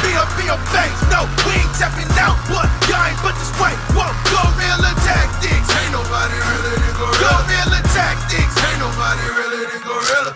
feet up in your face. No, we ain't tapping out, but y'all ain't but this way. Whoa, gorilla tactics. Ain't nobody really than gorilla. Gorilla tactics. Ain't nobody really than gorilla.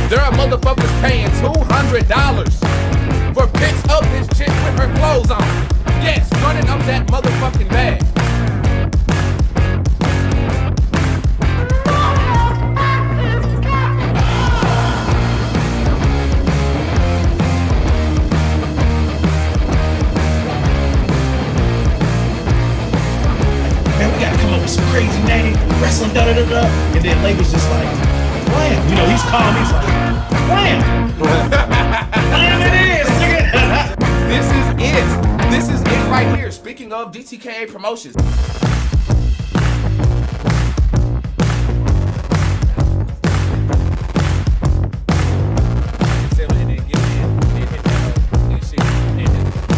There are motherfuckers paying $200 for pics of this chick with her clothes on. Yes, running up that motherfucking bag. Man, we gotta come up with some crazy name, wrestling, da-da-da-da. And then Lakers just like, wham. You know, he's calm, he's like, wham. Wham it is, nigga. This is it. This is it right here. Speaking of DTKA promotions.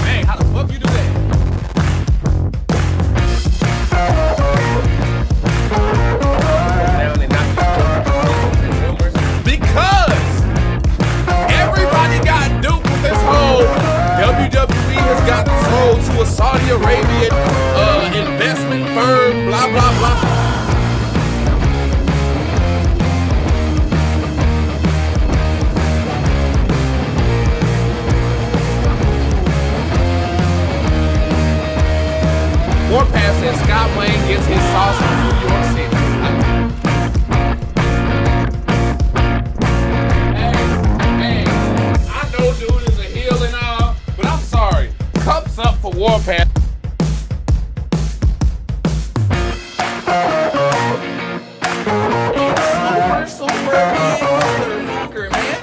Man, how the fuck you do that? WWE has gotten sold to a Saudi Arabian investment firm, blah, blah, blah. Warpath says Scott Wayne gets his sauce from New York City. I know dude is a heel and all, but I'm sorry. Cups up for Warpath. Super big motherfucker, man.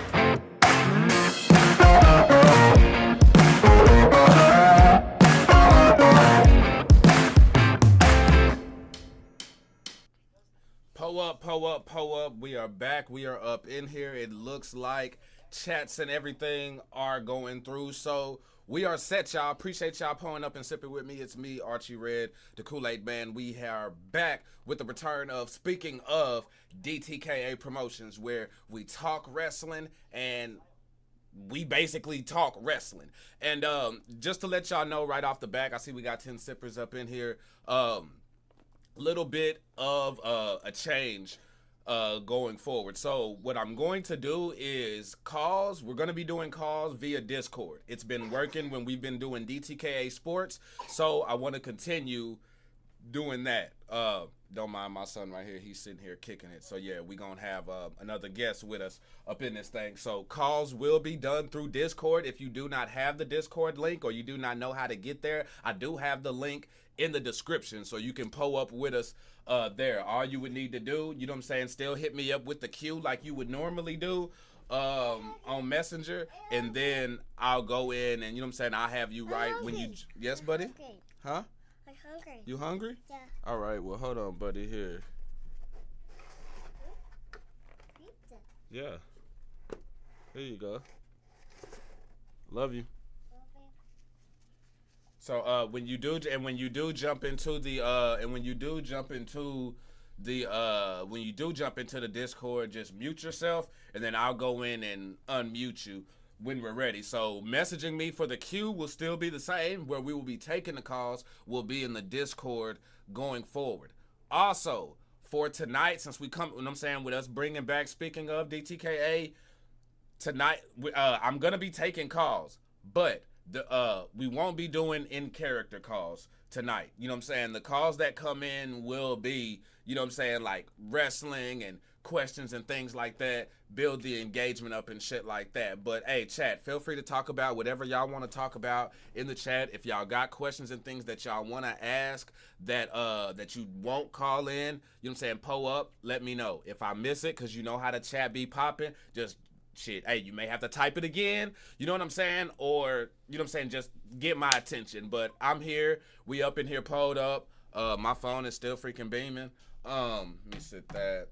Po up. We are back. We are up in here. It looks like chats and everything are going through. So we are set, y'all. Appreciate y'all pulling up and sipping with me. It's me, Archie Red, the Kool-Aid Man. We are back with the return of, speaking of, DTKA Promotions, where we talk wrestling and we basically talk wrestling. And just to let y'all know right off the back, I see we got 10 sippers up in here. Little bit of a change going forward. So what I'm going to do is calls. We're going to be doing calls via Discord. It's been working when we've been doing DTKA Sports, so I want to continue doing that. Don't mind my son right here. He's sitting here kicking it. So yeah, we're going to have another guest with us up in this thing. So calls will be done through Discord. If you do not have the Discord link or you do not know how to get there, I do have the link in the description, so you can pull up with us there. All you would need to do, you know what I'm saying, still hit me up with the queue like you would normally do on Messenger, and then I'll go in and, you know what I'm saying, I'll have you right when you... Yes, buddy? Hungry. Huh? I'm hungry. You hungry? Yeah. All right, well, hold on, buddy, here. Pizza. Yeah. Here you go. Love you. So when you do jump into the Discord, just mute yourself, and then I'll go in and unmute you when we're ready. So messaging me for the queue will still be the same. Where we will be taking the calls will be in the Discord going forward. Also, for tonight, since we come, with us bringing back, speaking of DTKA, tonight I'm gonna be taking calls, but we won't be doing in-character calls tonight. You know what I'm saying? The calls that come in will be, you know what I'm saying, like wrestling and questions and things like that, build the engagement up and shit like that. But hey, chat, feel free to talk about whatever y'all want to talk about in the chat. If y'all got questions and things that y'all want to ask that you won't call in, you know what I'm saying, pull up, let me know. If I miss it, because you know how the chat be popping, just shit, hey, you may have to type it again, you know what I'm saying? Or, you know what I'm saying, just get my attention. But I'm here, we up in here pulled up. My phone is still freaking beaming. Let me sit that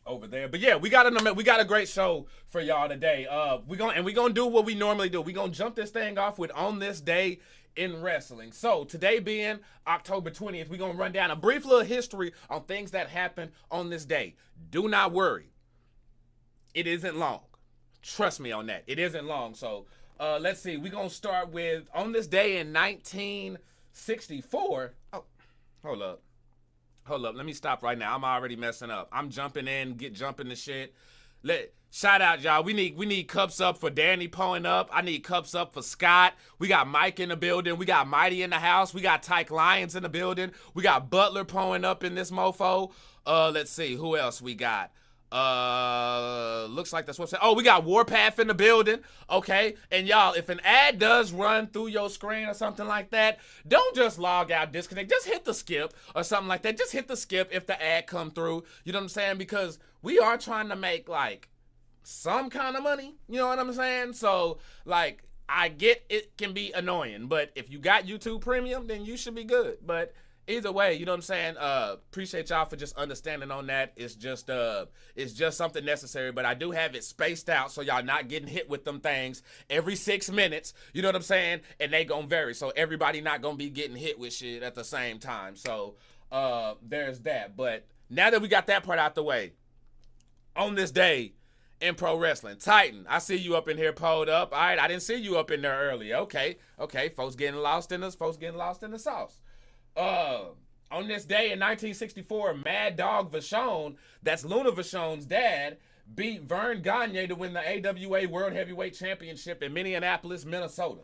over there. But yeah, we got a great show for y'all today. We gonna do what we normally do. We gonna jump this thing off with On This Day in Wrestling. So today being October 20th, we gonna run down a brief little history on things that happened on this day. Do not worry, it isn't long. Trust me on that. It isn't long. So let's see. We're going to start with on this day in 1964. Oh, hold up. Let me stop right now. I'm already messing up. I'm jumping the shit. Shout out, y'all. We need cups up for Danny pulling up. I need cups up for Scott. We got Mike in the building. We got Mighty in the house. We got Tyke Lyons in the building. We got Butler pulling up in this mofo. Let's see. Who else we got? Looks like that's what's saying. Oh, we got Warpath in the building. Okay. And y'all, if an ad does run through your screen or something like that, don't just log out, disconnect. Just hit the skip or something like that. Just hit the skip if the ad come through. You know what I'm saying? Because we are trying to make like some kind of money. You know what I'm saying? So like, I get it can be annoying, but if you got YouTube Premium, then you should be good. But either way, you know what I'm saying? Appreciate y'all for just understanding on that. It's just something necessary, but I do have it spaced out so y'all not getting hit with them things every 6 minutes. You know what I'm saying? And they gonna vary, so everybody not gonna be getting hit with shit at the same time. So there's that. But now that we got that part out the way, on this day in pro wrestling, Titan, I see you up in here pulled up. All right, I didn't see you up in there earlier. Okay, folks getting lost in the sauce. On this day in 1964, Mad Dog Vachon, that's Luna Vachon's dad, beat Vern Gagne to win the AWA World Heavyweight Championship in Minneapolis, Minnesota.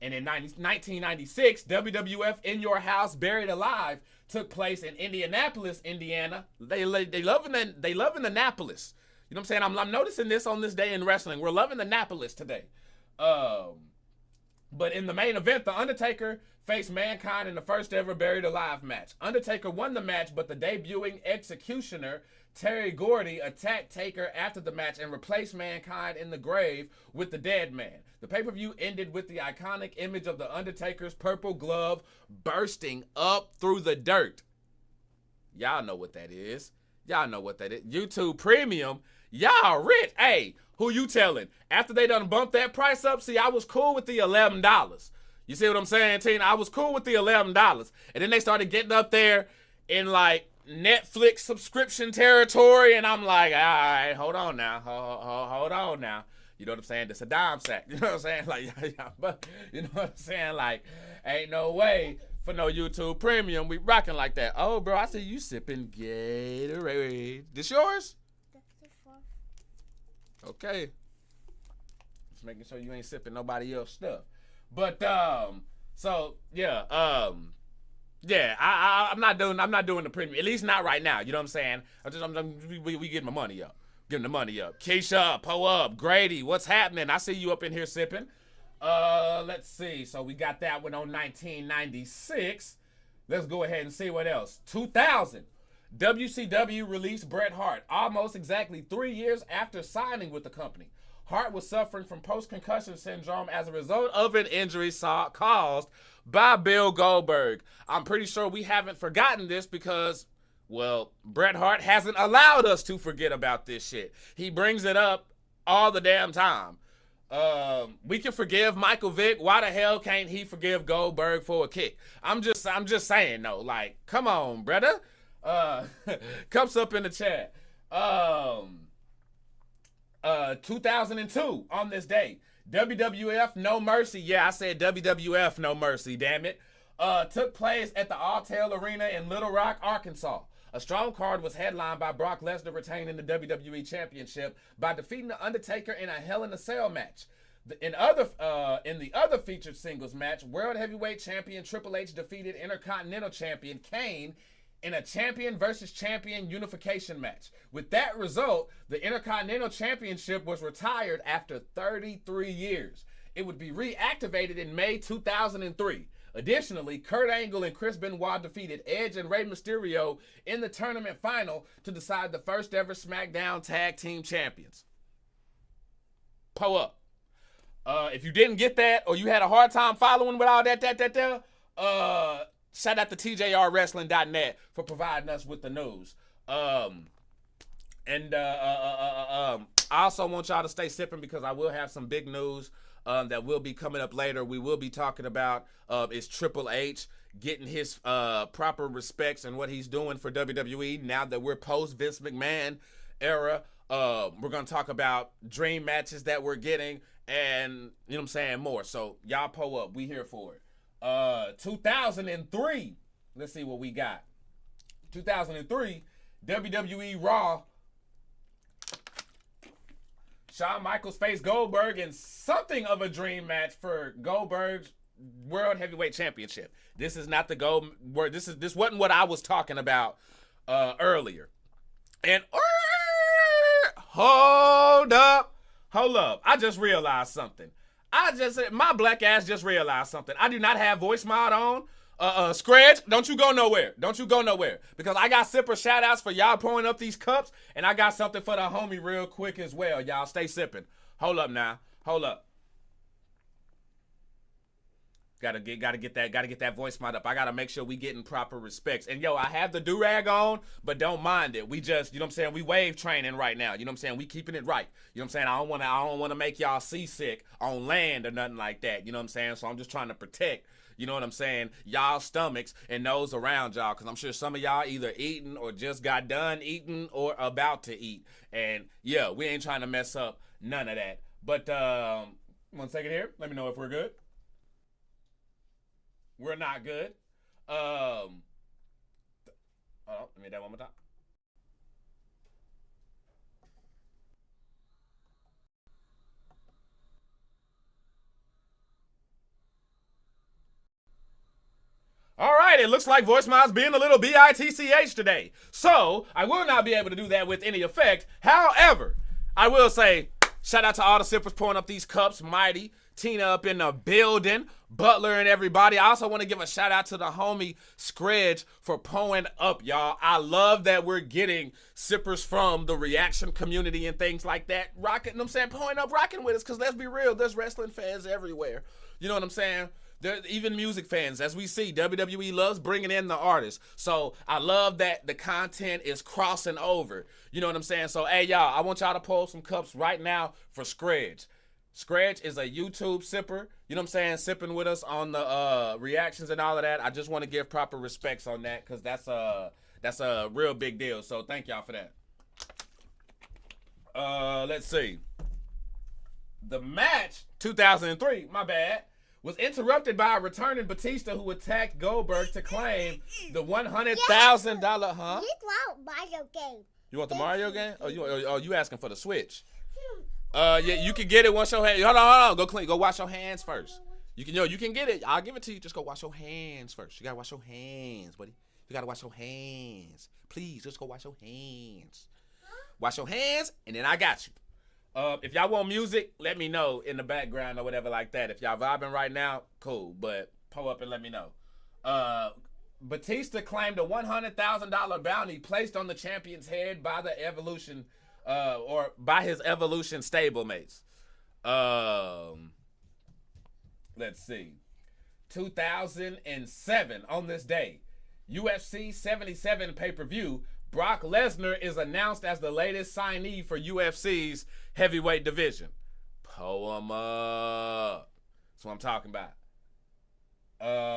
And in 1996, WWF In Your House Buried Alive took place in Indianapolis, Indiana. They loving the Annapolis. You know what I'm saying? I'm noticing this on this day in wrestling. We're loving the Annapolis today. But in the main event, The Undertaker faced Mankind in the first ever Buried Alive match. Undertaker won the match, but the debuting Executioner, Terry Gordy, attacked Taker after the match and replaced Mankind in the grave with the Dead Man. The pay-per-view ended with the iconic image of The Undertaker's purple glove bursting up through the dirt. Y'all know what that is. YouTube Premium. Y'all rich. Hey, who you telling? After they done bumped that price up, see, I was cool with the $11. You see what I'm saying, Tina? I was cool with the $11. And then they started getting up there in like Netflix subscription territory. And I'm like, all right, hold on now. Hold on now. You know what I'm saying? This a dime sack. You know what I'm saying? Like, you know what I'm saying? Like, ain't no way for no YouTube Premium we rocking like that. Oh, bro, I see you sipping Gatorade. This yours? That's the fourth. Okay. Just making sure you ain't sipping nobody else's stuff. But so yeah, I'm not doing the premium, at least not right now. You know what I'm saying? We getting my money up, getting the money up. Keisha, Poe up, Grady, what's happening? I see you up in here sipping. Let's see. So we got that one on 1996. Let's go ahead and see what else. 2000. WCW released Bret Hart almost exactly 3 years after signing with the company. Hart was suffering from post-concussion syndrome as a result of an injury caused by Bill Goldberg. I'm pretty sure we haven't forgotten this because, well, Bret Hart hasn't allowed us to forget about this shit. He brings it up all the damn time. We can forgive Michael Vick. Why the hell can't he forgive Goldberg for a kick? I'm just saying though. Like, come on, brother. Cups up in the chat. 2002 on this day. WWF No Mercy. Yeah, I said WWF No Mercy. Damn it. Took place at the Alltel Arena in Little Rock, Arkansas. A strong card was headlined by Brock Lesnar retaining the WWE Championship by defeating The Undertaker in a Hell in a Cell match. In the other featured singles match, World Heavyweight Champion Triple H defeated Intercontinental Champion Kane in a champion versus champion unification match. With that result, the Intercontinental Championship was retired after 33 years. It would be reactivated in May 2003. Additionally, Kurt Angle and Chris Benoit defeated Edge and Rey Mysterio in the tournament final to decide the first ever SmackDown Tag Team Champions. Po up. If you didn't get that or you had a hard time following with all that, shout out to TJRWrestling.net for providing us with the news. I also want y'all to stay sipping because I will have some big news that will be coming up later. We will be talking about is Triple H getting his proper respects and what he's doing for WWE now that we're post Vince McMahon era. We're going to talk about dream matches that we're getting and, you know what I'm saying, more. So y'all po up. We here for it. 2003. Let's see what we got. 2003, WWE Raw. Shawn Michaels faced Goldberg in something of a dream match for Goldberg's World Heavyweight Championship. This is not the Goldberg. This wasn't what I was talking about earlier. And hold up. I just realized something. My black ass just realized something. I do not have voice mod on. Scratch, don't you go nowhere. Because I got sipper shout outs for y'all pouring up these cups, and I got something for the homie real quick as well. Y'all stay sipping. Hold up now. Gotta get that voice mod up. I gotta make sure we getting proper respects. And yo, I have the do-rag on, but don't mind it. We just, you know what I'm saying, we wave training right now. You know what I'm saying? We keeping it right. You know what I'm saying? I don't wanna make y'all seasick on land or nothing like that. You know what I'm saying? So I'm just trying to protect, you know what I'm saying, y'all stomachs and those around y'all, because I'm sure some of y'all either eating or just got done eating or about to eat. And yeah, we ain't trying to mess up none of that. But 1 second here. Let me know if we're good. We're not good. Let me do that one more time. All right, it looks like voice mod's being a little bitch today. So, I will not be able to do that with any effect. However, I will say, shout out to all the sippers pouring up these cups. Mighty, Tina up in the building, Butler and everybody. I also want to give a shout out to the homie Scredge for pouring up, y'all. I love that we're getting sippers from the reaction community and things like that. Rocking, you know what I'm saying, pouring up, rocking with us, because let's be real, there's wrestling fans everywhere. You know what I'm saying? There's even music fans. As we see, WWE loves bringing in the artists. So I love that the content is crossing over. You know what I'm saying? So, hey, y'all, I want y'all to pull some cups right now for Scredge. Scredge is a YouTube sipper. You know what I'm saying? Sipping with us on the reactions and all of that. I just want to give proper respects on that because that's a real big deal. So thank y'all for that. Let's see. The match, 2003, my bad, was interrupted by a returning Batista who attacked Goldberg to claim the $100,000, huh? You want Mario game. You want the Mario game? Oh, you asking for the Switch? Yeah, you can get it once your hands. Hold on. Go clean. Go wash your hands first. You can get it. I'll give it to you. Just go wash your hands first. You gotta wash your hands, buddy. You gotta wash your hands. Please, just go wash your hands. Wash your hands, and then I got you. If y'all want music, let me know in the background or whatever like that. If y'all vibing right now, cool. But pull up and let me know. Batista claimed a $100,000 bounty placed on the champion's head by the Evolution, or by his Evolution stablemates. Let's see. 2007, on this day, UFC 77 pay-per-view, Brock Lesnar is announced as the latest signee for UFC's heavyweight division. Pull 'em up. That's what I'm talking about.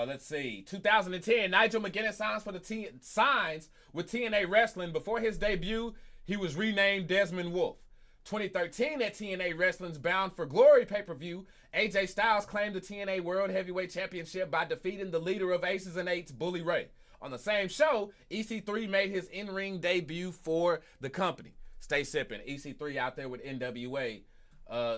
Let's see. 2010, Nigel McGuinness signs with TNA Wrestling. Before his debut, he was renamed Desmond Wolfe. 2013, at TNA Wrestling's Bound for Glory pay-per-view, AJ Styles claimed the TNA World Heavyweight Championship by defeating the leader of Aces and Eights, Bully Ray. On the same show, EC3 made his in-ring debut for the company. Stay sipping. EC3 out there with NWA,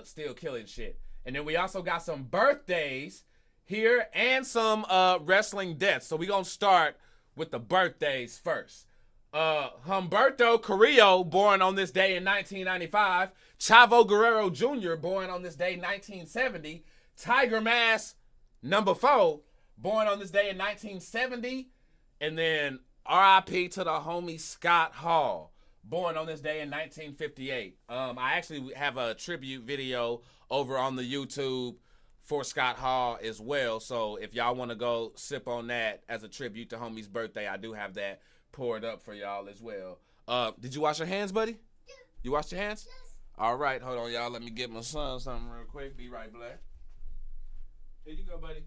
still killing shit. And then we also got some birthdays here and some wrestling deaths. So we're going to start with the birthdays first. Humberto Carrillo, born on this day in 1995. Chavo Guerrero Jr., born on this day in 1970. Tiger Mask, number 4, born on this day in 1970. And then RIP to the homie Scott Hall, born on this day in 1958. I actually have a tribute video over on the YouTube for Scott Hall as well. So if y'all want to go sip on that as a tribute to homie's birthday, I do have that poured up for y'all as well. Did you wash your hands, buddy? Yeah. You washed your hands? Yes. All right, hold on, y'all. Let me get my son something real quick. Be right back. Here you go, buddy.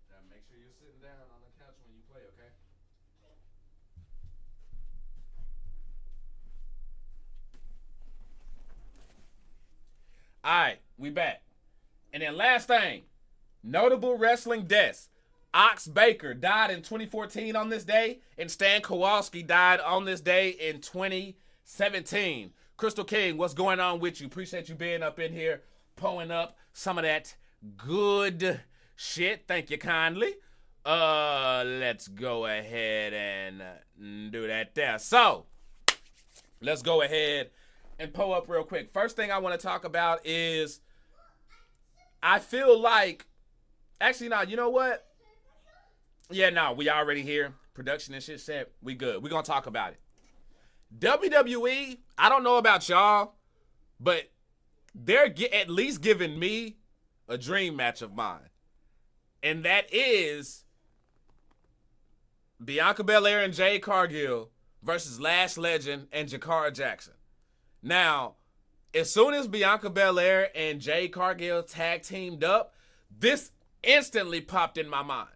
Now make sure you're sitting down on the couch when you play, okay? All right, we back. And then last thing, notable wrestling deaths. Ox Baker died in 2014 on this day, and Stan Kowalski died on this day in 2017. Crystal King, what's going on with you? Appreciate you being up in here, pulling up some of that good shit. Thank you kindly. Let's go ahead and do that there. So, let's go ahead and pull up real quick. First thing I want to talk about is I feel like, actually, no, you know what? Yeah, no, we already here. Production and shit set. We good. We're going to talk about it. WWE, I don't know about y'all, but they're at least giving me a dream match of mine. And that is Bianca Belair and Jade Cargill versus Lash Legend and Jakara Jackson. Now, as soon as Bianca Belair and Jade Cargill tag teamed up, this instantly popped in my mind.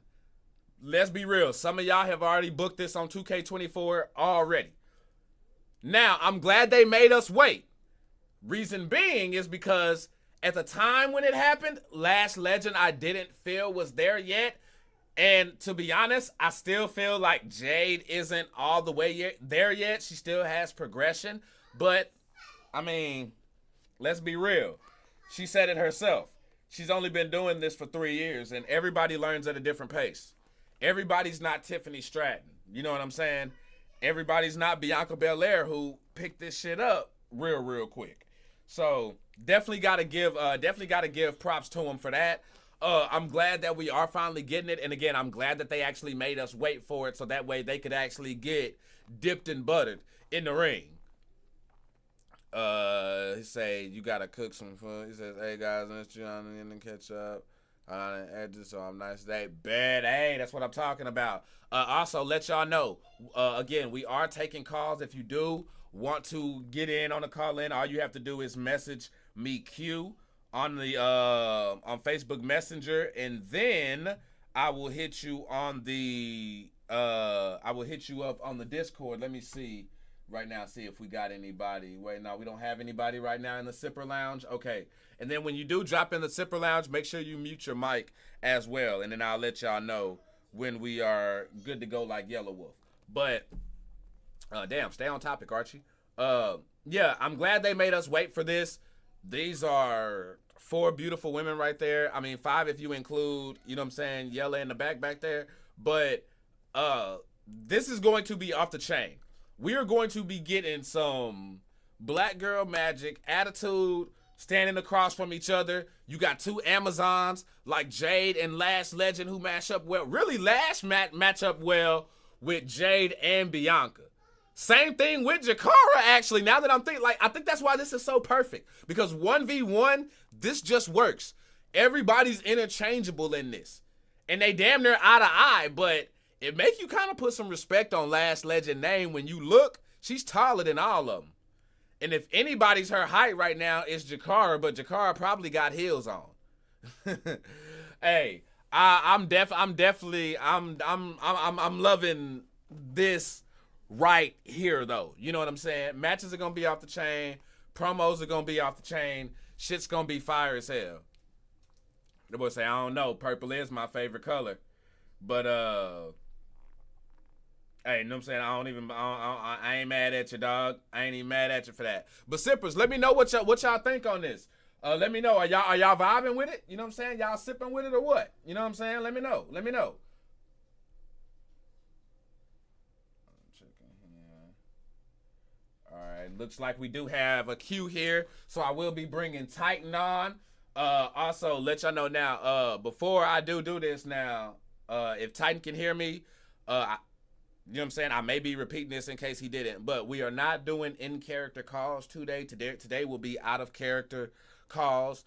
Let's be real. Some of y'all have already booked this on 2K24 already. Now, I'm glad they made us wait. Reason being is because at the time when it happened, Lash Legend I didn't feel was there yet. And to be honest, I still feel like Jade isn't all the way there yet. She still has progression. But, I mean, let's be real. She said it herself. She's only been doing this for 3 years, and everybody learns at a different pace. Everybody's not Tiffany Stratton. You know what I'm saying? Everybody's not Bianca Belair, who picked this shit up real quick. So definitely gotta give props to them for that. I'm glad that we are finally getting it, and again, I'm glad that they actually made us wait for it, so that way they could actually get dipped and buttered in the ring. He say you gotta cook some food. He says, "Hey guys, let's try and catch up." Edges, so I'm nice today. Bad, hey, that's what I'm talking about. Also, let y'all know, again, we are taking calls. If you do want to get in on a call in, all you have to do is message me Q on the on Facebook Messenger, and then I will hit you on the I will hit you up on the Discord. Let me see right now, see if we got anybody. Wait, no, we don't have anybody right now in the Sipper Lounge. Okay. And then when you do drop in the Sipper Lounge, make sure you mute your mic as well. And then I'll let y'all know when we are good to go like Yellow Wolf. But, damn, stay on topic, Archie. Yeah, I'm glad they made us wait for this. These are 4 beautiful women right there. I mean, 5 if you include, you know what I'm saying, Yella in the back there. But this is going to be off the chain. We are going to be getting some black girl magic, attitude, standing across from each other. You got 2 Amazons like Jade and Lash Legend who match up well. Really, Lash match up well with Jade and Bianca. Same thing with Jakara, actually. Now that I'm thinking, I think that's why this is so perfect. Because 1v1, this just works. Everybody's interchangeable in this. And they damn near eye to eye, but it make you kind of put some respect on Lash Legend name when you look. She's taller than all of them. And if anybody's her height right now, it's Jakara, but Jakara probably got heels on. Hey, I'm loving this right here though. You know what I'm saying? Matches are gonna be off the chain, promos are gonna be off the chain, shit's gonna be fire as hell. The boy say, I don't know, purple is my favorite color. But hey, you know what I'm saying? I ain't mad at you, dog. I ain't even mad at you for that. But sippers, let me know what y'all think on this. Let me know. Are y'all vibing with it? You know what I'm saying? Y'all sipping with it or what? You know what I'm saying? Let me know. Let me know. I'm checking here. All right. Looks like we do have a queue here, so I will be bringing Titan on. Also, let y'all know now. Before I do this now, if Titan can hear me, you know what I'm saying? I may be repeating this in case he didn't, but we are not doing in-character calls today. Today will be out-of-character calls.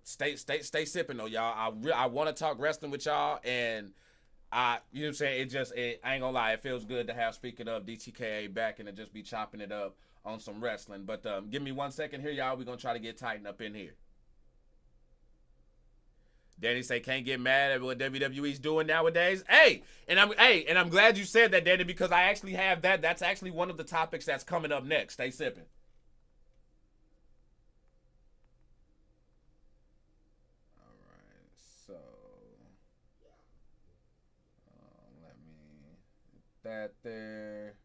Stay sipping though, y'all. I want to talk wrestling with y'all, and you know what I'm saying? I ain't gonna lie, it feels good to have, speaking of, DTKA back and to just be chopping it up on some wrestling. But give me 1 second here, y'all. We're gonna try to get Titan up in here. Danny say can't get mad at what WWE's doing nowadays. Hey, and I'm glad you said that, Danny, because I actually have that. That's actually one of the topics that's coming up next. Stay sipping. All right, so let me get that there.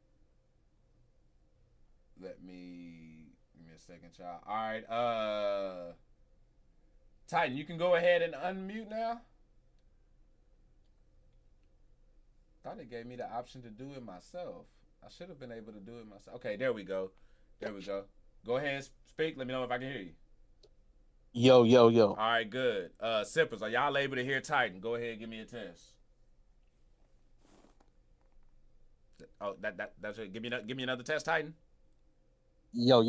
Give me a second, y'all. All right, Titan, you can go ahead and unmute now. Thought it gave me the option to do it myself. I should have been able to do it myself. Okay, there we go. Go ahead and speak. Let me know if I can hear you. Yo. All right, good. Sippers, are y'all able to hear Titan? Go ahead and give me a test. Oh, that's it. Give me another test, Titan. Yo.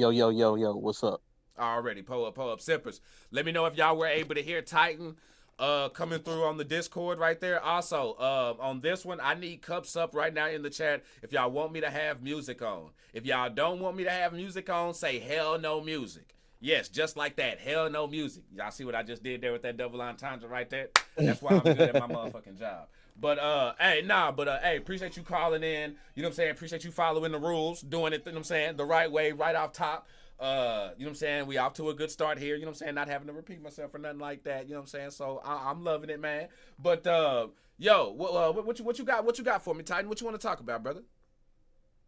What's up? Already, pull up, sippers. Let me know if y'all were able to hear Titan coming through on the Discord right there. Also, on this one, I need cups up right now in the chat if y'all want me to have music on. If y'all don't want me to have music on, say hell no music. Yes, just like that, hell no music. Y'all see what I just did there with that double entendre right there? That's why I'm good at my motherfucking job. But hey, appreciate you calling in. You know what I'm saying? Appreciate you following the rules, doing it, you know what I'm saying, the right way, right off top. You know what I'm saying? We off to a good start here. You know what I'm saying? Not having to repeat myself or nothing like that. You know what I'm saying? So I'm loving it, man. But yo, what you got for me, Titan? What you want to talk about, brother?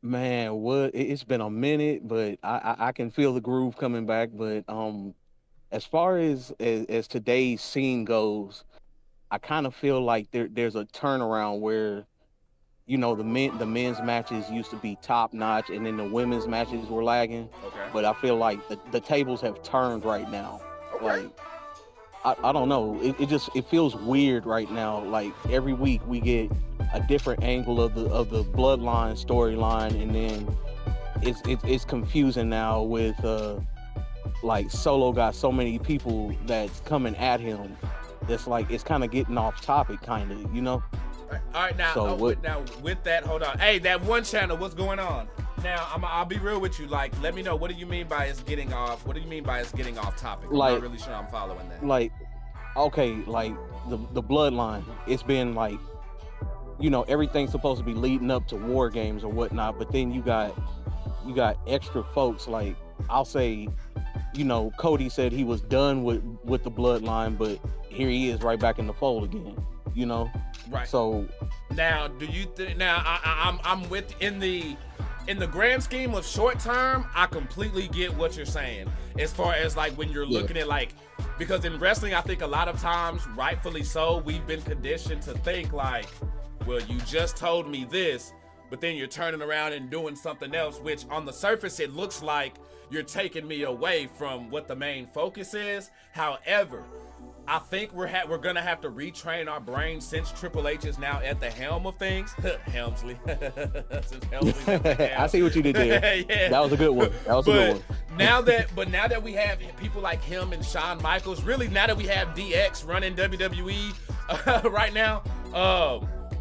Man, it's been a minute, but I can feel the groove coming back. But as far as today's scene goes, I kind of feel like there's a turnaround where, you know, the men's matches used to be top notch, and then the women's matches were lagging. Okay. But I feel like the tables have turned right now. Okay. Like I don't know. It feels weird right now. Like every week we get a different angle of the bloodline storyline, and then it's confusing now with like Solo got so many people that's coming at him. That's like it's kind of getting off topic, kind of, you know. All right, now, so with that, hold on. Hey, that one channel, what's going on? Now, I'll be real with you. Like, let me know, what do you mean by it's getting off? What do you mean by it's getting off topic? I'm not really sure I'm following that. Like, okay, like the bloodline, it's been like, you know, everything's supposed to be leading up to war games or whatnot, but then you got extra folks. Like, I'll say, you know, Cody said he was done with the bloodline, but here he is right back in the fold again, you know. Right. So now, do you think? Now, I'm with in the grand scheme of short term. I completely get what you're saying. As far as like when you're looking at like, because in wrestling, I think a lot of times, rightfully so, we've been conditioned to think like, well, you just told me this, but then you're turning around and doing something else, which on the surface it looks like you're taking me away from what the main focus is. However, I think we're gonna have to retrain our brain since Triple H is now at the helm of things. Helmsley. Since Helmsley's at the helm. I see what you did there. Yeah. That was a good one. Now that we have people like him and Shawn Michaels, really now that we have DX running WWE right now,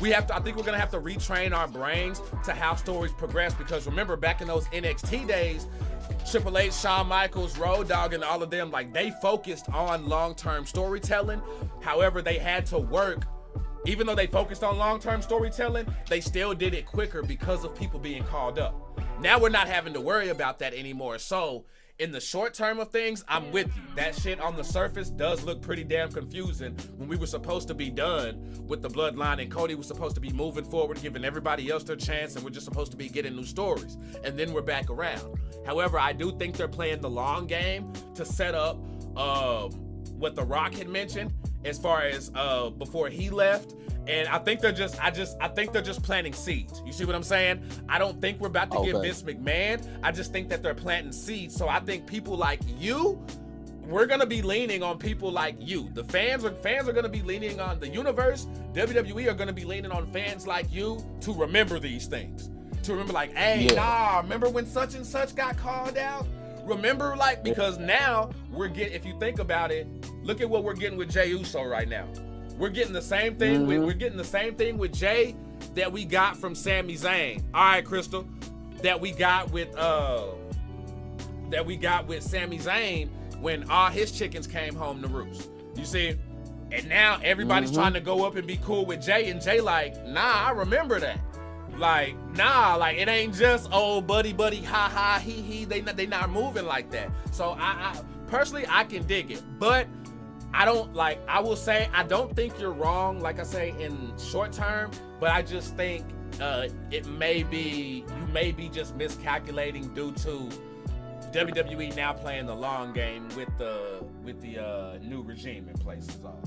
I think we're gonna have to retrain our brains to how stories progress, because remember back in those NXT days, Triple H, Shawn Michaels, Road Dogg, and all of them, like, they focused on long-term storytelling. However, they had to work. Even though they focused on long-term storytelling, they still did it quicker because of people being called up. Now we're not having to worry about that anymore. So in the short term of things, I'm with you. That shit on the surface does look pretty damn confusing when we were supposed to be done with the bloodline and Cody was supposed to be moving forward, giving everybody else their chance, and we're just supposed to be getting new stories. And then we're back around. However, I do think they're playing the long game to set up what The Rock had mentioned as far as before he left. And I think they're just, I think they're just planting seeds. You see what I'm saying? I don't think we're about to get Vince McMahon. I just think that they're planting seeds. So I think people like you, we're gonna be leaning on people like you. The fans are gonna be leaning on the universe. WWE are gonna be leaning on fans like you to remember these things. To remember, like, hey, remember when such and such got called out? Remember, like, because now we're getting, if you think about it, look at what we're getting with Jey Uso right now. We're getting the same thing. We're getting the same thing with Jay that we got from Sami Zayn. All right, Crystal, that we got with Sami Zayn when all his chickens came home to roost. You see, and now everybody's trying to go up and be cool with Jay, and Jay like, nah, I remember that. Like, nah, like it ain't just buddy, ha ha, he. They not moving like that. So I personally I can dig it, but I will say, I don't think you're wrong, like I say, in short term, but I just think you may be just miscalculating due to WWE now playing the long game with the new regime in place is all.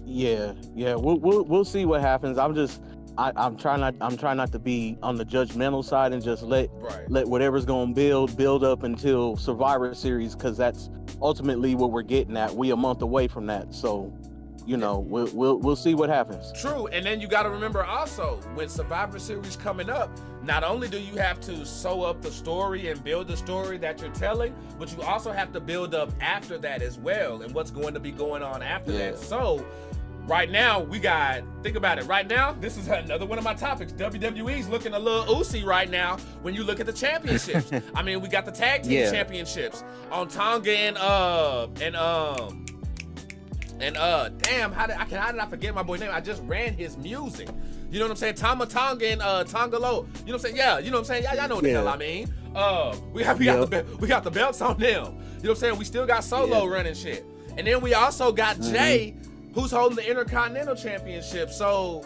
Yeah, we'll see what happens. I'm trying not to be on the judgmental side and just let whatever's going to build up until Survivor Series, because that's ultimately what we're getting at. We a month away from that, so we'll see what happens. True, and then you got to remember also, when Survivor Series coming up, not only do you have to sew up the story and build the story that you're telling, but you also have to build up after that as well, and what's going to be going on after that. So right now, think about it. Right now, this is another one of my topics. WWE's looking a little oozy right now when you look at the championships. I mean, we got the tag team championships on Tonga damn, how did I forget my boy name? I just ran his music. You know what I'm saying? Tama Tonga and Tonga Low. You know what I'm saying? Yeah, you know what I'm saying? Y'all know what the hell I mean. We got the belts on them. You know what I'm saying? We still got Solo running shit. And then we also got Jay, who's holding the Intercontinental Championship. So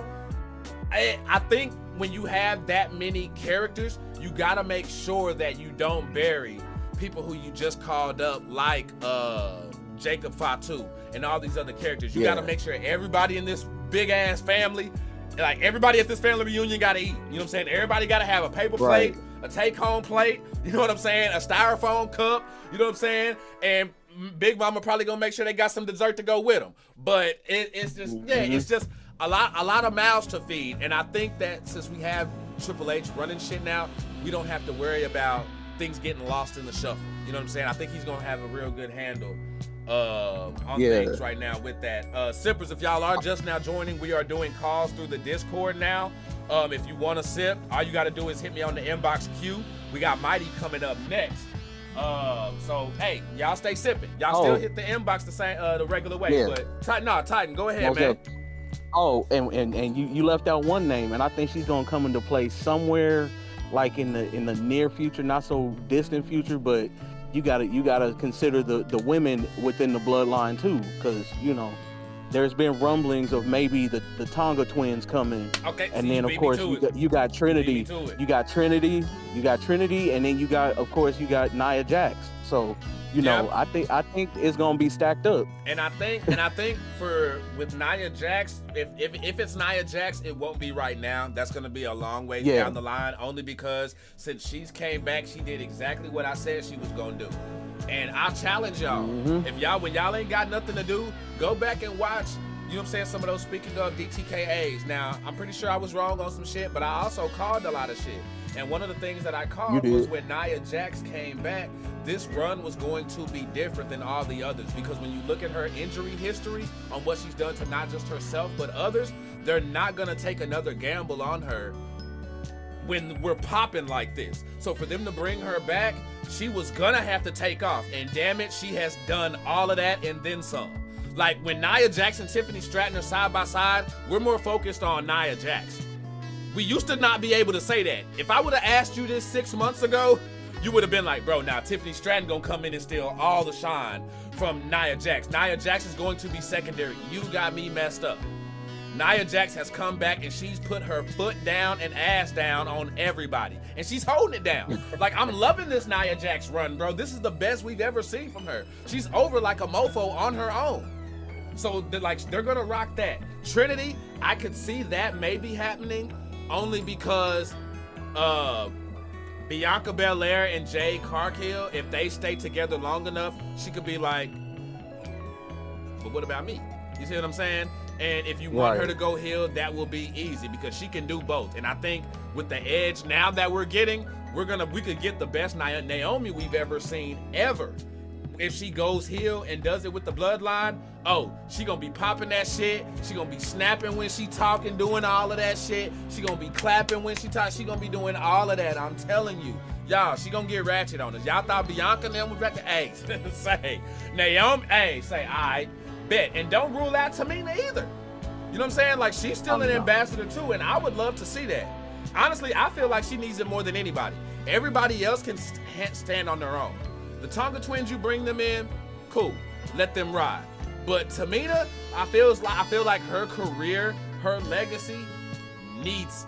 I think when you have that many characters, you gotta make sure that you don't bury people who you just called up, like Jacob Fatu and all these other characters. You gotta make sure everybody in this big ass family, like everybody at this family reunion, gotta eat. You know what I'm saying? Everybody gotta have a paper plate, a take-home plate. You know what I'm saying? A styrofoam cup. You know what I'm saying? And Big Mama probably gonna make sure they got some dessert to go with them. But it's just it's just a lot of mouths to feed. And I think that since we have Triple H running shit now, we don't have to worry about things getting lost in the shuffle. You know what I'm saying? I think he's gonna have a real good handle on things right now with that. Sippers, if y'all are just now joining, we are doing calls through the Discord now. If you want to sip, all you got to do is hit me on the inbox queue. We got Mighty coming up next. So hey, y'all stay sipping. Y'all still hit the inbox the regular way. But Titan, go ahead, man. Oh, and you left out one name, and I think she's gonna come into play somewhere like in the near future, not so distant future, but you gotta consider the women within the bloodline too, because there's been rumblings of maybe the Tonga twins coming. Okay. And then of course you got Trinity. You got Trinity, and then you got Nia Jax. So I think it's gonna be stacked up. And I think with Nia Jax, if it's Nia Jax, it won't be right now. That's gonna be a long way down the line, only because since she's came back, she did exactly what I said she was gonna do. And I'll challenge y'all. If when y'all ain't got nothing to do, go back and watch, you know what I'm saying, some of those, speaking of DTKAs. Now, I'm pretty sure I was wrong on some shit, but I also called a lot of shit. And one of the things that I called was when Nia Jax came back, this run was going to be different than all the others, because when you look at her injury history on what she's done to not just herself but others, they're not going to take another gamble on her when we're popping like this. So for them to bring her back, she was going to have to take off. And damn it, she has done all of that and then some. Like when Nia Jax and Tiffany Stratton are side by side, we're more focused on Nia Jax. We used to not be able to say that. If I would have asked you this 6 months ago, you would have been like, bro, now Tiffany Stratton gonna come in and steal all the shine from Nia Jax. Nia Jax is going to be secondary. You got me messed up. Nia Jax has come back and she's put her foot down and ass down on everybody. And she's holding it down. Like, I'm loving this Nia Jax run, bro. This is the best we've ever seen from her. She's over like a mofo on her own. So they're gonna rock that. Trinity, I could see that maybe happening only because Bianca Belair and Jade Cargill, if they stay together long enough, she could be like, but what about me? You see what I'm saying? And if you want her to go heel, that will be easy because she can do both. And I think with the edge now that we're getting, we could get the best Naomi we've ever seen ever. If she goes heel and does it with the bloodline, oh, she gonna be popping that shit. She gonna be snapping when she talking, doing all of that shit. She gonna be clapping when she talk. She gonna be doing all of that. I'm telling you. Y'all, she gonna get ratchet on us. Y'all thought Bianca and them was back to say Naomi, say, all right, bet. And don't rule out Tamina either. You know what I'm saying? Like, she's still an ambassador too, and I would love to see that. Honestly, I feel like she needs it more than anybody. Everybody else can stand on their own. The Tonga twins, you bring them in, cool. Let them ride. But Tamina, I feel like her career, her legacy needs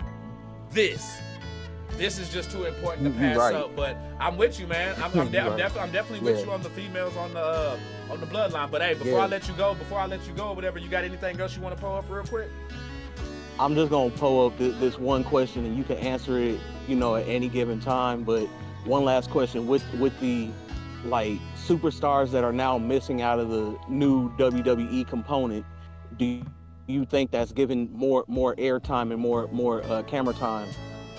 this. This is just too important to pass up. But I'm with you, man. I'm definitely with you on the females on the bloodline. But hey, before I let you go, or whatever, you got anything else you want to pull up real quick? I'm just gonna pull up this one question, and you can answer it, at any given time. But one last question with the superstars that are now missing out of the new WWE component, do you think that's giving more airtime and more camera time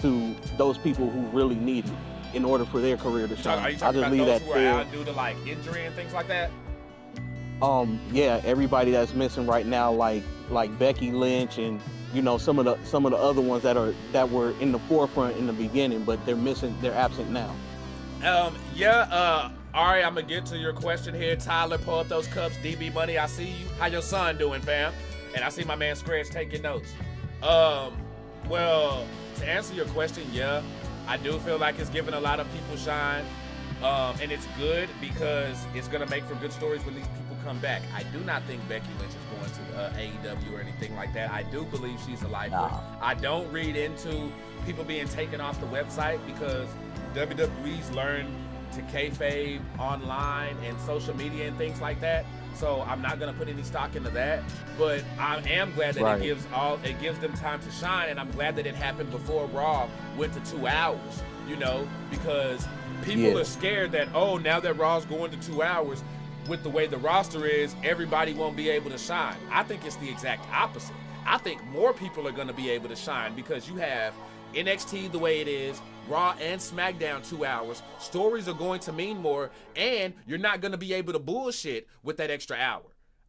to those people who really need it in order for their career to shine? Are you talking about those who are out due to injury and things like that? Yeah, everybody that's missing right now, like Becky Lynch and some of the other ones that were in the forefront in the beginning, but they're absent now. Ari, I'm gonna get to your question here. Tyler, pull up those cups. DB Money, I see you. How your son doing, fam? And I see my man Scratch taking notes. Well, to answer your question, yeah, I do feel like it's giving a lot of people shine. And it's good because it's gonna make for good stories when these people come back. I do not think Becky Lynch is going to AEW or anything like that. I do believe she's a lifer. Nah. I don't read into people being taken off the website because WWE's learned to kayfabe online and social media and things like that. So I'm not gonna put any stock into that. But I am glad that it gives them time to shine, and I'm glad that it happened before Raw went to 2 hours. Because people are scared that now that Raw's going to 2 hours, with the way the roster is, everybody won't be able to shine. I think it's the exact opposite. I think more people are gonna be able to shine because you have NXT the way it is, Raw and SmackDown 2 hours. Stories are going to mean more, and you're not going to be able to bullshit with that extra hour.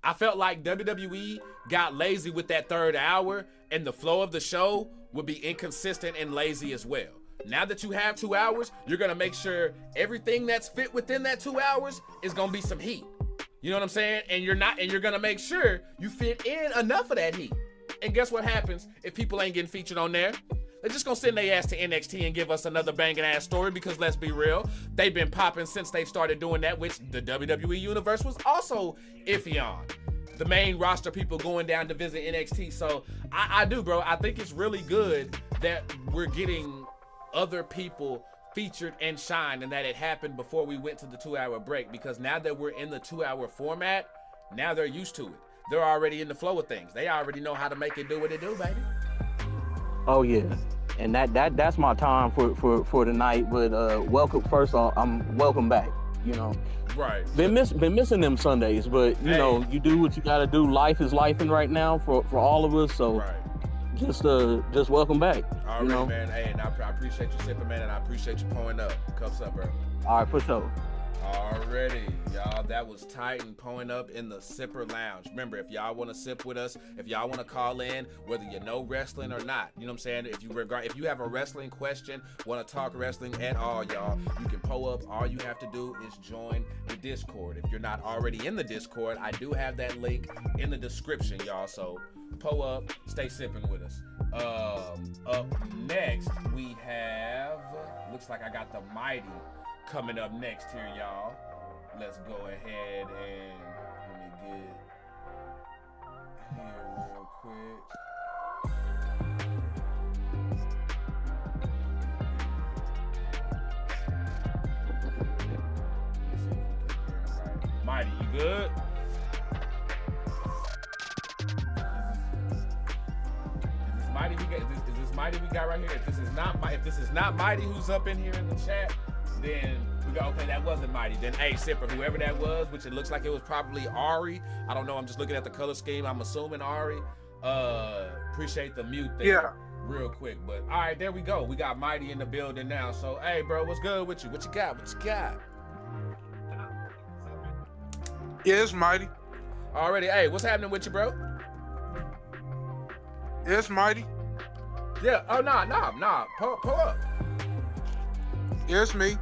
I felt like WWE got lazy with that third hour, and the flow of the show would be inconsistent and lazy as well. Now that you have 2 hours, you're going to make sure everything that's fit within that 2 hours is going to be some heat. You know what I'm saying? And you're going to make sure you fit in enough of that heat. And guess what happens if people ain't getting featured on there? They're just gonna send their ass to NXT and give us another banging ass story because let's be real, they've been popping since they started doing that, which the WWE Universe was also iffy on. The main roster people going down to visit NXT. So I do, bro. I think it's really good that we're getting other people featured and shine, and that it happened before we went to the 2 hour break, because now that we're in the 2 hour format, now they're used to it. They're already in the flow of things. They already know how to make it do what it do, baby. Oh yeah. And that's my time for tonight. But welcome back. Right. Been missing them Sundays, but you know, you do what you gotta do. Life is lifing right now for all of us. So just welcome back. All right, man. Hey, and I appreciate you sipping, man, and I appreciate you pouring up. Cups up, bro. All right, for sure. Already, y'all, that was Titan pouring up in the Sipper Lounge. Remember, if y'all want to sip with us, if y'all want to call in, whether you know wrestling or not, you know what I'm saying? If you have a wrestling question, want to talk wrestling at all, y'all, you can pull up. All you have to do is join the Discord. If you're not already in the Discord, I do have that link in the description, y'all. So pull up, stay sipping with us. Up next, we have, looks like I got the Mighty coming up next here, y'all. Let's go ahead and let me get here real quick. Mighty, you good? Is this Mighty we got? Is this Mighty we got right here? If this is not Mighty who's up in here in the chat, then we go, okay, that wasn't Mighty. Then, hey, Sipper, whoever that was, which it looks like it was probably Ari. I don't know. I'm just looking at the color scheme. I'm assuming Ari. Appreciate the mute there real quick. But, all right, there we go. We got Mighty in the building now. So, hey, bro, what's good with you? What you got? What you got? Yeah, it's Mighty. Already, hey, what's happening with you, bro? Yeah, it's Mighty. Yeah. Oh, nah. Pull up. Yeah, it's me.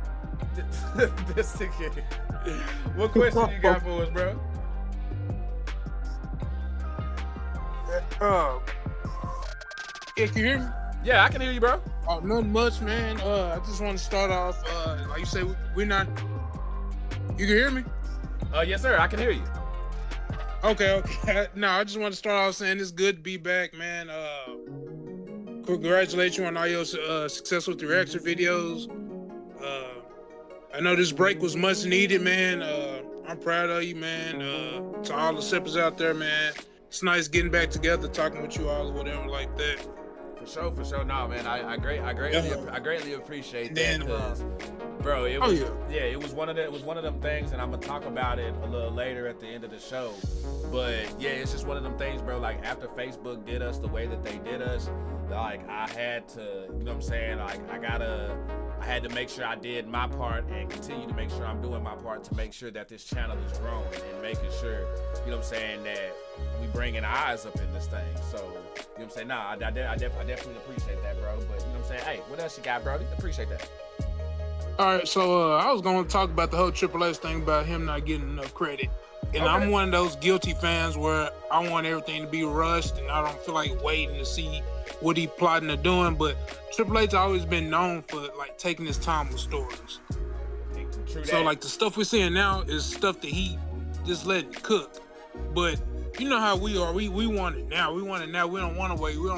This again. What question you got for us, bro? Yeah, can you hear me? Yeah, I can hear you, bro. Oh, nothing much, man. I just want to start off, like you say, we're not. You can hear me? Yes, sir. I can hear you. Okay. No, I just want to start off saying it's good to be back, man. Congratulations on all your success with the reaction videos. I know this break was much needed, man. I'm proud of you, man. To all the sippers out there, man. It's nice getting back together, talking with you all or whatever like that. For sure. No, man, I greatly appreciate that. Because, bro, it was it was one of them things, and I'm gonna talk about it a little later at the end of the show. But yeah, it's just one of them things, bro. Like after Facebook did us the way that they did us, like I had to, you know what I'm saying? Like I had to make sure I did my part and continue to make sure I'm doing my part to make sure that this channel is growing and making sure, you know what I'm saying, that we bringing eyes up in this thing. So, you know what I'm saying? Nah, I definitely appreciate that, bro. But, you know what I'm saying? Hey, what else you got, Brody? Appreciate that. All right, so I was going to talk about the whole Triple H thing about him not getting enough credit. And I'm one of those guilty fans where I want everything to be rushed and I don't feel like waiting to see what he plotting or doing. But Triple H always been known for like taking his time with stories. So like the stuff we're seeing now is stuff that he just letting cook. But you know how we are. We want it now. We want it now. We don't want to wait. We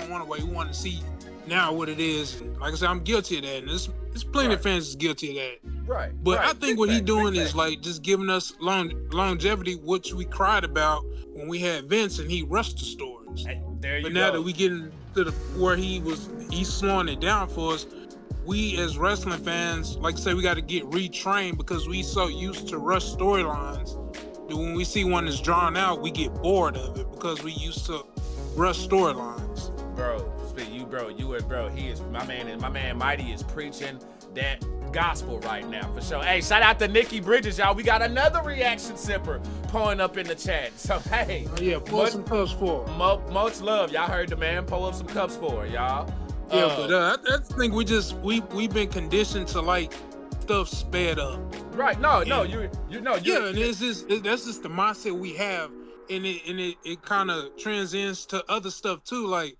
want to see now what it is. And like I said, I'm guilty of that. And there's plenty of fans that's guilty of that. Right. But I think what he's doing is like just giving us longevity, which we cried about when we had Vince and he rushed the stories. But now that we getting to where he's slowing it down for us, we as wrestling fans, like I say, we got to get retrained because we so used to rush storylines that when we see one that's drawn out, we get bored of it because we used to rush storylines. He is my man, and my man Mighty is preaching that gospel right now for sure. Hey, shout out to Nikki Bridges, y'all. We got another reaction sipper pouring up in the chat. So hey, pull some cups for her. Much love. Y'all heard the man. Pull up some cups for her, y'all. But I think we've been conditioned to like stuff sped up. Right? No, and that's just the mindset we have, and it kind of transcends to other stuff too. Like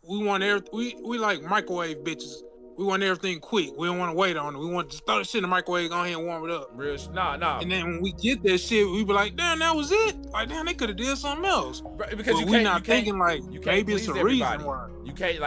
we want we like microwave bitches. We want everything quick. We don't want to wait on it. We want to throw the shit in the microwave, go ahead and warm it up. Nah. And then when we get that shit, we be like, damn, that was it? Like, damn, they could have did something else. Right, because we're not thinking like, maybe it's a reason why. You can't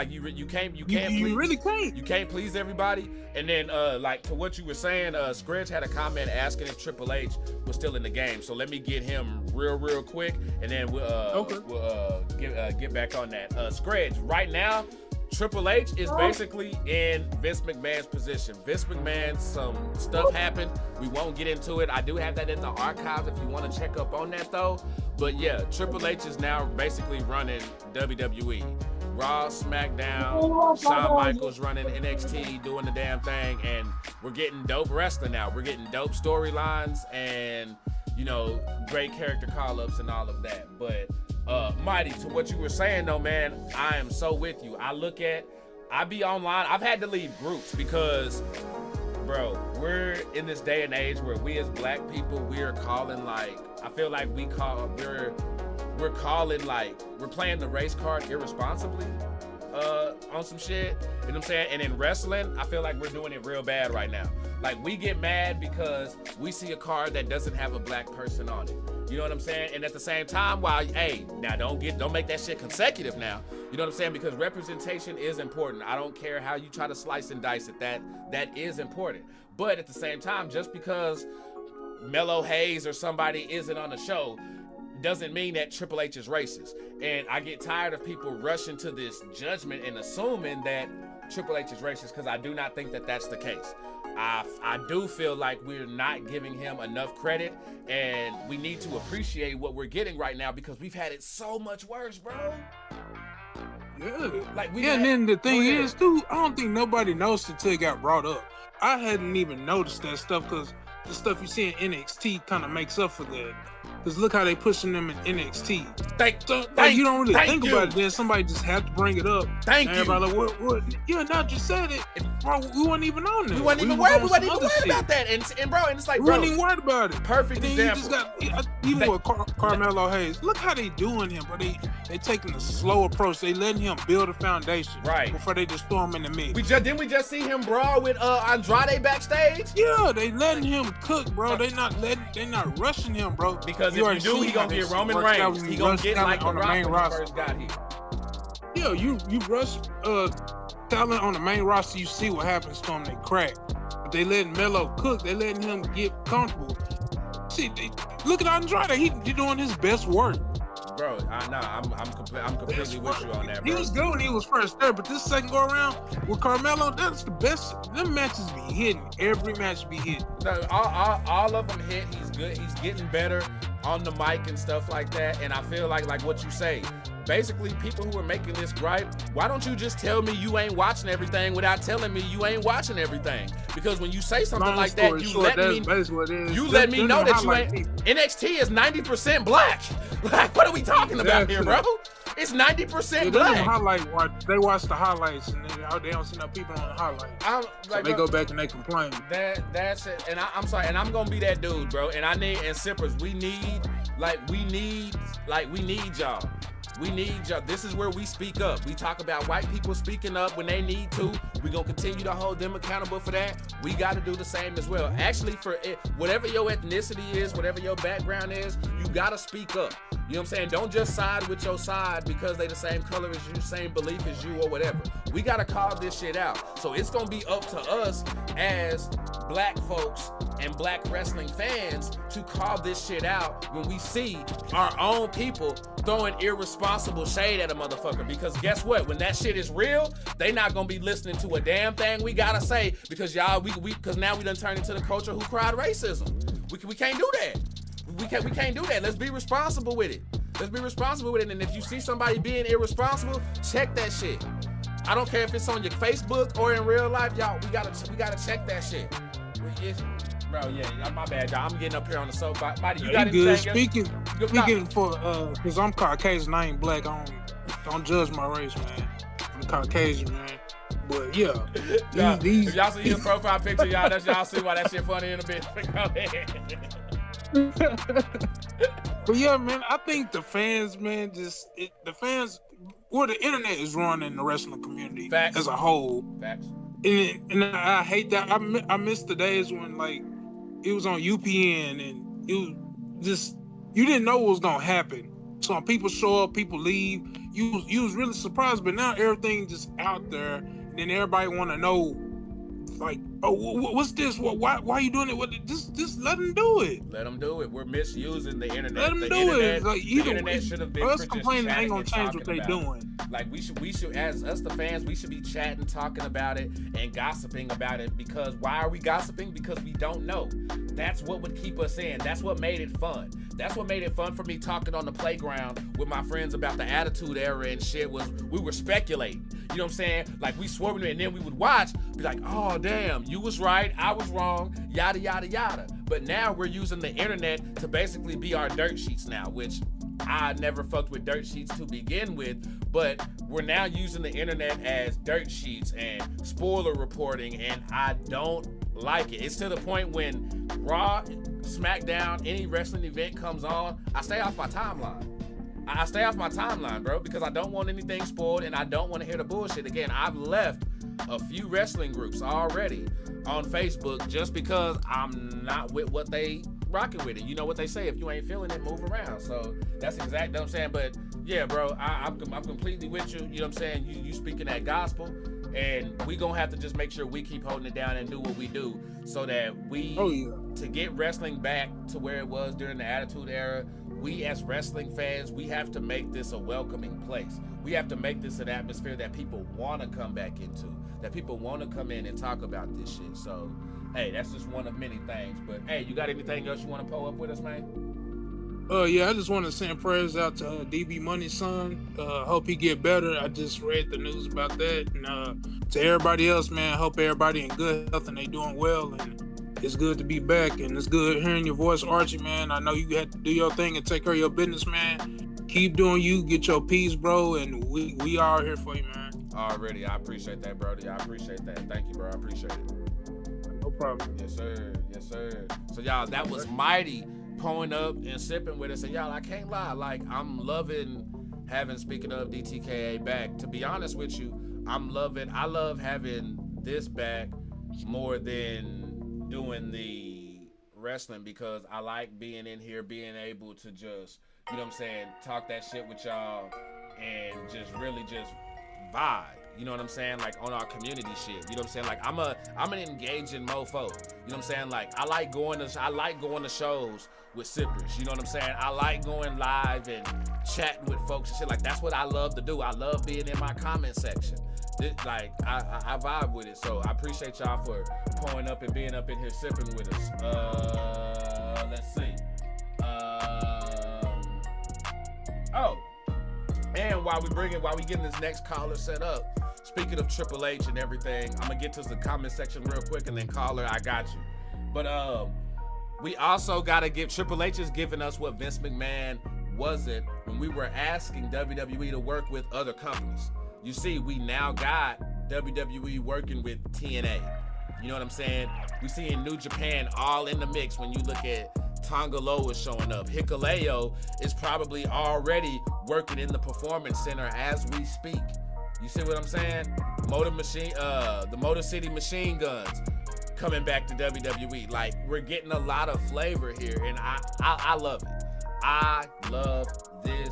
please everybody. And then like to what you were saying, Scridge had a comment asking if Triple H was still in the game. So let me get him real quick, and then we'll get back on that. Scridge, right now, Triple H is basically in Vince McMahon's position. Vince McMahon, some stuff happened. We won't get into it. I do have that in the archives if you want to check up on that though. But yeah, Triple H is now basically running WWE. Raw, SmackDown, Shawn Michaels running NXT, doing the damn thing, and we're getting dope wrestling now. We're getting dope storylines and, you know, great character call-ups and all of that. But Mighty, to what you were saying though, man, I am so with you. I be online. I've had to leave groups because, bro, we're in this day and age where we as black people, we are calling like, I feel like we're calling like, we're playing the race card irresponsibly on some shit. You know what I'm saying? And in wrestling, I feel like we're doing it real bad right now. Like, we get mad because we see a card that doesn't have a black person on it. You know what I'm saying? And at the same time, while, hey, now don't make that shit consecutive now. You know what I'm saying? Because representation is important. I don't care how you try to slice and dice it. That is important. But at the same time, just because Mello Hayes or somebody isn't on the show doesn't mean that Triple H is racist. And I get tired of people rushing to this judgment and assuming that Triple H is racist, because I do not think that that's the case. I do feel like we're not giving him enough credit, and we need to appreciate what we're getting right now because we've had it so much worse, bro. Yeah. Like, and then the thing is, too, I don't think nobody knows until it got brought up. I hadn't even noticed that stuff because the stuff you see in NXT kind of makes up for that. Because look how they pushing them in NXT. You don't really think about it. Then somebody just had to bring it up. Everybody like, what? Yeah, now you said it. Bro, we weren't even on there. We weren't even worried about that. And bro, and it's like, we weren't even worried about it. Perfect example. You just got, even with Carmelo Hayes, look how they doing him, bro. They taking a slow approach. They letting him build a foundation before they just throw him in the mix. Didn't we just see him brawl with Andrade backstage? Yeah, they letting him cook, bro. They not rushing him, bro. Because if you do, he gonna get Roman Reigns. He gonna get like the Rock when he first got here. Yeah, you rush talent on the main roster, you see what happens to them. They crack. But they letting Melo cook. They letting him get comfortable. See, look at Andrade. He doing his best work. Bro, I'm completely with you on that, bro. He was good when he was first there, but this second go around with Carmelo, that's the best. Them matches be hitting. Every match be hitting. No, all of them hit. He's good. He's getting better on the mic and stuff like that. And I feel like what you say, basically people who are making this gripe, why don't you just tell me you ain't watching everything without telling me you ain't watching everything? Because when you say something like that, you let me know that you ain't. NXT is 90% black. Like, what are we talking about here, bro? It's 90% black. They watch the highlights and they don't see no people on the highlights. So they go back and they complain. That's it. And I'm sorry, and I'm gonna be that dude, bro. And Sippers, we need y'all. We need y'all. This is where we speak up. We talk about white people speaking up when they need to. We're going to continue to hold them accountable for that. We got to do the same as well. Actually, for it, whatever your ethnicity is, whatever your background is, you got to speak up. You know what I'm saying? Don't just side with your side because they the same color as you, same belief as you or whatever. We got to call this shit out. So it's going to be up to us as black folks and black wrestling fans to call this shit out when we see our own people throwing irresponsible shade at a motherfucker. Because guess what? When that shit is real, they not gonna be listening to a damn thing we gotta say because because now we done turned into the culture who cried racism. We can't do that. We can't do that. Let's be responsible with it. And if you see somebody being irresponsible, check that shit. I don't care if it's on your Facebook or in real life, y'all. We gotta check that shit. Bro, yeah, my bad, y'all. I'm getting up here on the soapbox. Mighty, you got anything? Speaking for because I'm Caucasian, I ain't black. Don't judge my race, man. I'm Caucasian, man. But yeah, if y'all see his profile picture, y'all see why that shit funny in a bit. Go ahead. But yeah, man, I think the fans, man, the internet is running the wrestling community as a whole. Facts. And I hate that. I miss the days when like it was on UPN and it was just you didn't know what was gonna happen. So when people show up, people leave. You was really surprised, but now everything just out there. And then everybody want to know like Oh, what's this? Why are you doing it? Just let them do it. Let them do it. We're misusing the internet. Let them the do internet, it. Like, the either internet should have been us for just complaining chatting ain't gonna and change what talking they about it. doing. Like we should, as us the fans, we should be chatting, talking about it, and gossiping about it. Because why are we gossiping? Because we don't know. That's what would keep us in. That's what made it fun. That's what made it fun for me talking on the playground with my friends about the Attitude Era and shit. Was we were speculating. You know what I'm saying? Like we swerving, and then we would watch, be like, oh damn, you was right, I was wrong, yada yada yada. But now we're using the internet to basically be our dirt sheets now, which I never fucked with dirt sheets to begin with, but we're now using the internet as dirt sheets and spoiler reporting, and I don't like it. It's to the point when Raw, SmackDown, any wrestling event comes on, I stay off my timeline. I stay off my timeline, bro, because I don't want anything spoiled and I don't want to hear the bullshit. Again, I've left a few wrestling groups already on Facebook just because I'm not with what they rocking with it. You know what they say, if you ain't feeling it, move around. So that's exactly what I'm saying. But yeah, bro, I'm completely with you. You know what I'm saying? You speaking that gospel, and we gonna have to just make sure we keep holding it down and do what we do so that we, to get wrestling back to where it was during the Attitude Era, we as wrestling fans, we have to make this a welcoming place. We have to make this an atmosphere that people want to come back into, that people want to come in and talk about this shit. So, hey, that's just one of many things. But, hey, you got anything else you want to pull up with us, man? Yeah, I just want to send prayers out to DB Money's son. Hope he get better. I just read the news about that. And to everybody else, man, hope everybody in good health and they doing well. And it's good to be back, and it's good hearing your voice, Archie, man. I know you had to do your thing and take care of your business, man. Keep doing you, get your peace, bro, and we are here for you, man. Already, I appreciate that, Brody. I appreciate that. Thank you, bro. I appreciate it. No problem. Yes, sir. Yes, sir. So, y'all, that was Mighty pulling up and sipping with us. And, y'all, I can't lie. Like, I'm loving having, speaking of DTKA back. To be honest with you, I love having this back more than doing the wrestling, because I like being in here, being able to just, you know what I'm saying, talk that shit with y'all and just really just vibe. You know what I'm saying? Like on our community shit. You know what I'm saying? Like I'm an engaging mofo. You know what I'm saying? Like I like going to shows with sippers. You know what I'm saying? I like going live and chatting with folks and shit. Like that's what I love to do. I love being in my comment section. I vibe with it. So I appreciate y'all for pulling up and being up in here sipping with us. Let's see. And while we getting this next caller set up, speaking of Triple H and everything, I'm gonna get to the comment section real quick, and then caller, I got you. But we also gotta give, Triple H is giving us what Vince McMahon wasn't when we were asking WWE to work with other companies. You see, we now got WWE working with TNA. You know what I'm saying? We see in New Japan all in the mix when you look at Tonga Loa is showing up. Hikuleo is probably already working in the Performance Center as we speak. You see what I'm saying? The Motor City Machine Guns coming back to WWE. Like, we're getting a lot of flavor here, and I love it. I love this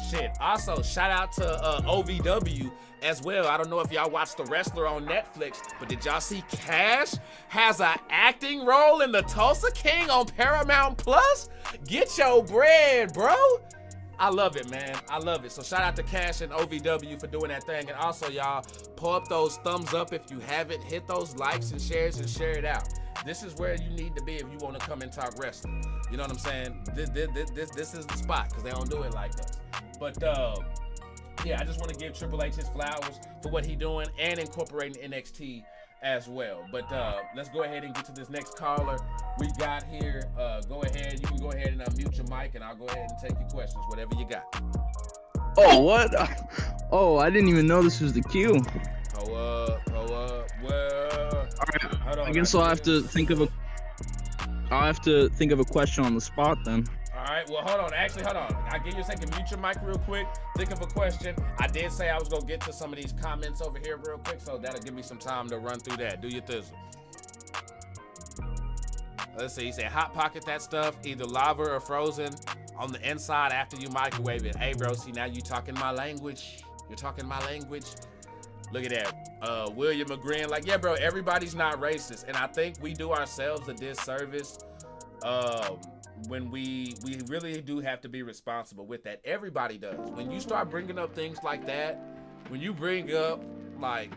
shit. Also, shout out to OVW as well. I don't know if y'all watched The Wrestler on Netflix, but did y'all see Cash has an acting role in the Tulsa King on Paramount Plus? Get your bread, bro. I love it, man. I love it. So shout out to Cash and OVW for doing that thing. And also, y'all, pull up those thumbs up if you haven't. Hit those likes and shares and share it out. This is where you need to be if you want to come and talk wrestling. You know what I'm saying? This is the spot, because they don't do it like that. But yeah, I just want to give Triple H his flowers for what he doing and incorporating NXT as well. But let's go ahead and get to this next caller we got here. Go ahead. You can go ahead and unmute your mic, and I'll go ahead and take your questions, whatever you got. Oh, what? Oh, I didn't even know this was the queue. Hold up. Well, all right. Hold on, I guess I'll have to think of a question on the spot then. All right, well, hold on. Actually, hold on. I'll give you a second. Mute your mic real quick. Think of a question. I did say I was going to get to some of these comments over here real quick, so that'll give me some time to run through that. Do your thizzle. Let's see. He said, hot pocket that stuff, either lava or frozen on the inside after you microwave it. Hey, bro, see, now you talking my language. You're talking my language. Look at that. William agreeing, like, yeah, bro, everybody's not racist. And I think we do ourselves a disservice when we really do have to be responsible with that. Everybody does. When you start bringing up things like that, when you bring up, like,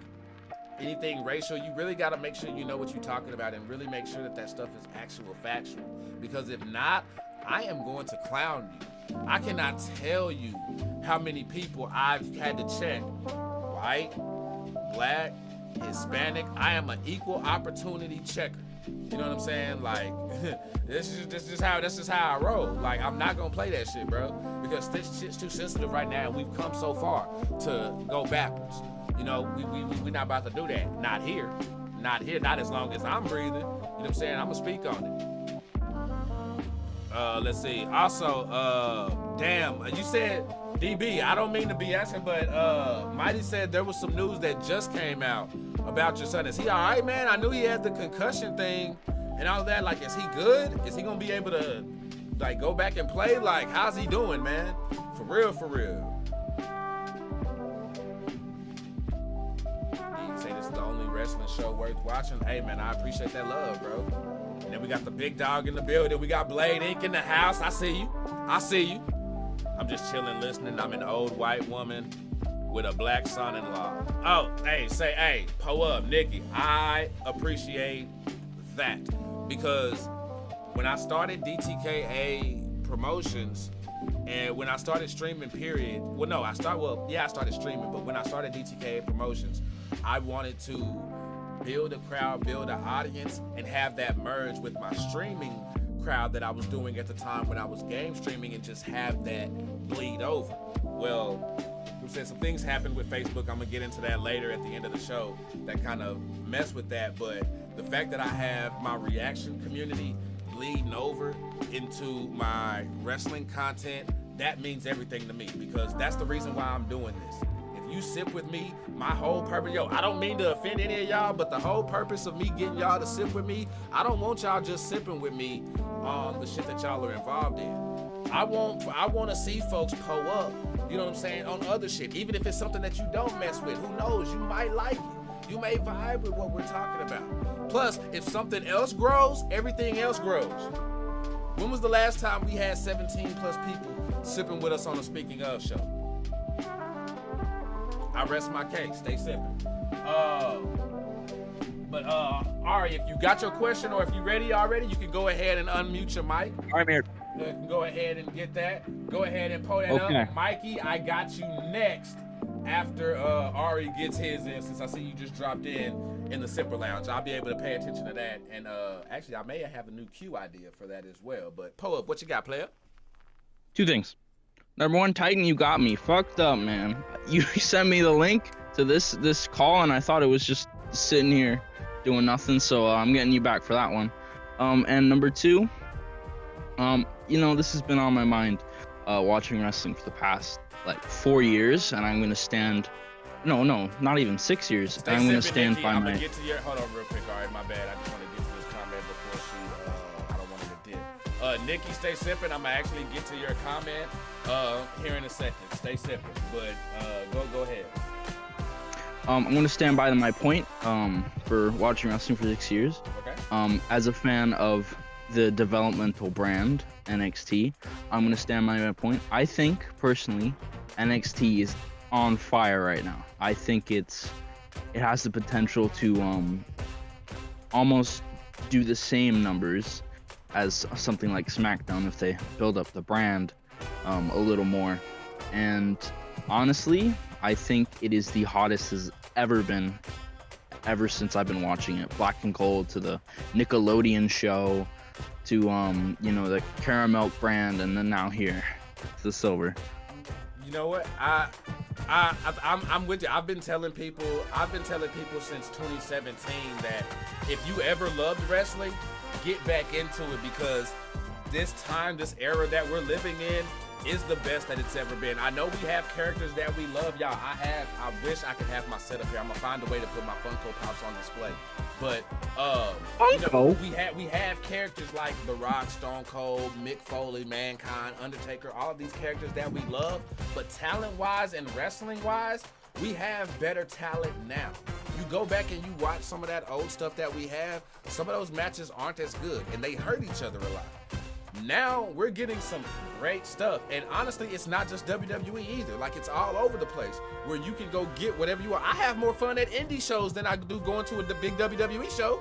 anything racial, you really got to make sure you know what you're talking about and really make sure that that stuff is actual factual. Because if not, I am going to clown you. I cannot tell you how many people I've had to check. White, black, Hispanic. I am an equal opportunity checker. You know what I'm saying? Like, this is how I roll. Like, I'm not gonna play that shit, bro, because this shit's too sensitive right now, and we've come so far to go backwards. You know, we not about to do that. Not here. Not here. Not as long as I'm breathing. You know what I'm saying? I'm gonna speak on it. Let's see. Also, damn, you said DB. I don't mean to be asking, but Mighty said there was some news that just came out about your son. Is he all right, man? I knew he had the concussion thing and all that. Like, is he good? Is he gonna be able to, like, go back and play? Like, how's he doing, man? For real, for real. You say this is the only wrestling show worth watching. Hey, man, I appreciate that love, bro. And then we got the big dog in the building. We got Blade Inc. in the house. I see you. I see you. I'm just chilling, listening. I'm an old white woman with a black son-in-law. Oh, hey, pull up, Nikki. I appreciate that, because when I started DTKA promotions and when I started streaming, period. I started streaming, but when I started DTKA promotions, I wanted to build a crowd, build an audience, and have that merge with my streaming crowd that I was doing at the time when I was game streaming, and just have that bleed over. Well, we said some things happened with Facebook. I'm gonna get into that later at the end of the show that kind of mess with that. But the fact that I have my reaction community bleeding over into my wrestling content, that means everything to me, because that's the reason why I'm doing this. If you sip with me, my whole purpose, I don't mean to offend any of y'all, but the whole purpose of me getting y'all to sip with me, I don't want y'all just sipping with me on the shit that y'all are involved in. I want to see folks pull up, you know what I'm saying, on other shit. Even if it's something that you don't mess with, who knows, you might like it. You may vibe with what we're talking about. Plus, if something else grows, everything else grows. When was the last time we had 17 plus people sipping with us on the Speaking Of show? I rest my case. Stay sipping. But Ari, if you got your question or if you're ready already, you can go ahead and unmute your mic. I'm here. You can go ahead and get that. Go ahead and pull that up. Mikey, I got you next after Ari gets his in, since I see you just dropped in the Sipper Lounge. I'll be able to pay attention to that. And actually, I may have a new cue idea for that as well. But pull up, what you got, player? Two things. Number one, Titan, you got me fucked up, man. You sent me the link to this call, and I thought it was just sitting here doing nothing. So I'm getting you back for that one. And number two, this has been on my mind, watching wrestling for the past like 4 years, and I'm gonna stand. No, not even 6 years. I'm gonna stand Nikki, by I'm my. gonna get to your. Hold on, real quick. All right, my bad. I just want to get to this comment before she. I don't want her to dip. Nikki, stay sipping. I'm gonna actually get to your comment here in a second. Stay sipping, but go ahead. I'm gonna stand by my point. For watching wrestling for 6 years. Okay. As a fan of the developmental brand NXT, I'm gonna stand by my point. I think personally, NXT is on fire right now. I think it has the potential to almost do the same numbers as something like SmackDown if they build up the brand a little more. And honestly, I think it is the hottest it's ever been, ever since I've been watching it. Black and Gold to the Nickelodeon show to the caramel brand, and then now here it's the silver. You know what? I'm with you. I've been telling people since 2017 that if you ever loved wrestling, get back into it, because this era that we're living in is the best that it's ever been. I know we have characters that we love, y'all. I wish I could have my setup here. I'm gonna find a way to put my Funko Pops on display. But we have characters like The Rock, Stone Cold, Mick Foley, Mankind, Undertaker, all of these characters that we love. But talent-wise and wrestling-wise, We have better talent now. You go back and you watch some of that old stuff that we have, some of those matches aren't as good, and they hurt each other a lot. Now we're getting some great stuff, and honestly, it's not just WWE either. Like, it's all over the place where you can go get whatever you want. I have more fun at indie shows than I do going to the big WWE show,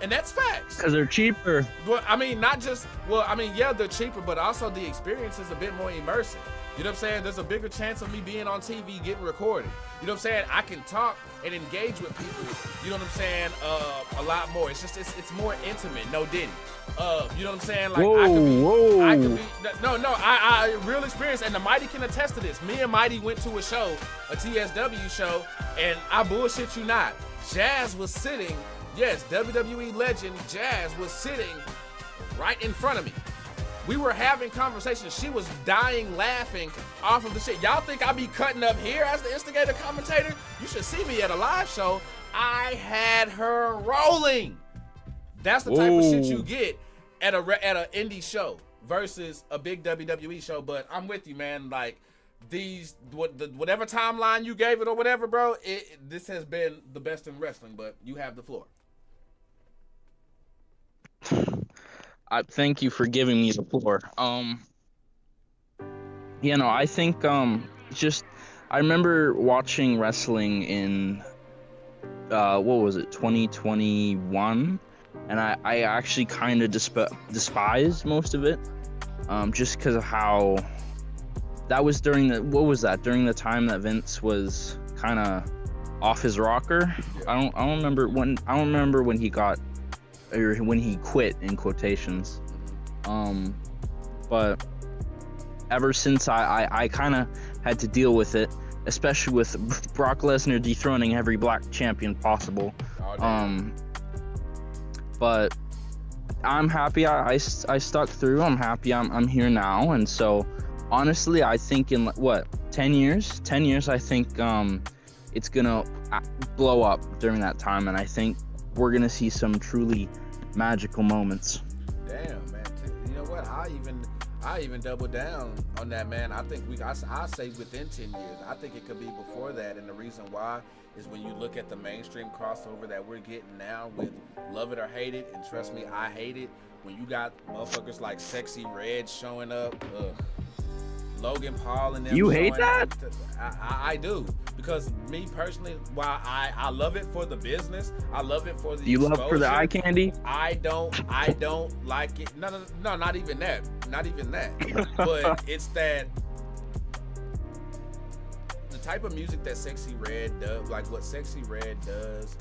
and that's facts. Because they're cheaper. Well, I mean, not just, well, I mean, yeah, they're cheaper, but also the experience is a bit more immersive. You know what I'm saying? There's a bigger chance of me being on TV getting recorded. You know what I'm saying? I can talk and engage with people, you know what I'm saying, a lot more. It's just, it's more intimate, no Diddy. You know what I'm saying? Like, I could be, I real experience, and the Mighty can attest to this. Me and Mighty went to a show, a TSW show, and I bullshit you not. Jazz was sitting, yes, WWE legend Jazz was sitting right in front of me. We were having conversations. She was dying laughing off of the shit. Y'all think I be cutting up here as the instigator commentator? You should see me at a live show. I had her rolling. That's the type of shit you get at a indie show versus a big WWE show. But I'm with you, man. Like, whatever timeline you gave it or whatever, bro, this has been the best in wrestling. But you have the floor. I thank you for giving me the floor. You know, I think I remember watching wrestling in what was it, 2021, and I actually kind of despised most of it, just because of how that was during the time that Vince was kind of off his rocker. I don't remember when he got, or when he quit, in quotations. But ever since I kind of had to deal with it, especially with Brock Lesnar dethroning every black champion possible. But I'm happy I stuck through. I'm happy I'm here now. And so honestly, I think in 10 years, I think it's gonna blow up during that time, and I think we're gonna see some truly magical moments. Damn, man. You know what? I even double down on that, man. I think I say within 10 years. I think it could be before that, and the reason why is when you look at the mainstream crossover that we're getting now with Love It or Hate It, and trust me, I hate it. When you got motherfuckers like Sexy Red showing up, Logan Paul and them. You hate that? I do, because me personally, while I love it for the business, I love it for the you exposure, love for the eye candy. I don't like it. No, not even that. But it's that the type of music that Sexy Red does, like what Sexy Red does,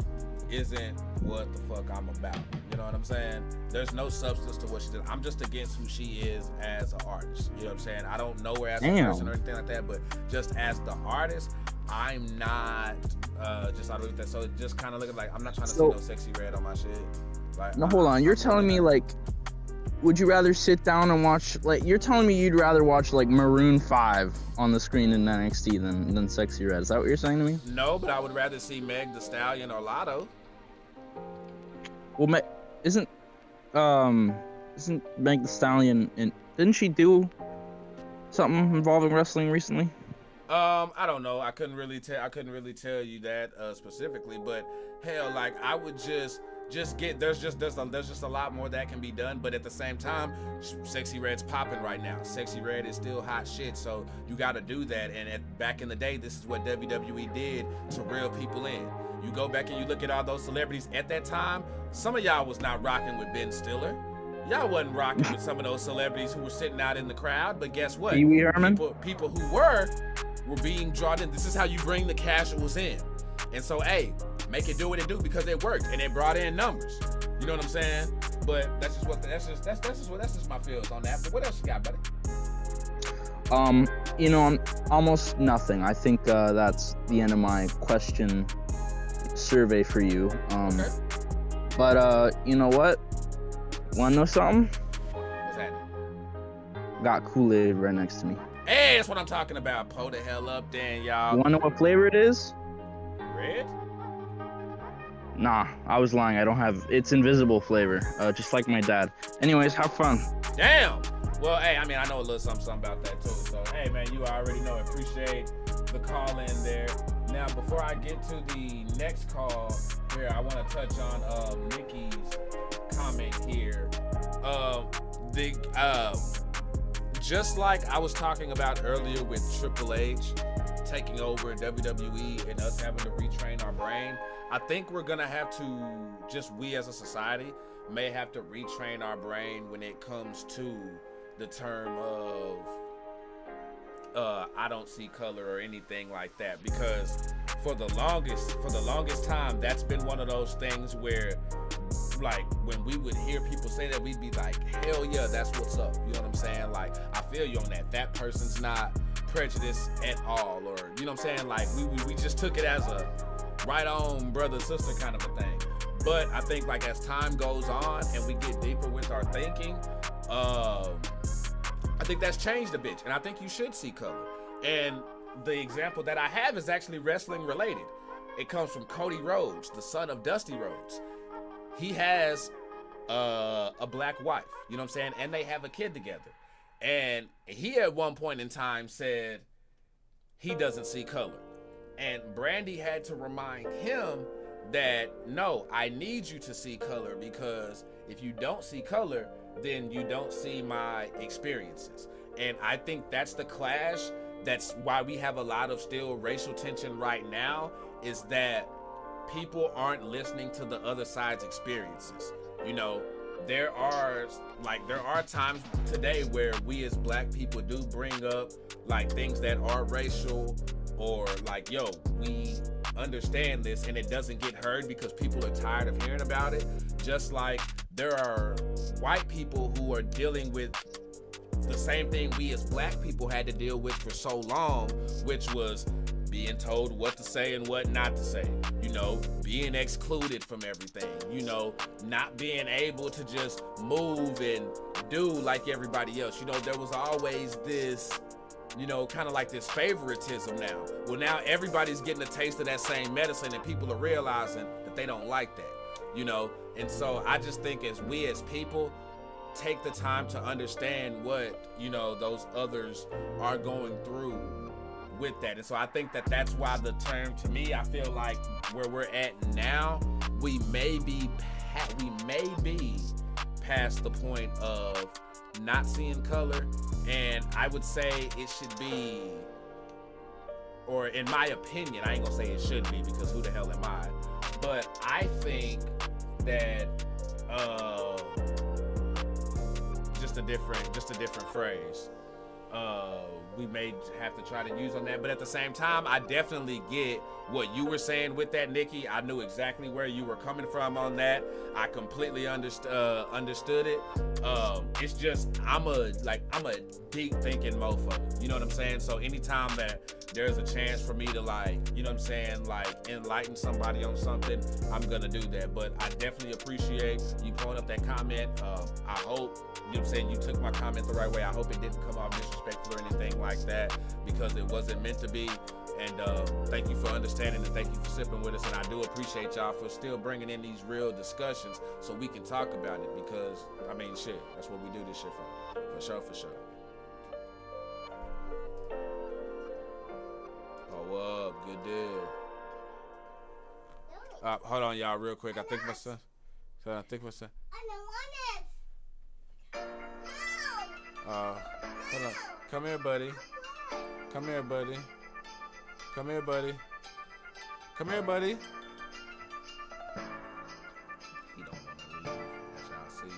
isn't what the fuck I'm about. You know what I'm saying? There's no substance to what she does. I'm just against who she is as an artist. You know what I'm saying? I don't know her as a person or anything like that, but just as the artist, I'm not just out of that. So it just kind of looking like I'm not trying to see no Sexy Red on my shit. Like, no, hold on. You're telling me, like, would you rather sit down and watch, like, you're telling me you'd rather watch like Maroon 5 on the screen in NXT than Sexy Red? Is that what you're saying to me? No, but I would rather see Meg Thee Stallion or Lotto. Well, isn't Meg Thee Stallion didn't she do something involving wrestling recently? I don't know. I couldn't really tell you that specifically, but hell, like, I would just get there's just a lot more that can be done, but at the same time, Sexy Red's popping right now. Sexy Red is still hot shit, so you got to do that. And back in the day, this is what WWE did to reel people in. You go back and you look at all those celebrities at that time. Some of y'all was not rocking with Ben Stiller. Y'all wasn't rocking with some of those celebrities who were sitting out in the crowd. But guess what? Pee Wee Herman? People who were being drawn in. This is how you bring the casuals in. And so, hey, make it do what it do, because it worked and it brought in numbers. You know what I'm saying? But that's just my feels on that. But what else you got, buddy? You know, almost nothing. I think that's the end of my question survey for you. Okay. But you know what? Wanna know something? What's happening? Got Kool-Aid right next to me. Hey, that's what I'm talking about. Pull the hell up, then, y'all. You wanna know what flavor it is? Red? Nah, I was lying. I don't have. It's invisible flavor, just like my dad. Anyways, have fun. Damn. Well, hey, I mean, I know a little something about that too. So, hey, man, you already know. Appreciate the call in there. Now, before I get to the next call here, I want to touch on Nikki's comment here. Just like I was talking about earlier with Triple H taking over WWE and us having to retrain our brain, I think we're gonna have to, just we as a society may have to retrain our brain when it comes to the term of I don't see color or anything like that, because for the longest time that's been one of those things where, like, when we would hear people say that, we'd be like, hell yeah, that's what's up. You know what I'm saying? Like, I feel you on that. That person's not prejudiced at all, or you know what I'm saying? Like, we just took it as a right on brother sister kind of a thing. But I think, like, as time goes on and we get deeper with our thinking, I think that's changed a bit, and I think you should see color. And the example that I have is actually wrestling related. It comes from Cody Rhodes, the son of Dusty Rhodes. He has a black wife, you know what I'm saying? And they have a kid together. And he at one point in time said he doesn't see color. And Brandy had to remind him that, no, I need you to see color, because if you don't see color, then you don't see my experiences. And I think that's the clash. That's why we have a lot of still racial tension right now, is that people aren't listening to the other side's experiences. You know, there are times today where we as black people do bring up like things that are racial, or like, yo, we understand this, and it doesn't get heard because people are tired of hearing about it. Just like there are white people who are dealing with the same thing we as black people had to deal with for so long, which was being told what to say and what not to say, you know, being excluded from everything, you know, not being able to just move and do like everybody else. You know, there was always this, you know, kind of like this favoritism now. Well, now everybody's getting a taste of that same medicine, and people are realizing that they don't like that, you know. And so I just think as we as people take the time to understand what, you know, those others are going through with that. And so I think that that's why the term, to me, I feel like where we're at now, we may be past the point of not seeing color. And I would say it should be, or in my opinion, I ain't gonna say it should be, because who the hell am I? But I think that just a different phrase we may have to try to use on that. But at the same time, I definitely get what you were saying with that, Nikki. I knew exactly where you were coming from on that. I completely understood it. It's just I'm a deep thinking mofo. You know what I'm saying? So anytime that there's a chance for me to, like, you know what I'm saying, like enlighten somebody on something, I'm gonna do that. But I definitely appreciate you pulling up that comment. I hope, you know what I'm saying, you took my comment the right way. I hope it didn't come off disrespectful or anything like that, because it wasn't meant to be. And thank you for understanding, and thank you for sipping with us. And I do appreciate y'all for still bringing in these real discussions so we can talk about it, because, I mean, shit, that's what we do this shit for. For sure, for sure. Oh, up, good deal. Hold on, y'all, real quick. I think my son. I don't want it. Hold on. Come here, buddy. Come here, buddy. Come here, buddy. Come here, buddy. He don't want to leave. As y'all see,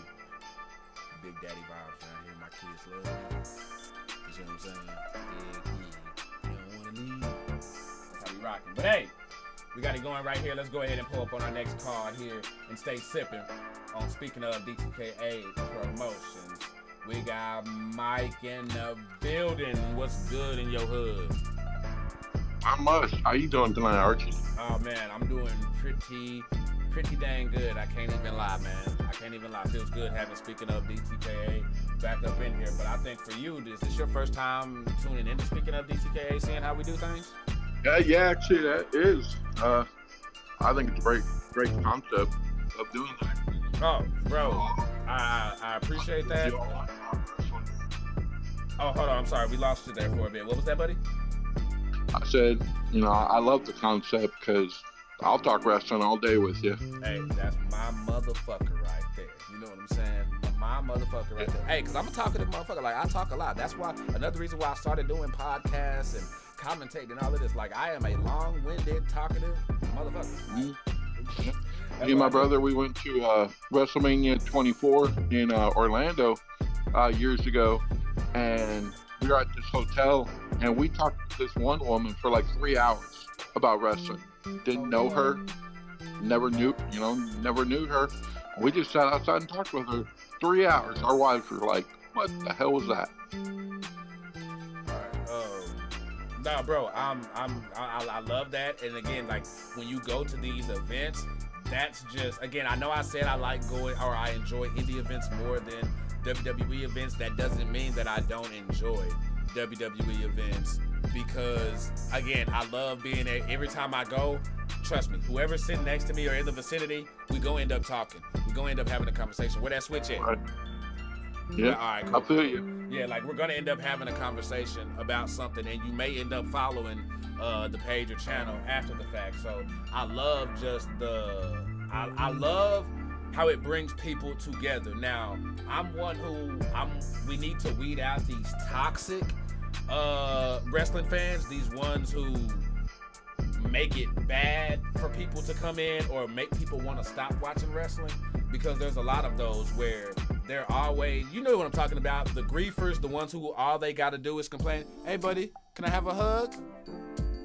Big Daddy vibes around here. My kids love me. You see what I'm saying? Yeah. You don't want to leave. That's how we rocking. But hey, we got it going right here. Let's go ahead and pull up on our next card here and stay sipping. On speaking of DTKA promotions, we got Mike in the building. What's good in your hood? Not much. How you doing tonight, Archie? Oh man, I'm doing pretty dang good. I can't even lie, man. I can't even lie. Feels good having, speaking of DTKA, back up in here. But I think for you, is this your first time tuning in to Speaking of DTKA, seeing how we do things? Yeah, actually, that is. I think it's a great concept of doing that. Oh, bro, I appreciate that. Oh, hold on, I'm sorry, we lost you there for a bit. What was that, buddy? I said, you know, I love the concept because I'll talk wrestling all day with you. Hey, that's my motherfucker right there. You know what I'm saying? My motherfucker right there. Hey, because I'm a talkative motherfucker. Like, I talk a lot. That's why, another reason why I started doing podcasts and commentating and all of this. Like, I am a long-winded, talkative motherfucker. Me and my brother, we went to WrestleMania 24 in Orlando years ago, and we were at this hotel, and we talked to this one woman for like 3 hours about wrestling. Didn't know her, never knew her. We just sat outside and talked with her 3 hours. Our wives were like, "What the hell was that?" Nah, bro, I love that. And again, like, when you go to these events, that's just, again, I know I said I like going, or I enjoy indie events more than WWE events. That doesn't mean that I don't enjoy WWE events, because, again, I love being there. Every time I go, trust me, whoever's sitting next to me or in the vicinity, we gonna end up talking. We gonna end up having a conversation. Where that switch at? Right. Yeah, all right, cool. I feel you. Yeah, like, we're gonna end up having a conversation about something, and you may end up following the page or channel after the fact. So I love just I love how it brings people together. Now, I'm one who we need to weed out these toxic wrestling fans, these ones who make it bad for people to come in or make people want to stop watching wrestling, because there's a lot of those where they're always, you know what I'm talking about, the griefers, the ones who all they got to do is complain. Hey, buddy, can I have a hug?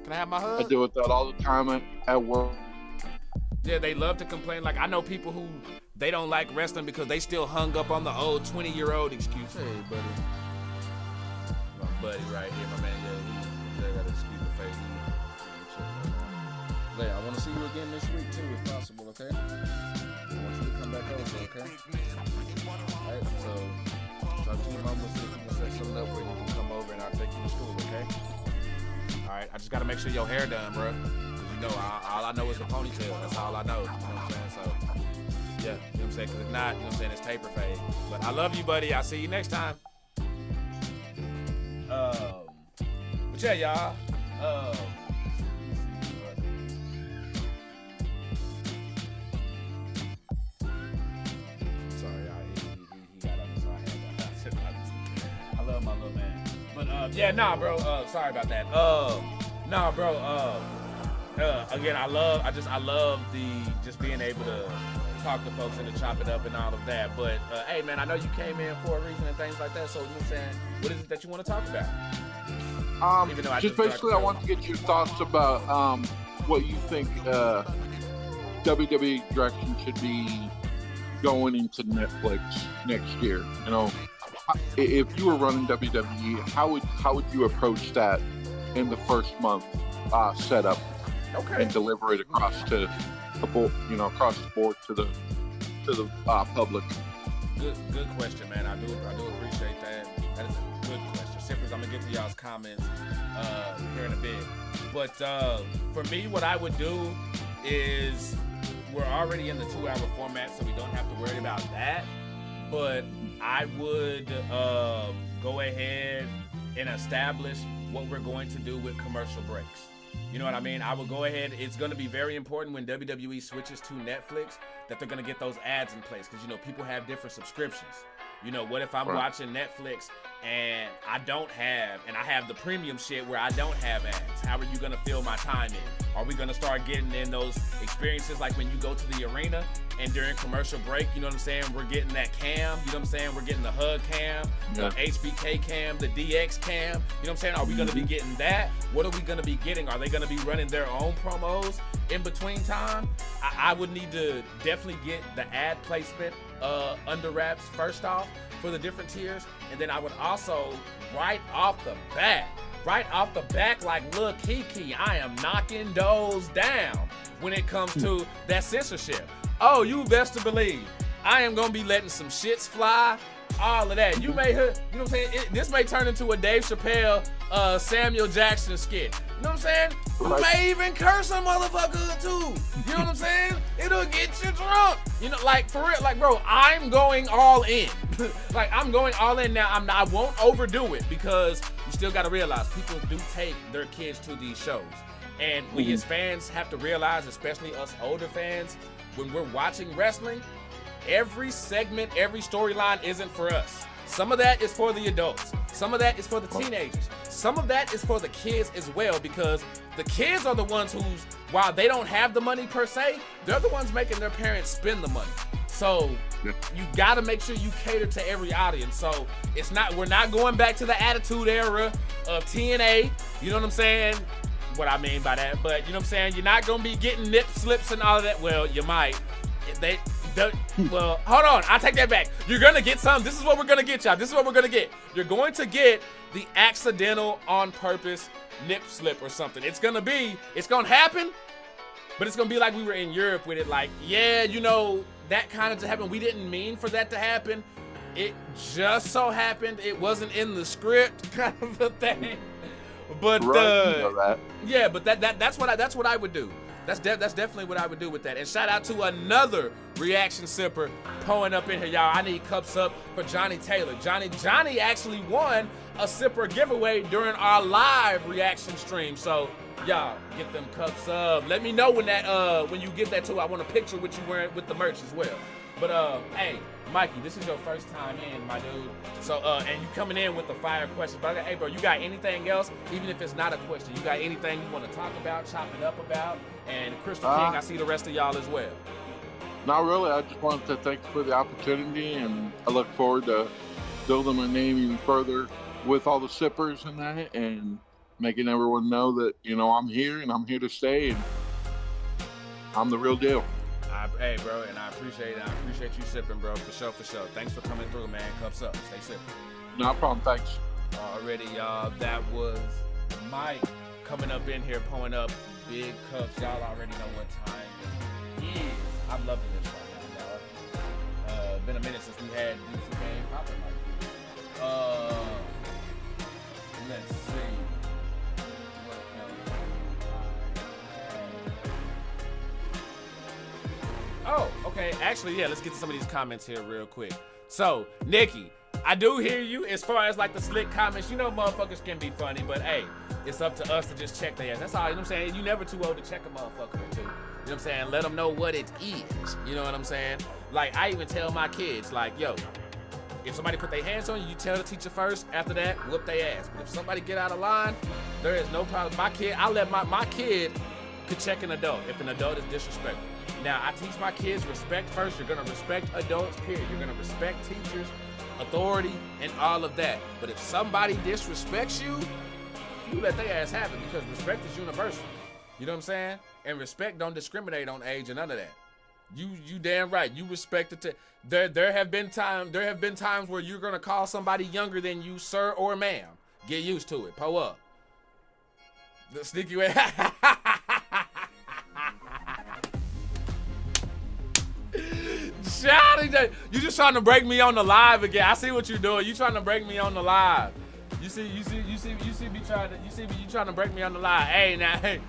Can I have my hug? I deal with that all the time at work. Yeah, they love to complain. Like, I know people who, they don't like wrestling because they still hung up on the old 20-year-old excuse. Hey, buddy. My buddy right here, my man. Yeah, they got to excuse the face. Hey, I want to see you again this week, too, if possible, okay? I want you to come back over, okay? All right, so talk to your mom. We'll see if we can set something up where you can come over and I'll take you to school, okay? All right, I just got to make sure your hair done, bro. You know, all I know is the ponytail. That's all I know. You know what I'm saying? So, yeah, you know what I'm saying? Because if not, you know what I'm saying, it's taper fade. But I love you, buddy. I'll see you next time. But yeah, y'all. Sorry, he got up, so I had to. I love my little man. But, yeah, nah, bro. Sorry about that. Nah, bro. Again, I love just being able to talk to folks and to chop it up and all of that. But hey, man, I know you came in for a reason and things like that. So, you know what I'm saying, what is it that you want to talk about? Even though just basically, I want to get your thoughts about what you think WWE direction should be going into Netflix next year. You know, if you were running WWE, how would you approach that in the first month setup? Okay. And deliver it across to the board, across the board to the public. Good question, man. I do appreciate that. That is a good question. Simply, I'm gonna get to y'all's comments here in a bit. But for me, what I would do is, we're already in the 2-hour format, so we don't have to worry about that. But I would go ahead and establish what we're going to do with commercial breaks. You know what I mean? I will go ahead. It's going to be very important when WWE switches to Netflix that they're going to get those ads in place, because, people have different subscriptions. What if I'm watching Netflix and I have the premium shit where I don't have ads? How are you going to fill my time in? Are we going to start getting in those experiences like when you go to the arena and during commercial break, you know what I'm saying, we're getting that cam, you know what I'm saying, we're getting the hug cam, the HBK cam, the DX cam, you know what I'm saying, are we going to be getting that? What are we going to be getting? Are they going to be running their own promos in between time? I would need to definitely get the ad placement under wraps first off for the different tiers, and then I would also right off the back like Lil Kiki, I am knocking those down when it comes to that censorship. Oh, you best to believe I am gonna be letting some shits fly, all of that. You may hear, you know what I'm saying, this may turn into a Dave Chappelle, Samuel Jackson skit. You know what I'm saying? You may even curse a motherfucker too. You know what I'm saying? It'll get you drunk. Like, for real, like, bro, I'm going all in. Like, I'm going all in now. I won't overdo it, because still got to realize people do take their kids to these shows. And we as fans have to realize, especially us older fans, when we're watching wrestling, every segment, every storyline isn't for us. Some of that is for the adults. Some of that is for the teenagers. Some of that is for the kids as well, because the kids are the ones who's, while they don't have the money per se, they're the ones making their parents spend the money. So you gotta make sure you cater to every audience. So we're not going back to the Attitude Era of TNA. You know what I'm saying? What I mean by that, but you know what I'm saying? You're not gonna be getting nip slips and all of that. Well, you might. Well, hold on. I take that back. You're gonna get some. This is what we're gonna get, y'all. This is what we're gonna get. You're going to get the accidental, on purpose nip slip or something. It's gonna happen, but it's gonna be like we were in Europe with it. Like, yeah, you know, that kind of just happened. We didn't mean for that to happen. It just so happened. It wasn't in the script, kind of a thing. But right, you know that. Yeah, but that's what I would do. That's definitely what I would do with that. And shout out to another reaction sipper pulling up in here, y'all. I need cups up for Johnny Taylor. Johnny actually won a sipper giveaway during our live reaction stream. So y'all get them cups up. Let me know when you get that too. I want a picture with you wearing with the merch as well. But hey, Mikey, this is your first time in, my dude. So and you coming in with the fire questions. But hey, bro, you got anything else? Even if it's not a question, you got anything you want to talk about, chop it up about? And Crystal King, I see the rest of y'all as well. Not really. I just wanted to thank you for the opportunity, and I look forward to building my name even further with all the sippers and that, and making everyone know that, you know, I'm here and I'm here to stay, and I'm the real deal. Hey, bro, and I appreciate it. I appreciate you sipping, bro, for sure, for sure. Thanks for coming through, man. Cups up. Stay sipping. No problem. Thanks. Already, y'all, that was Mike coming up in here, pulling up big cups. Y'all already know what time it is. I'm loving this right now, y'all. Been a minute since we had DTKA popping like this. Let's see. Oh, okay. Actually, yeah, let's get to some of these comments here real quick. So, Nikki, I do hear you as far as like the slick comments. You know motherfuckers can be funny, but hey, it's up to us to just check their ass. That's all, you know what I'm saying? You never too old to check a motherfucker or two. You know what I'm saying? Let them know what it is. You know what I'm saying? Like, I even tell my kids, like, yo, if somebody put their hands on you, you tell the teacher first. After that, whoop their ass. But if somebody get out of line, there is no problem. My kid, I let my kid could check an adult if an adult is disrespectful. Now, I teach my kids respect first. You're going to respect adults, period. You're going to respect teachers, authority, and all of that. But if somebody disrespects you, you let their ass have it, because respect is universal. You know what I'm saying? And respect don't discriminate on age and none of that. You damn right. You respect it. There have been times where you're going to call somebody younger than you, sir or ma'am. Get used to it. Po up. The sneaky way. You just trying to break me on the live again. I see what you're doing. You trying to break me on the live. You see me trying to break me on the live. Hey, now, hey,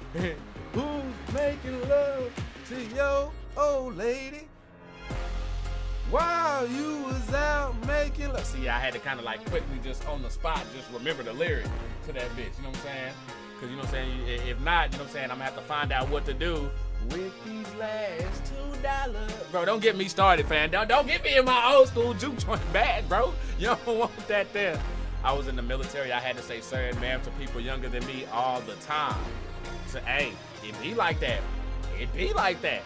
who's making love to your old lady while you was out making love? See, I had to kind of like quickly just on the spot just remember the lyric to that bitch. You know what I'm saying? Because, you know what I'm saying? If not, you know what I'm saying, I'm going to have to find out what to do with these last $2. Bro, don't get me started, fam. Don't get me in my old school juke joint bag, bro. You don't want that there. I was in the military. I had to say sir and ma'am to people younger than me all the time. So, hey, it be like that. It be like that.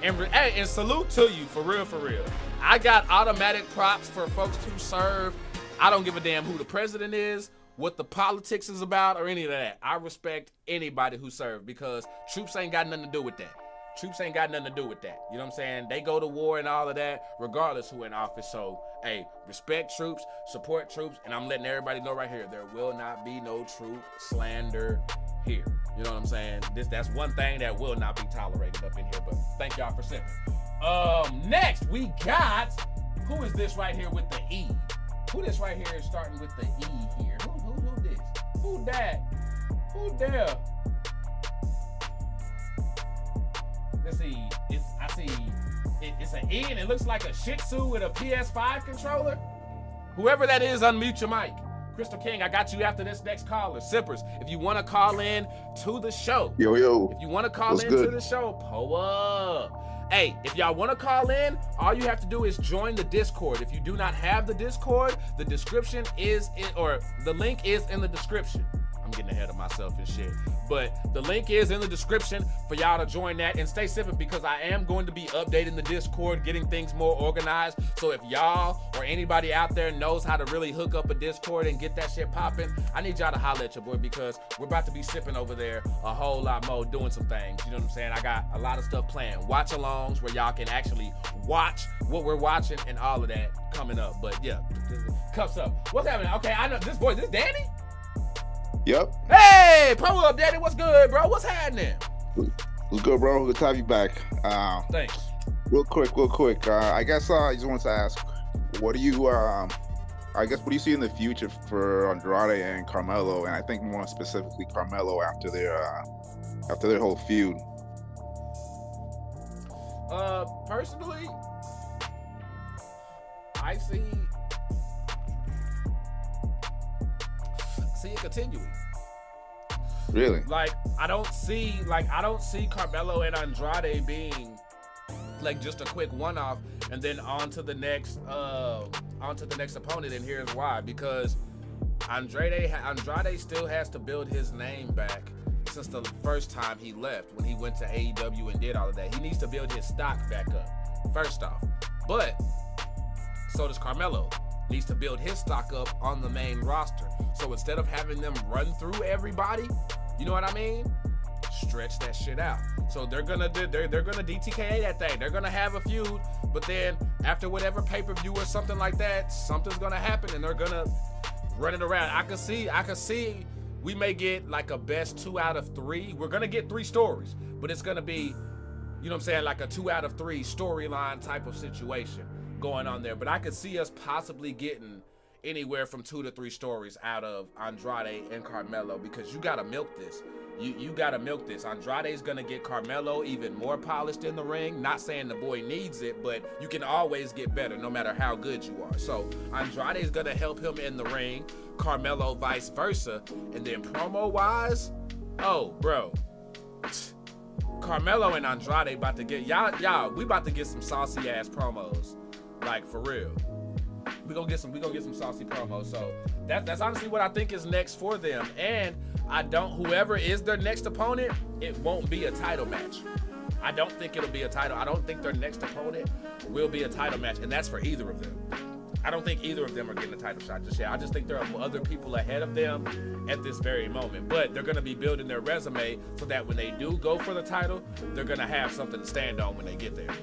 And salute to you, for real, for real. I got automatic props for folks who serve. I don't give a damn who the president is, what the politics is about, or any of that. I respect anybody who served, because troops ain't got nothing to do with that. Troops ain't got nothing to do with that. You know what I'm saying? They go to war and all of that, regardless who in office. So, hey, respect troops, support troops, and I'm letting everybody know right here, there will not be no troop slander here. You know what I'm saying? That's one thing that will not be tolerated up in here, but thank y'all for sipping. Next, we got, who is this right here with the E? Who this right here is starting with the E here? Who this? Who that? Who there? Let's see. It's an E, and it looks like a Shih Tzu with a PS5 controller. Whoever that is, unmute your mic. Crystal King, I got you after this next caller. Sippers, if you want to call in to the show, Yo, if you want to call what's in good? to the show, pull up. Hey, if y'all want to call in, all you have to do is join the Discord. If you do not have the Discord, the description is in, or the link is in the description. I'm getting ahead of myself and shit. But the link is in the description for y'all to join that and stay sipping, because I am going to be updating the Discord, getting things more organized. So if y'all or anybody out there knows how to really hook up a Discord and get that shit popping, I need y'all to holler at your boy, because we're about to be sipping over there a whole lot more, doing some things. You know what I'm saying? I got a lot of stuff planned. Watch alongs where y'all can actually watch what we're watching and all of that coming up. But yeah, cups up. What's happening? Okay, I know this boy, this Danny? Yep. Hey, pro up, Daddy. What's good, bro? What's happening? What's good, bro? Good to have you back. Thanks. Real quick. I guess I just wanted to ask, what do you, what do you see in the future for Andrade and Carmelo? And I think more specifically Carmelo after their whole feud. Personally, I see it continuing. Really? Like I don't see Carmelo and Andrade being like just a quick one-off and then on to the next opponent. And here's why: because Andrade still has to build his name back since the first time he left, when he went to AEW and did all of that. He needs to build his stock back up first off, but so does Carmelo. Needs to build his stock up on the main roster. So instead of having them run through everybody, you know what I mean? Stretch that shit out. So they're gonna DTKA that thing. They're gonna have a feud, but then after whatever pay-per-view or something like that, something's gonna happen and they're gonna run it around. I could see we may get like a best 2 out of 3. We're gonna get 3 stories, but it's gonna be, you know what I'm saying, like a 2 out of 3 storyline type of situation going on there. But I could see us possibly getting anywhere from 2 to 3 stories out of Andrade and Carmelo, because you gotta milk this. You gotta milk this. Andrade's gonna get Carmelo even more polished in the ring. Not saying the boy needs it, but you can always get better no matter how good you are. So Andrade's gonna help him in the ring, Carmelo vice versa. And then promo wise, oh bro, Carmelo and Andrade about to get we about to get some saucy ass promos. Like for real. We gonna get some saucy promos. So that's honestly what I think is next for them. And whoever is their next opponent, it won't be a title match. I don't think it'll be a title. I don't think their next opponent will be a title match, and that's for either of them. I don't think either of them are getting a title shot just yet. I just think there are other people ahead of them at this very moment. But they're gonna be building their resume so that when they do go for the title, they're gonna have something to stand on when they get there.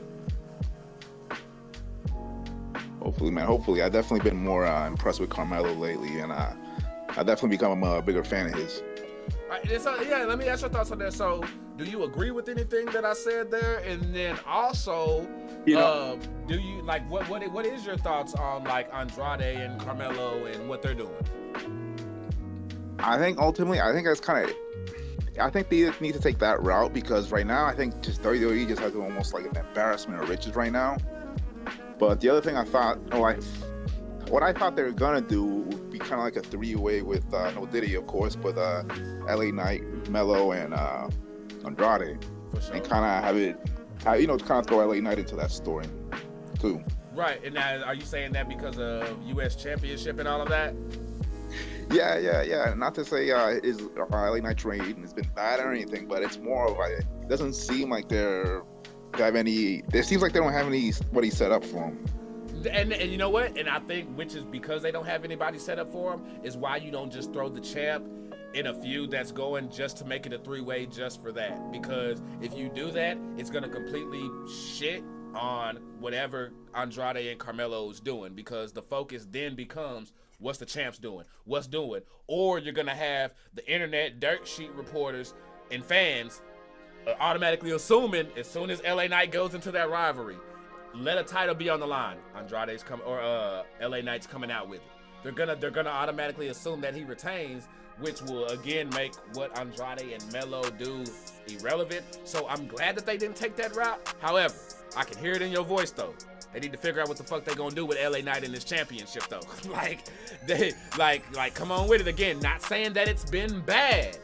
Hopefully, man. Hopefully. I've definitely been more impressed with Carmelo lately, and I've definitely become a bigger fan of his. All right, so let me ask your thoughts on that. So, do you agree with anything that I said there? And then also, do you like what is your thoughts on like Andrade and Carmelo and what they're doing? I think ultimately, I think they need to take that route, because right now I think just WWE just has almost like an embarrassment of riches right now. But the other thing I thought, what I thought they were gonna do would be kind of like a 3-way with no Diddy, of course, but LA Knight, Melo, and Andrade, For sure. and kind of have it, kind of throw LA Knight into that story too. Right, and now are you saying that because of U.S. Championship and all of that? Yeah. Not to say his LA Knight trade has been bad or anything, but it's more of like, it doesn't seem like it seems like they don't have anybody set up for him. And you know what? And I think, which is because they don't have anybody set up for him, is why you don't just throw the champ in a feud that's going just to make it a 3-way just for that. Because if you do that, it's going to completely shit on whatever Andrade and Carmelo is doing, because the focus then becomes what's the champs doing, what's doing. Or you're going to have the internet dirt sheet reporters and fans automatically assuming as soon as LA Knight goes into that rivalry, let a title be on the line, Andrade's LA Knight's coming out with it. They're gonna automatically assume that he retains, which will again make what Andrade and Melo do irrelevant. So I'm glad that they didn't take that route. However, I can hear it in your voice though. They need to figure out what the fuck they gonna do with LA Knight in this championship though. like come on with it again. Not saying that it's been bad,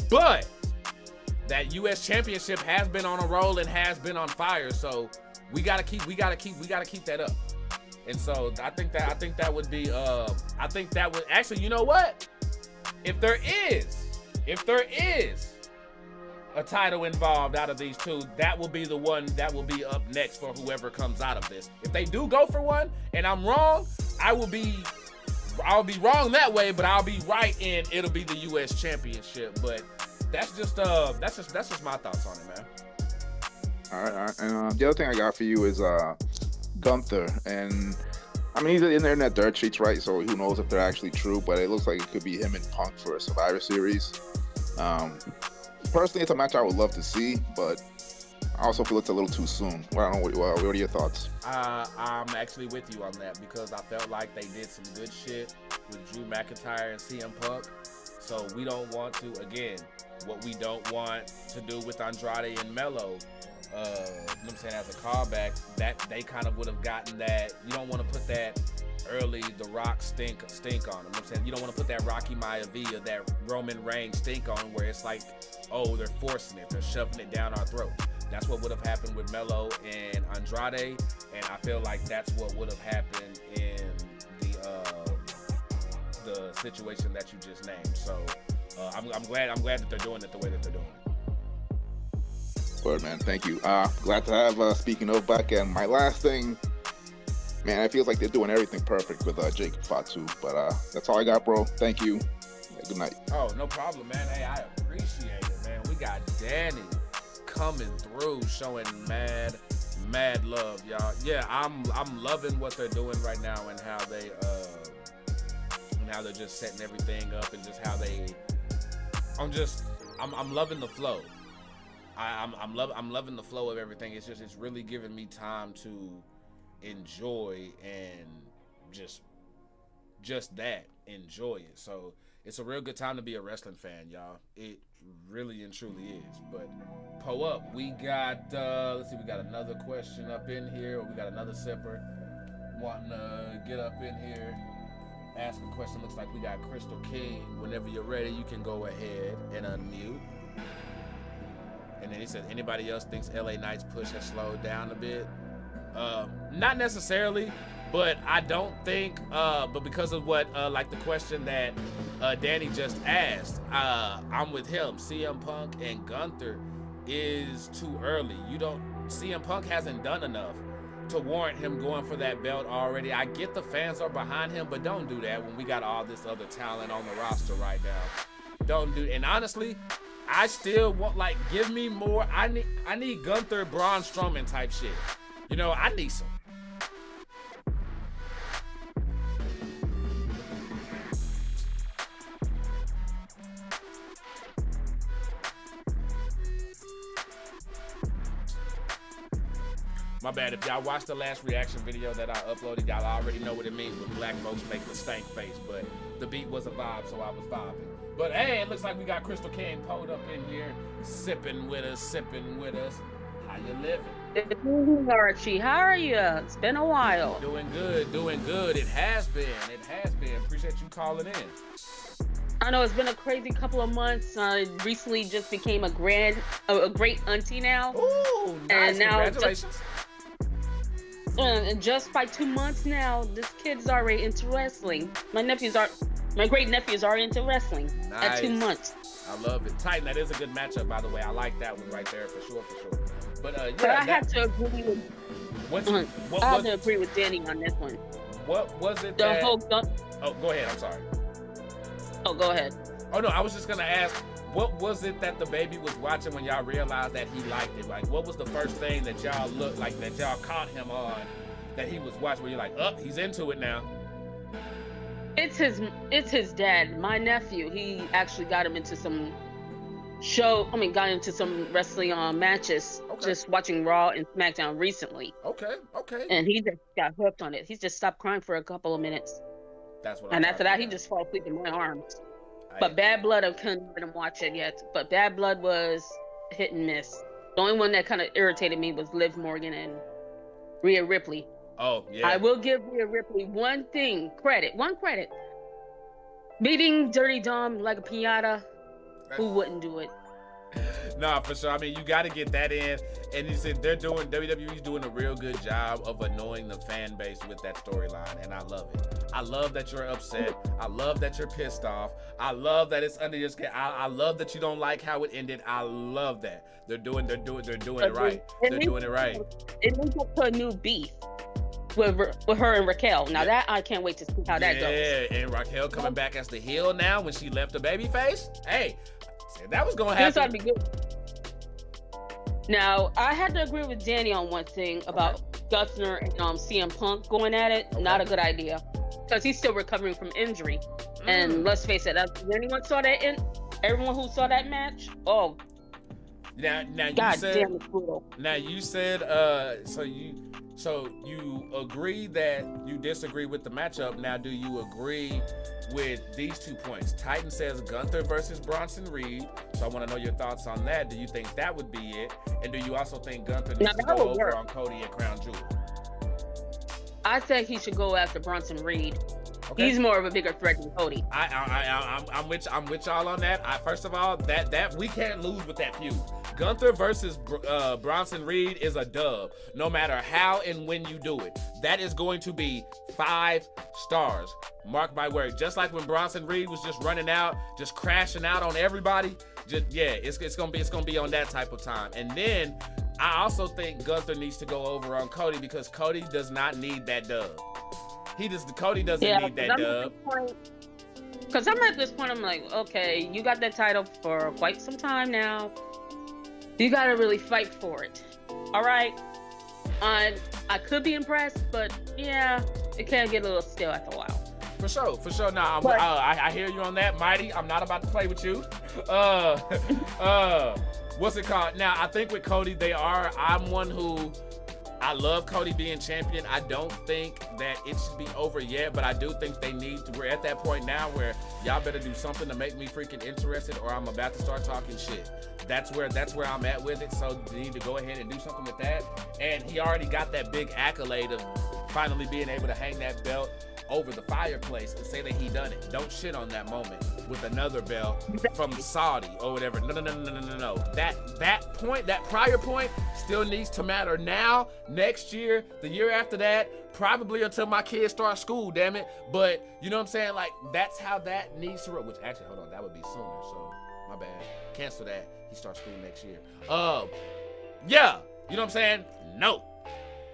but that US championship has been on a roll and has been on fire. So we gotta keep that up. And so I think that would be actually, you know what? If there is a title involved out of these two, that will be the one that will be up next for whoever comes out of this. If they do go for one and I'm wrong, I'll be wrong that way, but I'll be right in it'll be the US championship. But that's just my thoughts on it, man. All right. And the other thing I got for you is Gunther, and I mean, he's in there in that dirt sheets, right? So who knows if they're actually true, but it looks like it could be him and Punk for a Survivor Series. Personally, it's a match I would love to see, but I also feel it's a little too soon. Well, I don't know, what are your thoughts? I'm actually with you on that because I felt like they did some good shit with Drew McIntyre and CM Punk. So we don't want to, again, what we don't want to do with Andrade and Melo, you know what I'm saying, as a callback, that they kind of would have gotten that. You don't want to put that early The Rock stink on them. You know what I'm saying? You don't want to put that Rocky Maivia, that Roman Reigns stink on where it's like, oh, they're forcing it, they're shoving it down our throat. That's what would have happened with Melo and Andrade, and I feel like that's what would have happened in the situation that you just named. So I'm glad that they're doing it the way that they're doing it. Word, man. Thank you. Glad to have, speaking of back, and my last thing, man, it feels like they're doing everything perfect with Jacob Fatu, but that's all I got, bro. Thank you. Good night. Oh, no problem, man. Hey, I appreciate it, man. We got Danny coming through, showing mad love, y'all. Yeah, I'm loving what they're doing right now and how they're just setting everything up and just how I'm loving the flow. I'm loving the flow of everything. It's really giving me time to enjoy and just enjoy it. So it's a real good time to be a wrestling fan, y'all. It really and truly is. But pull up, we got let's see, we got another question up in here, or we got another sipper wanting to get up in here, ask a question. Looks like we got Crystal King. Whenever you're ready, you can go ahead and unmute. And then he says, anybody else thinks LA Knight's push has slowed down a bit? Not necessarily, but I don't think, but because of what, like the question that Danny just asked, I'm with him. CM Punk and Gunther is too early. CM Punk hasn't done enough to warrant him going for that belt already. I get the fans are behind him, but don't do that when we got all this other talent on the roster right now. Don't do, and honestly, I still want, like, give me more. I need Gunther, Braun Strowman type shit. You know, I need some. My bad, if y'all watched the last reaction video that I uploaded, y'all already know what it means when black folks make the stank face, but the beat was a vibe, so I was vibing. But hey, it looks like we got Crystal King pulled up in here, sipping with us. How you living? Archie, how are you? It's been a while. Doing good. It has been. Appreciate you calling in. I know it's been a crazy couple of months. I recently just became a great auntie now. Ooh, nice. And now Congratulations. And just by 2 months now, this kid's already into wrestling. My great nephews are into wrestling at 2 months. I love it. Titan, that is a good matchup, by the way. I like that one right there for sure. But yeah, but I have to agree with agree with Danny on this one. What was it? Oh, go ahead. I'm sorry. Oh, go ahead. Oh no, I was just gonna ask, what was it that the baby was watching when y'all realized that he liked it? Like, what was the first thing that y'all looked like that y'all caught him on that he was watching? Where you're like, oh, he's into it now. It's his dad, my nephew. He actually got him into some got into some wrestling matches. Okay. Just watching Raw and SmackDown recently. Okay. And he just got hooked on it. He just stopped crying for a couple of minutes. That's what. And after that, he just fell asleep in my arms. But Bad Blood, I couldn't let him watch it yet. But Bad Blood was hit and miss. The only one that kind of irritated me was Liv Morgan and Rhea Ripley. Oh yeah. I will give Rhea Ripley one credit. Beating Dirty Dom like a pinata. Who wouldn't do it? Nah, for sure. I mean, you got to get that in. And you said WWE's doing a real good job of annoying the fan base with that storyline, and I love it. I love that you're upset. I love that you're pissed off. I love that it's under your skin. I love that you don't like how it ended. I love that. They're doing it right. They're doing it right. It leads up to a new beef with her and Raquel. Now that I can't wait to see how that goes. Yeah, and Raquel coming back as the heel now when she left the baby face. Hey, said that was gonna happen. This ought to be good. Now I had to agree with Danny on one thing about Gunther and CM Punk going at it. Okay. Not a good idea because he's still recovering from injury. And let's face it, everyone who saw that match, oh. Now God you said. Damn, it's brutal. Now you said So you agree that you disagree with the matchup. Now, do you agree with these 2 points? Titan says Gunther versus Bronson Reed. So I want to know your thoughts on that. Do you think that would be it? And do you also think Gunther needs to go over on Cody at Crown Jewel? I think he should go after Bronson Reed. Okay. He's more of a bigger threat than Cody. I'm with y'all on that. First of all, that we can't lose with that feud. Gunther versus Bronson Reed is a dub, no matter how and when you do it. That is going to be 5 stars. Mark my word. Just like when Bronson Reed was just running out, just crashing out on everybody. It's gonna be on that type of time. And then I also think Gunther needs to go over on Cody because Cody does not need that dub. Cody doesn't need that dub. Because I'm at this point, I'm like, okay, you got that title for quite some time now. You got to really fight for it. All right? I could be impressed, but yeah, it can get a little stale after a while. For sure. Now, I hear you on that, Mighty. I'm not about to play with you. What's it called? Now, I think with Cody, I'm one who... I love Cody being champion. I don't think that it should be over yet, but I do think we're at that point now where y'all better do something to make me freaking interested or I'm about to start talking shit. That's where I'm at with it. So you need to go ahead and do something with that. And he already got that big accolade of finally being able to hang that belt over the fireplace and say that he done it. Don't shit on that moment with another belt from Saudi or whatever. No. That prior point still needs to matter now, next year, the year after that, probably until my kids start school, damn it. But you know what I'm saying? Like, that's how that needs to work. Which actually, hold on, that would be sooner, so my bad. Cancel that. He starts school next year. Yeah, you know what I'm saying? No.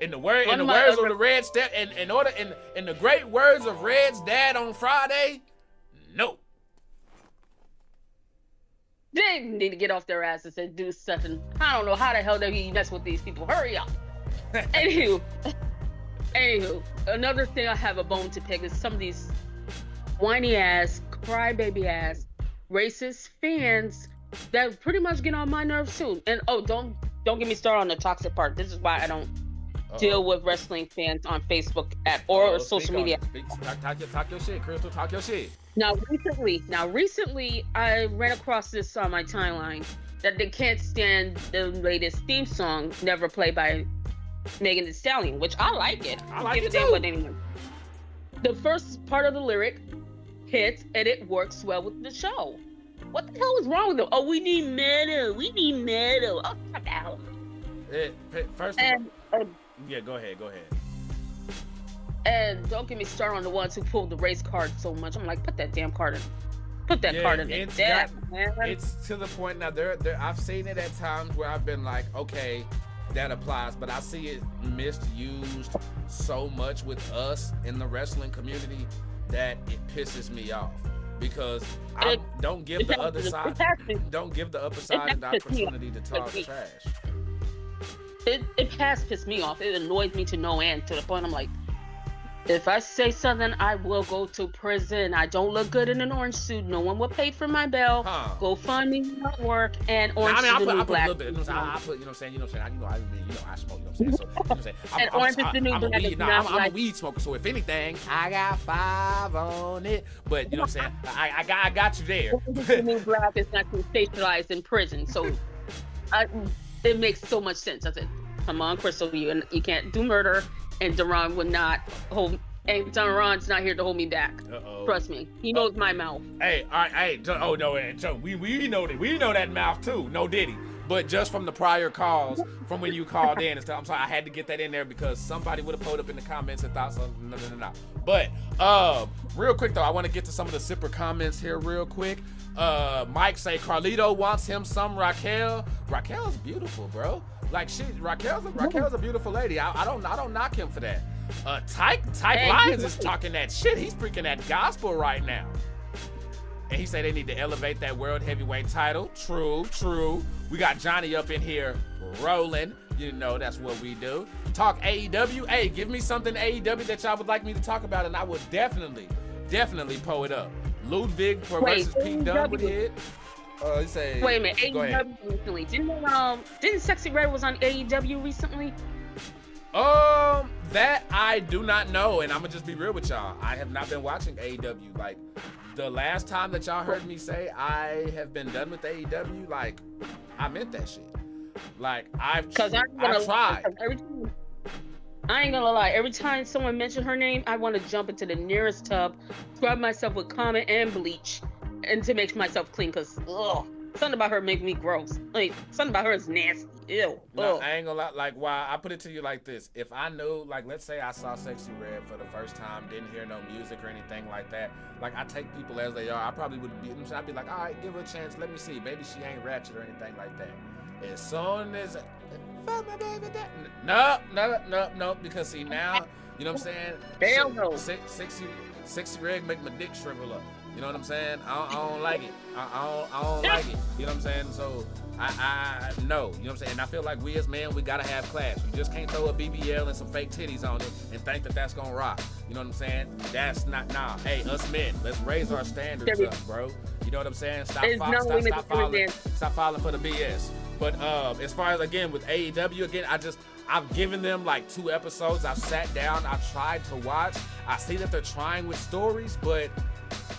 In the words of the Red Step, in the great words of Red's dad on Friday, no. They need to get off their asses and do something. I don't know how the hell they mess with these people. Hurry up. Anywho, another thing I have a bone to pick is some of these whiny ass, crybaby ass, racist fans that pretty much get on my nerves too. And don't get me started on the toxic part. This is why I don't deal with wrestling fans on Facebook or social media. Talk your shit, Crystal. Talk your shit. Now recently, I ran across this on my timeline that they can't stand the latest theme song, "Never Play" by Megan Thee Stallion, which I like it. I like it too. The first part of the lyric hits and it works well with the show. What the hell is wrong with them? Oh, we need metal. Oh, what the hell? First of all, yeah, go ahead. And don't get me started on the ones who pulled the race card so much. I'm like, put that damn card in. Put that card in there. Man. It's to the point now. I've seen it at times where I've been like, okay, that applies, but I see it misused so much with us in the wrestling community that it pisses me off. Because don't give the other side an opportunity to talk trash. It has pissed me off. It annoys me to no end, to the point I'm like, if I say something, I will go to prison. I don't look good in an orange suit. No one will pay for my bail. Go find me at work and orange is the new black. I put, you know what I'm saying? I smoke, you know what I'm saying? So, you know what I'm saying? And orange is the new black. I'm a weed smoker, so if anything, I got 5 on it. But, you know what I'm saying? I got you there. Orange is the new black is not sensationalized in prison, so it makes so much sense. I said, Come on, Crystal, you can't do murder, and Deron would not hold. And Deron's not here to hold me back. Trust me, he knows my mouth. Hey, all right, hey, oh no, Joe, we know that mouth too. No Diddy, but just from the prior calls, from when you called in and stuff. I'm sorry, I had to get that in there because somebody would have pulled up in the comments and thought something. No. But real quick though, I want to get to some of the sipper comments here real quick. Mike say Carlito wants him some Raquel. Raquel's beautiful, bro. Like Raquel's a beautiful lady. I don't knock him for that. Tyke Lyons is talking that shit. He's freaking that gospel right now. And he said they need to elevate that world heavyweight title. True. We got Johnny up in here rolling. You know that's what we do. Talk AEW. Hey, give me something AEW that y'all would like me to talk about, and I would definitely pull it up. Ludwig versus Pete Dunne would hit. He say. Wait a minute. AEW recently. Didn't Sexy Red was on AEW recently? That I do not know, and I'm gonna just be real with y'all. I have not been watching AEW. Like, the last time that y'all heard me say I have been done with AEW, like, I meant that shit. Like, I've tried. I ain't gonna lie. Every time someone mentioned her name, I want to jump into the nearest tub, scrub myself with Comet and bleach, and to make myself clean. Cause something about her make me gross. Like, something about her is nasty. Ew. No, I ain't gonna lie. Like, why I put it to you like this: if I knew, like, let's say I saw Sexy Red for the first time, didn't hear no music or anything like that. Like, I take people as they are. I probably would be. I'd be like, all right, give her a chance. Let me see. Maybe she ain't ratchet or anything like that. As soon as fuck my baby, no, because see now, you know what I'm saying? Hell no. Sexy Red make my dick shrivel up. You know what I'm saying? I don't like it. I don't like it. You know what I'm saying? So I no. You know what I'm saying? And I feel like we as men, we gotta have class. We just can't throw a BBL and some fake titties on it and think that that's gonna rock. You know what I'm saying? That's not nah. Hey, us men, let's raise our standards up, bro. You know what I'm saying? Stop falling for the BS. But as far as again with AEW, again, I've given them like 2 episodes. I've sat down, I've tried to watch. I see that they're trying with stories, but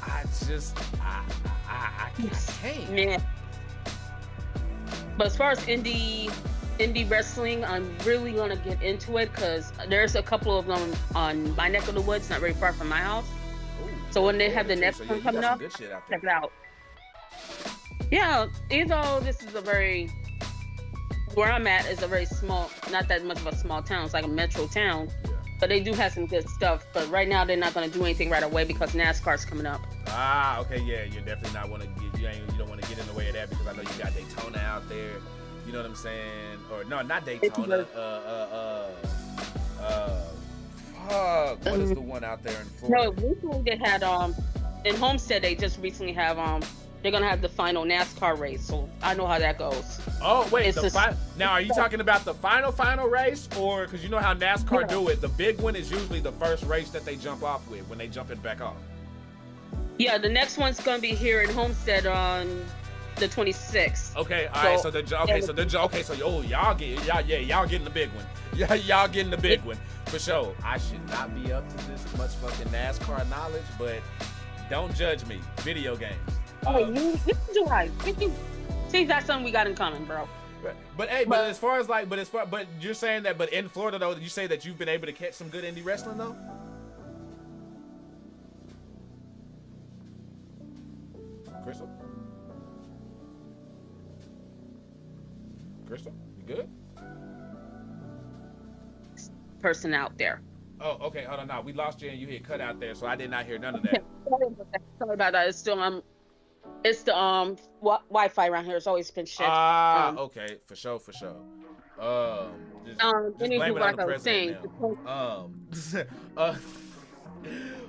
I can't. Yeah. But as far as indie wrestling, I'm really gonna get into it because there's a couple of them on my neck of the woods, not very far from my house. Ooh, so when they have the next one coming up, check it out. Yeah, even though this is where I'm at is a very small, not that much of a small town. It's like a metro town. Yeah. But they do have some good stuff. But right now they're not going to do anything right away because NASCAR's coming up. Ah, okay, yeah. You definitely not want to get. You don't want to get in the way of that because I know you got Daytona out there. You know what I'm saying? Or no, not Daytona. What is the one out there in Florida? No, recently they had in Homestead. They just recently have they're gonna have the final NASCAR race, so I know how that goes. Oh wait, now are you talking about the final race, or because you know how NASCAR do it? The big one is usually the first race that they jump off with when they jump it back off. Yeah, the next one's gonna be here in Homestead on the 26th. Okay, all right. So y'all getting the big one. Yeah, y'all getting the big one for sure. I should not be up to this much fucking NASCAR knowledge, but don't judge me. Video games. Oh, you can do right. See, that's something we got in common, bro. But you're saying that, but in Florida though, you say that you've been able to catch some good indie wrestling though? Crystal, you good? Person out there. Oh, okay. Hold on. Now we lost you and you hit cut out there, so I did not hear none of that. Sorry about that. It's still it's the Wi-Fi around here. It's always been shit. Okay, for sure. Just blame it on the president now.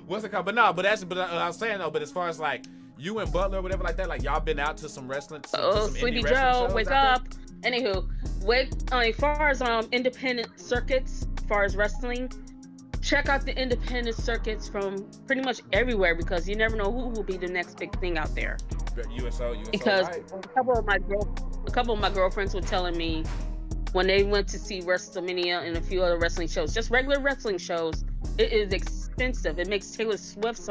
What's it called? But I was saying though. But as far as like you and Butler or whatever like that, like y'all been out to some wrestling. Sleepy Joe, wake up. Anywho, as far as independent circuits, as far as wrestling, check out the independent circuits from pretty much everywhere because you never know who will be the next big thing out there. USO, because right. a couple of my girlfriends were telling me when they went to see WrestleMania and a few other wrestling shows, just regular wrestling shows, it is expensive. It makes Taylor Swift's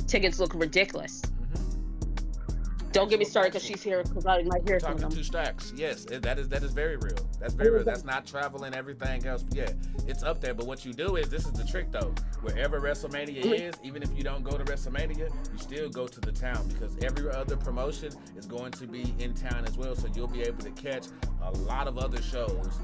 tickets look ridiculous. Don't get me started because she's here because I might hear some of Talking them. 2 stacks. Yes, that is very real. That's very real. That's not travel and everything else. Yeah, it's up there. But what you do is, this is the trick though. Wherever WrestleMania is, even if you don't go to WrestleMania, you still go to the town because every other promotion is going to be in town as well. So you'll be able to catch a lot of other shows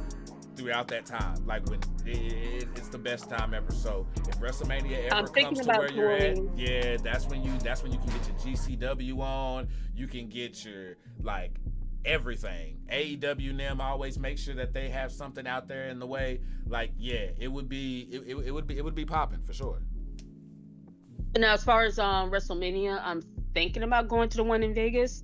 throughout that time. Like when it's the best time ever. So if WrestleMania ever comes to where you're at, yeah, that's when you can get your GCW on. You can get your like everything. AEW and them always make sure that they have something out there in the way. Like, yeah, it would be popping for sure. Now, as far as WrestleMania, I'm thinking about going to the one in Vegas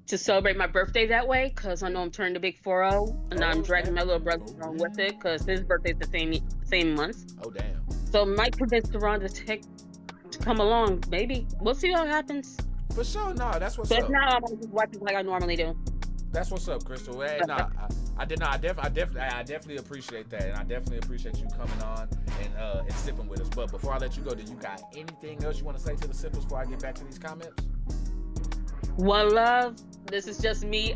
to celebrate my birthday that way because I know I'm turning the big 40, and I'm dragging my little brother along with it because his birthday's the same month. Oh damn! So I might convince Deron to come along. Maybe we'll see what happens. For sure, no, that's what's but up. But now I'm gonna just watch it like I normally do. That's what's up, Crystal. Hey, nah, I definitely appreciate that, and I definitely appreciate you coming on and sipping with us. But before I let you go, do you got anything else you want to say to the sippers before I get back to these comments? One love. This is just me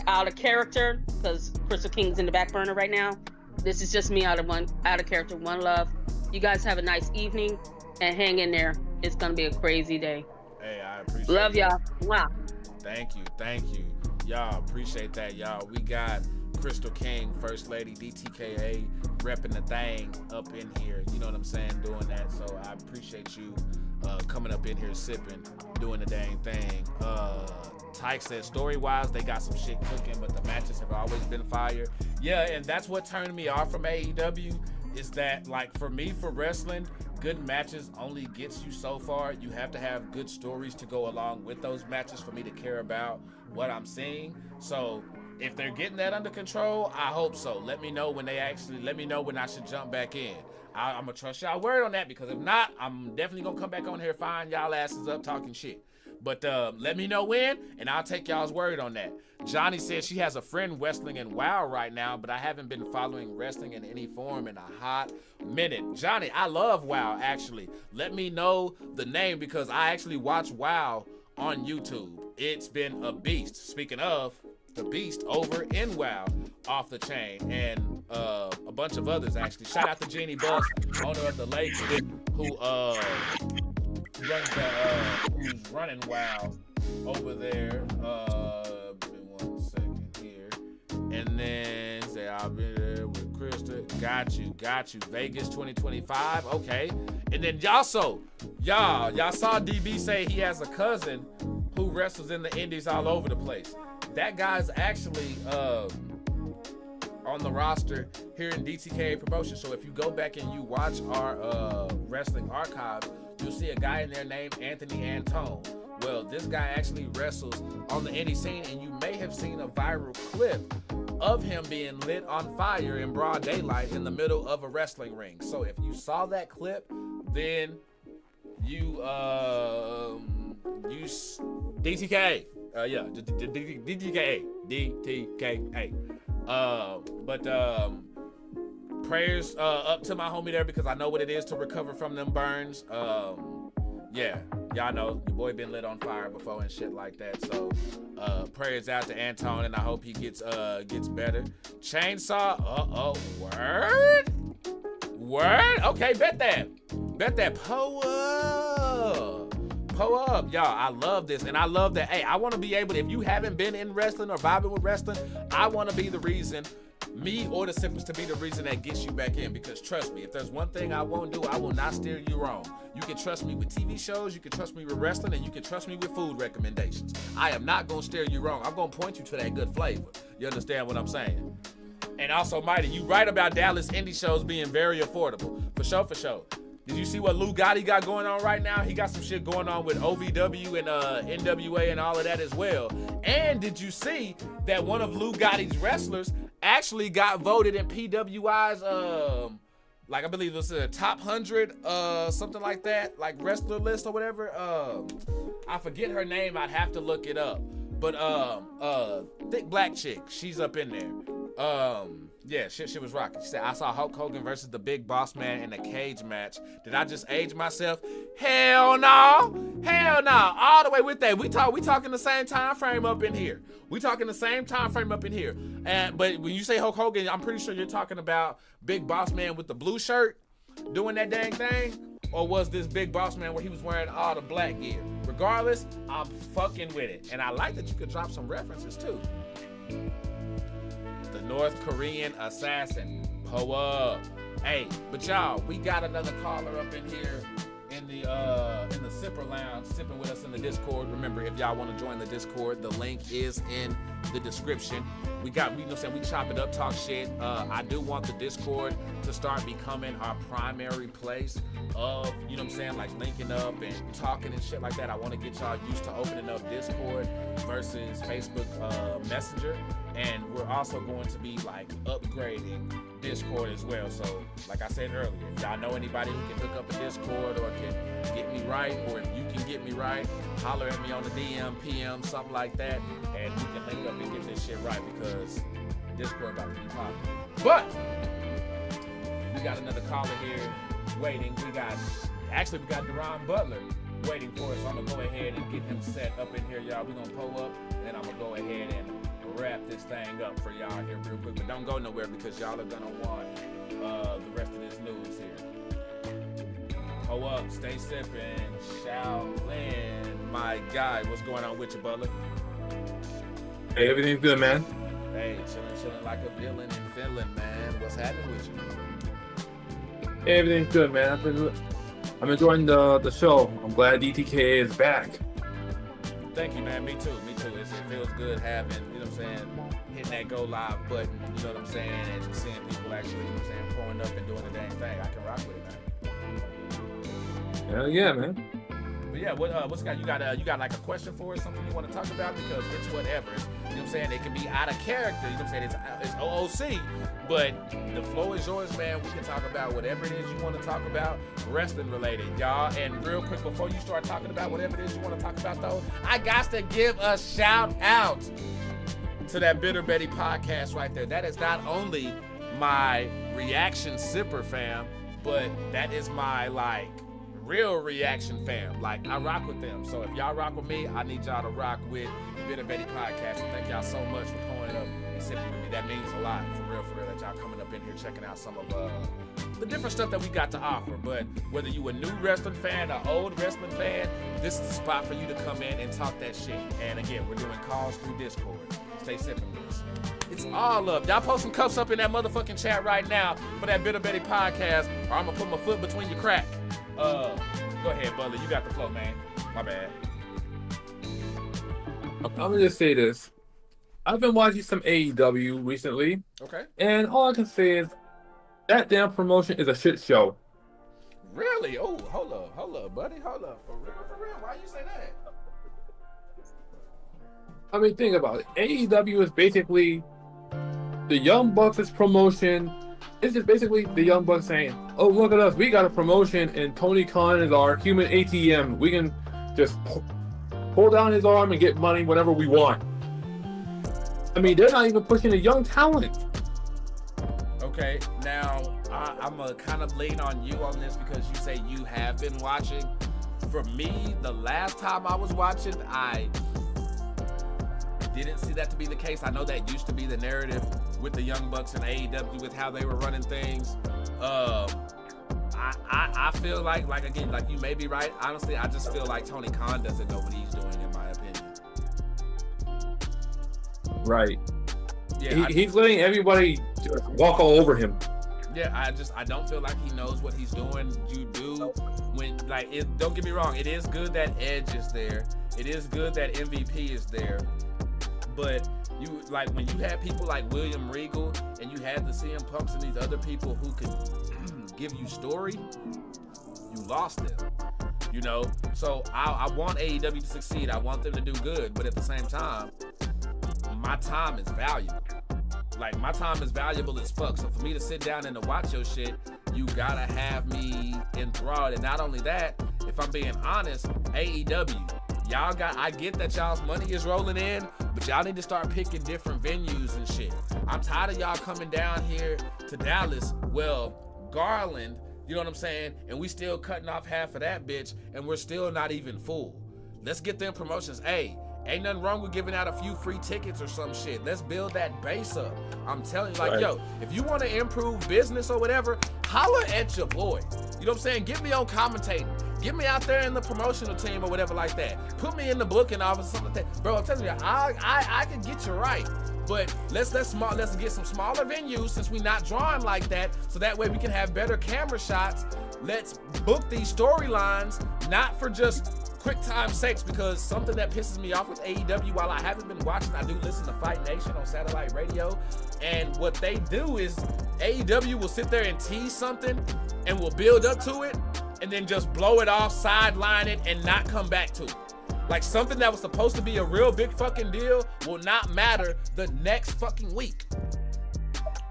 out of character because Crystal King's in the back burner right now. This is just me out of character. One love. You guys have a nice evening and hang in there. It's gonna be a crazy day. Hey, I appreciate it. Love y'all. Wow. Thank you. Y'all appreciate that, y'all. We got Crystal King, First Lady, DTKA, repping the thing up in here. You know what I'm saying? Doing that. So I appreciate you coming up in here sipping, doing the dang thing. Tyke said story-wise, they got some shit cooking, but the matches have always been fire. Yeah, and that's what turned me off from AEW is that, like, for me, for wrestling, good matches only gets you so far. You have to have good stories to go along with those matches for me to care about what I'm seeing. So if they're getting that under control, I hope so. Let me know when I should jump back in. I'm gonna trust y'all word on that because if not, I'm definitely gonna come back on here, find y'all asses up talking shit. But let me know when, and I'll take y'all's word on that. Johnny says she has a friend wrestling in WoW right now, but I haven't been following wrestling in any form in a hot minute. Johnny, I love WoW, actually. Let me know the name because I actually watch WoW on YouTube. It's been a beast. Speaking of the beast over in WoW, Off the Chain, and a bunch of others, actually. Shout out to Jeannie Buss, owner of the Lake, who who's running WoW over there. Give me 1 second here. And then say I'll be there with Krista. Got you. Vegas 2025. Okay. And then y'all saw DB say he has a cousin who wrestles in the indies all over the place. That guy's actually on the roster here in DTKA promotion. So if you go back and you watch our wrestling archives, you'll see a guy in there named Anthony Antone. Well, this guy actually wrestles on the indie scene, and you may have seen a viral clip of him being lit on fire in broad daylight in the middle of a wrestling ring. So if you saw that clip, then you DTKA. DTKA. But prayers up to my homie there because I know what it is to recover from them burns. Yeah, y'all know your boy been lit on fire before and shit like that. So prayers out to Anton, and I hope he gets better. Chainsaw, word. Okay, bet that. Pull up, y'all. I love this, and I love that. Hey, I want to be able to, if you haven't been in wrestling or vibing with wrestling, I want to be the reason, me or the Sippers to be the reason that gets you back in. Because trust me, if there's one thing I won't do, I will not steer you wrong. You can trust me with TV shows, you can trust me with wrestling, and you can trust me with food recommendations. I am not gonna steer you wrong. I'm gonna point you to that good flavor. You understand what I'm saying? And also, Mighty, you right about Dallas indie shows being very affordable. For sure. Did you see what Lou Gotti got going on right now? He got some shit going on with OVW and NWA and all of that as well. And did you see that one of Lou Gotti's wrestlers actually got voted in PWI's, like I believe it was a top 100, something like that, like wrestler list or whatever. I forget her name. I'd have to look it up. But thick black chick, she's up in there. Yeah, shit was rocking. She said, I saw Hulk Hogan versus the Big Boss Man in a cage match. Did I just age myself? Hell no. Hell no. All the way with that. We talking the same time frame up in here. But when you say Hulk Hogan, I'm pretty sure you're talking about Big Boss Man with the blue shirt doing that dang thing. Or was this Big Boss Man where he was wearing all the black gear? Regardless, I'm fucking with it. And I like that you could drop some references too. The North Korean assassin. Po up. Hey, but y'all, we got another caller up in here in the Sipper Lounge, sipping with us in the Discord. Remember, if y'all want to join the Discord, the link is in the description. We chop it up, talk shit. I do want the Discord to start becoming our primary place of, like linking up and talking and shit like that. I want to get y'all used to opening up Discord versus Facebook Messenger. And we're also going to be like upgrading Discord as well. So like I said earlier, if y'all know anybody who can hook up a Discord or can get me right, or if you can get me right, holler at me on the DM, PM, something like that, and we can link up and get this shit right, because Discord about to be popular. But we got another caller here waiting. We got Deron Butler waiting for us. So I'm gonna go ahead and get him set up in here, y'all. We're gonna pull up, and then I'm gonna go ahead and wrap this thing up for y'all here real quick. But don't go nowhere, because y'all are gonna want the rest of this news here. Pull up, stay sipping, Shaolin, my guy. What's going on with you, Butler? Hey, everything's good, man. Hey, chilling like a villain and feeling, man. What's happening with you? Hey, everything's good, man. I'm enjoying the show. I'm glad DTKA is back. Thank you, man. Me too. It feels good having, hitting that go live button, and seeing people actually, pulling up and doing the dang thing. I can rock with it, man. Hell yeah, man. But yeah, what's got you got like a question for us, something you want to talk about? Because it's whatever. It can be out of character. It's OOC, but the floor is yours, man. We can talk about whatever it is you want to talk about, wrestling related, y'all. And real quick, before you start talking about whatever it is you want to talk about, though, I got to give a shout out to that Bitter Betty podcast right there. That is not only my reaction sipper fam, but that is my real reaction fam. I rock with them. So if y'all rock with me, I need y'all to rock with the Bitter Betty podcast. And thank y'all so much for pulling up and sipping with me. That means a lot, for real, that y'all coming up in here checking out some of the different stuff that we got to offer. But whether you a new wrestling fan or old wrestling fan, this is the spot for you to come in and talk that shit. And again, we're doing calls through Discord. Stay sipping with us. It's all up. Y'all post some cups up in that motherfucking chat right now for that Bitter Betty podcast, or I'm gonna put my foot between your crack. Go ahead, Butler. You got the flow, man. My bad. I'm gonna just say this. I've been watching some AEW recently. Okay. And all I can say is that damn promotion is a shit show. Really? Oh, hold up, buddy. Hold up. For real? Why you say that? I mean, think about it. AEW is basically the Young Bucks' promotion. It's just basically the Young Bucks saying, oh, look at us. We got a promotion, and Tony Khan is our human ATM. We can just pull down his arm and get money whenever we want. I mean, they're not even pushing the young talent. Okay, now I'm going to kind of lean on you on this, because you say you have been watching. For me, the last time I was watching, I didn't see that to be the case. I know that used to be the narrative with the Young Bucks and AEW with how they were running things. I feel like again, like you may be right. Honestly, I just feel like Tony Khan doesn't know what he's doing, in my opinion. Right. Yeah, he's letting everybody just walk all over him. Yeah, I don't feel like he knows what he's doing. You do when don't get me wrong, it is good that Edge is there. It is good that MVP is there. But you when you had people like William Regal and you had the CM Punks and these other people who could give you story, you lost them. So I want AEW to succeed. I want them to do good, but at the same time, my time is valuable. My time is valuable as fuck. So for me to sit down and to watch your shit, you gotta have me enthralled. And not only that, if I'm being honest, AEW, I get that y'all's money is rolling in, but Y'all need to start picking different venues and shit. I'm tired of y'all coming down here to Dallas. Well, Garland, you know what I'm saying? And we still cutting off half of that bitch, and we're still not even full. Let's get them promotions. Hey, ain't nothing wrong with giving out a few free tickets or some shit. Let's build that base up. I'm telling you, like, yo, if you want to improve business or whatever, holla at your boy. You know what I'm saying? Get me on commentating. Get me out there in the promotional team or whatever like that. Put me in the booking office or something like that. Bro, I'm telling you, I can get you right. But let's get some smaller venues since we not drawing like that, so that way we can have better camera shots. Let's book these storylines, not for just quick time sakes, because something that pisses me off with AEW, while I haven't been watching, I do listen to Fight Nation on satellite radio, and what they do is AEW will sit there and tease something and will build up to it and then just blow it off, sideline it, and not come back to it. Like, something that was supposed to be a real big fucking deal will not matter the next fucking week.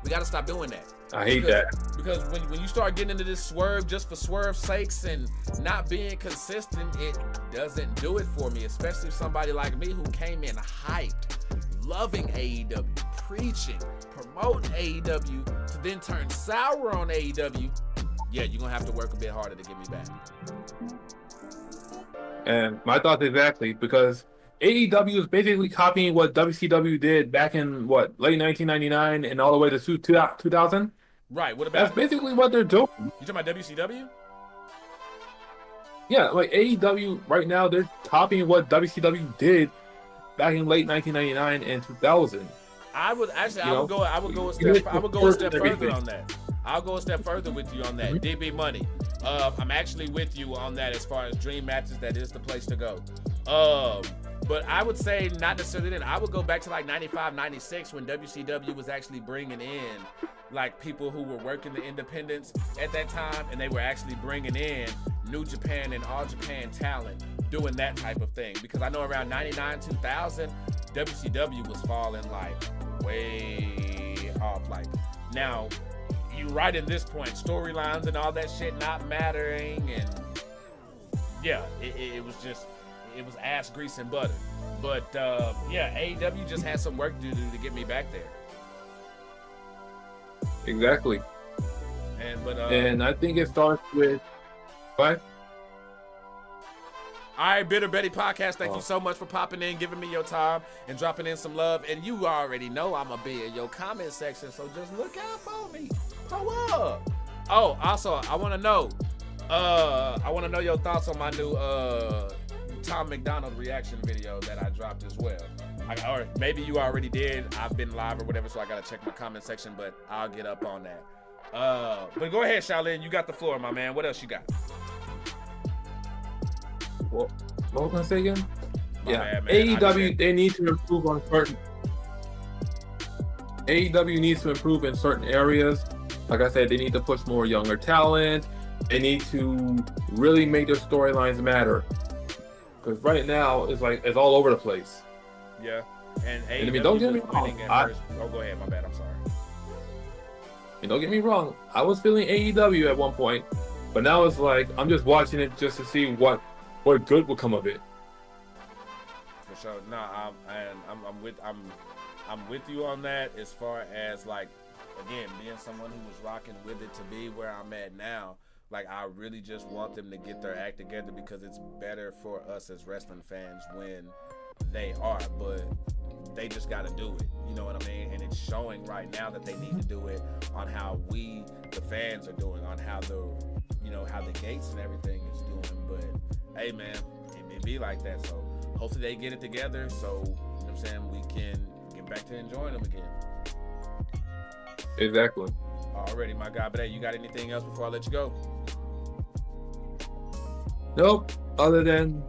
We gotta stop doing that. I hate that. Because when you start getting into this swerve just for swerve's sakes and not being consistent, it doesn't do it for me, especially somebody like me who came in hyped, loving AEW, preaching, promoting AEW, to then turn sour on AEW. Yeah, you're gonna have to work a bit harder to get me back. And my thoughts exactly, because AEW is basically copying what WCW did back in late 1999 and all the way to 2000. Right. What about? That's basically what they're doing. You talking about WCW? Yeah, like AEW right now, they're copying what WCW did back in late 1999 and 2000. I would go a step further on that. I'll go a step further with you on that. DB Money. I'm actually with you on that as far as dream matches. That is the place to go. But I would say not necessarily then. I would go back to like 95, 96 when WCW was actually bringing in like people who were working the independents at that time, and they were actually bringing in New Japan and All Japan talent doing that type of thing. Because I know around 99, 2000, WCW was falling like way off. Like now, you right in this point, storylines and all that shit not mattering, and yeah, it was just. It was ass grease and butter. But yeah, AEW just had some work to do to get me back there. Exactly. And I think it starts with what? All right, Bitter Betty Podcast, thank you so much for popping in, giving me your time, and dropping in some love. And you already know I'm going to be in your comment section, so just look out for me. Pull up. Oh, also, I want to know your thoughts on my new Tom McDonald reaction video that I dropped as well. Or maybe you already did. I've been live or whatever, so I gotta check my comment section, but I'll get up on that. But go ahead, Shaolin. You got the floor, my man. What else you got? What was I gonna say again? Bad, man. AEW, they need to improve on certain. AEW needs to improve in certain areas. Like I said, they need to push more younger talent. They need to really make their storylines matter. Because right now, it's all over the place. Yeah. And AEW I mean, don't get me wrong. Go ahead. My bad. I'm sorry. And don't get me wrong. I was feeling AEW at one point, but now it's like I'm just watching it just to see what good will come of it. For sure. No, I'm with you on that. As far as like, again, being someone who was rocking with it to be where I'm at now. Like, I really just want them to get their act together, because it's better for us as wrestling fans when they are, but they just got to do it. You know what I mean? And it's showing right now that they need to do it on how we, the fans, are doing, on how how the gates and everything is doing. But hey, man, it be like that. So hopefully they get it together. So, you know what I'm saying, we can get back to enjoying them again. Exactly. Already, my guy. But hey, you got anything else before I let you go? Nope. Other than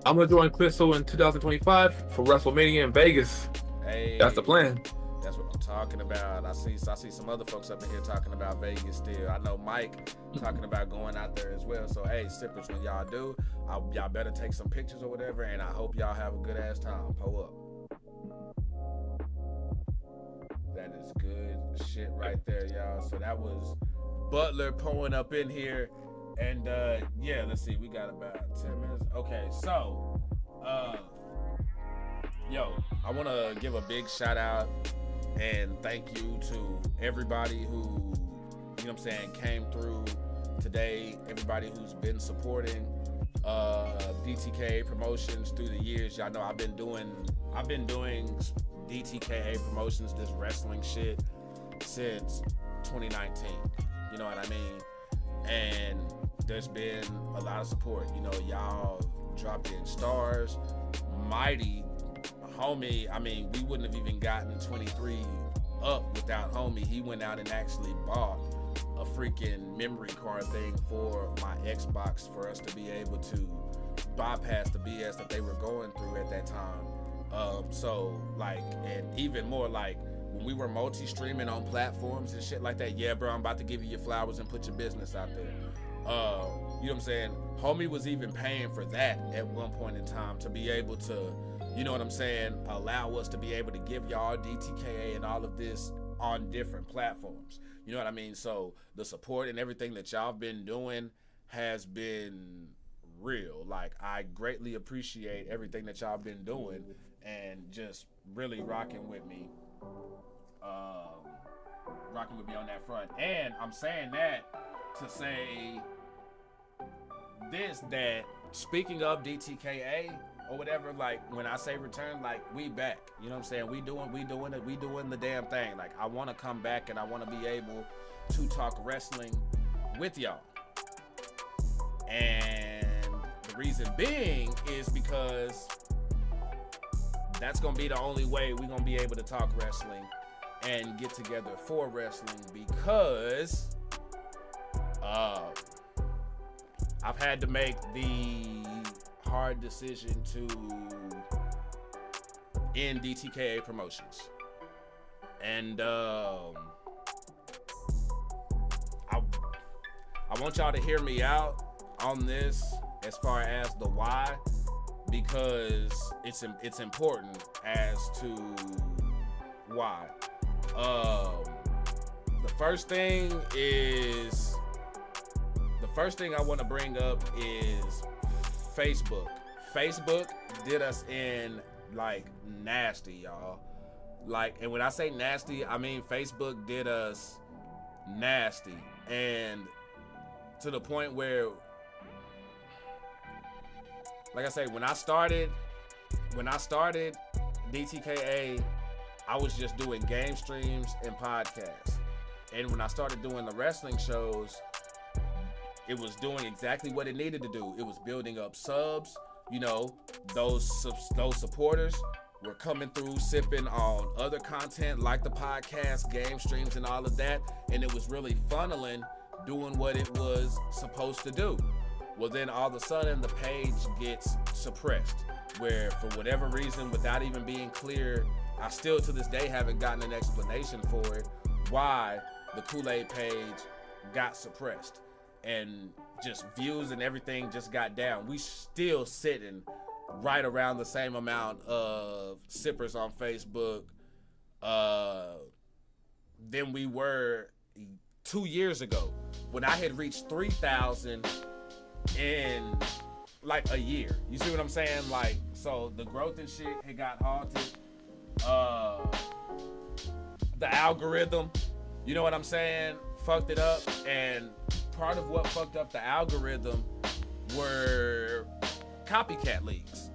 I'm gonna join Crystal in 2025 for WrestleMania in Vegas. Hey, that's the plan. That's what I'm talking about. I see some other folks up in here talking about Vegas still. I know Mike talking about going out there as well. So hey, sippers, when y'all do, y'all better take some pictures or whatever, and I hope y'all have a good ass time. Pull up. That is good shit right there, y'all. So that was Butler pulling up in here. And yeah, let's see. We got about 10 minutes. Okay, so Yo, I want to give a big shout out and thank you to everybody who, you know what I'm saying, came through today, everybody who's been supporting DTKA promotions through the years. Y'all know I've been doing DTKA promotions, this wrestling shit, since 2019. You know what I mean? And there's been a lot of support. You know, y'all dropped in stars. Mighty homie, I mean, we wouldn't have even gotten 23 up without homie. He went out and actually bought a freaking memory card thing for my Xbox for us to be able to bypass the BS that they were going through at that time. So like, and even more like when we were multi-streaming on platforms and shit like that, yeah, bro, I'm about to give you your flowers and put your business out there. You know what I'm saying? Homie was even paying for that at one point in time to be able to, you know what I'm saying, allow us to be able to give y'all DTKA and all of this on different platforms. You know what I mean? So the support and everything that y'all been doing has been real. Like, I greatly appreciate everything that y'all been doing and just really rocking with me on that front. And I'm saying that to say this, that speaking of DTKA or whatever, like when I say return, like we back, you know what I'm saying? We doing the damn thing. Like I want to come back and I want to be able to talk wrestling with y'all. And the reason being is because that's going to be the only way we're going to be able to talk wrestling and get together for wrestling, because I've had to make the hard decision to end DTKA promotions. And I want y'all to hear me out on this as far as the why, because it's important as to why. The first thing I want to bring up is Facebook. Facebook did us in like nasty, y'all. Like, and when I say nasty, I mean Facebook did us nasty, and to the point where, like I say, when I started DTKA, I was just doing game streams and podcasts. And when I started doing the wrestling shows, it was doing exactly what it needed to do. It was building up subs. You know, those supporters were coming through, sipping on other content like the podcast, game streams, and all of that. And it was really funneling, doing what it was supposed to do. Well, then all of a sudden the page gets suppressed, where for whatever reason, without even being clear, I still to this day haven't gotten an explanation for it, why the Kool-Aid page got suppressed. And just views and everything just got down. We still sitting right around the same amount of sippers on Facebook than we were 2 years ago, when I had reached 3,000 in like a year. You see what I'm saying? Like, so the growth and shit had got halted. The algorithm, you know what I'm saying, fucked it up. And part of what fucked up the algorithm were copycat leagues.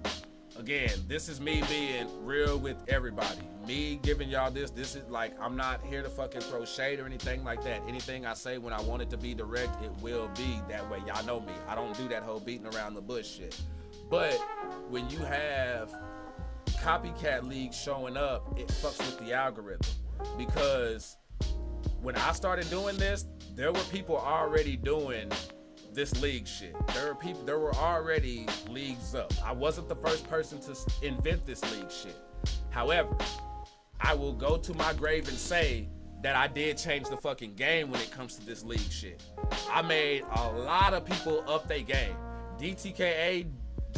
Again, this is me being real with everybody. Me giving y'all this is like, I'm not here to fucking throw shade or anything like that. Anything I say when I want it to be direct, it will be that way. Y'all know me. I don't do that whole beating around the bush shit. But when you have copycat leagues showing up, it fucks with the algorithm. Because when I started doing this, there were people already doing this league shit. There were already leagues up. I wasn't the first person to invent this league shit. However, I will go to my grave and say that I did change the fucking game when it comes to this league shit. I made a lot of people up their game. DTKA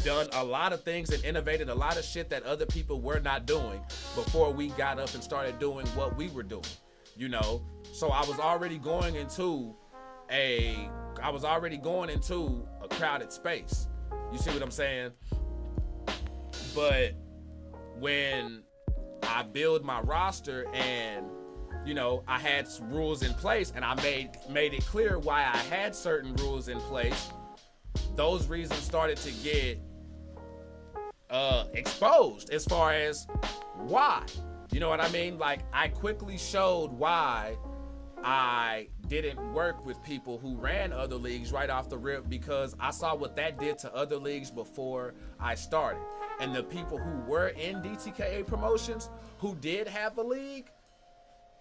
done a lot of things and innovated a lot of shit that other people were not doing before we got up and started doing what we were doing, you know? So I was already going into a crowded space. You see what I'm saying? But when I build my roster and, you know, I had rules in place and I made it clear why I had certain rules in place, those reasons started to get exposed as far as why. You know what I mean? Like, I quickly showed why I didn't work with people who ran other leagues right off the rip, because I saw what that did to other leagues before I started. And the people who were in DTKA promotions who did have a league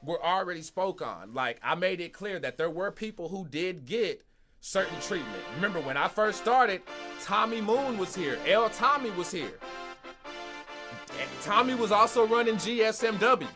were already spoke on. Like, I made it clear that there were people who did get certain treatment. Remember, when I first started, Tommy Moon was here. L. Tommy was here. And Tommy was also running GSMW.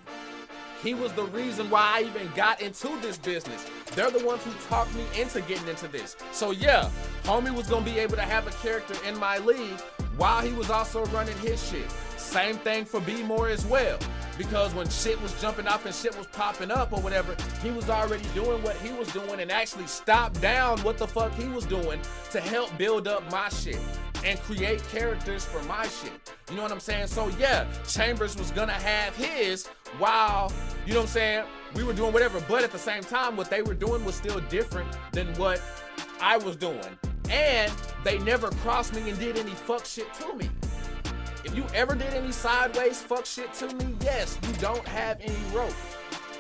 He was the reason why I even got into this business. They're the ones who talked me into getting into this. So yeah, homie was gonna be able to have a character in my league while he was also running his shit. Same thing for B More as well. Because when shit was jumping off and shit was popping up or whatever, he was already doing what he was doing and actually stopped down what the fuck he was doing to help build up my shit and create characters for my shit. You know what I'm saying? So yeah, Chambers was gonna have his while, you know what I'm saying, we were doing whatever, but at the same time, what they were doing was still different than what I was doing. And they never crossed me and did any fuck shit to me. If you ever did any sideways fuck shit to me, yes, you don't have any rope.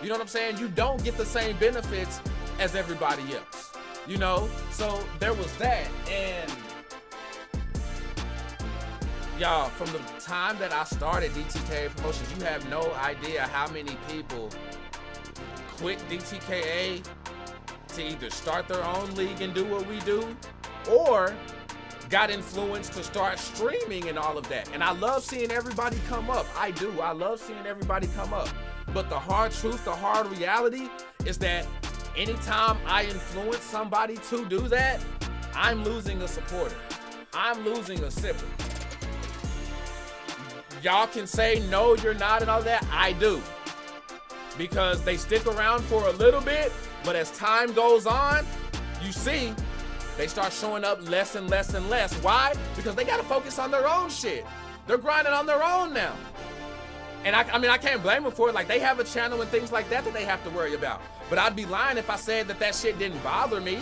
You know what I'm saying? You don't get the same benefits as everybody else. You know? So there was that. And y'all, from the time that I started DTKA Promotions, you have no idea how many people quit DTKA to either start their own league and do what we do, or got influenced to start streaming and all of that. And I love seeing everybody come up. I do. I love seeing everybody come up. But the hard truth, the hard reality is that anytime I influence somebody to do that, I'm losing a supporter. I'm losing a sipper. Y'all can say, no, you're not and all that. I do. Because they stick around for a little bit, but as time goes on, you see, they start showing up less and less and less. Why? Because they gotta focus on their own shit. They're grinding on their own now. And I mean, I can't blame them for it. Like, they have a channel and things like that that they have to worry about. But I'd be lying if I said that shit didn't bother me.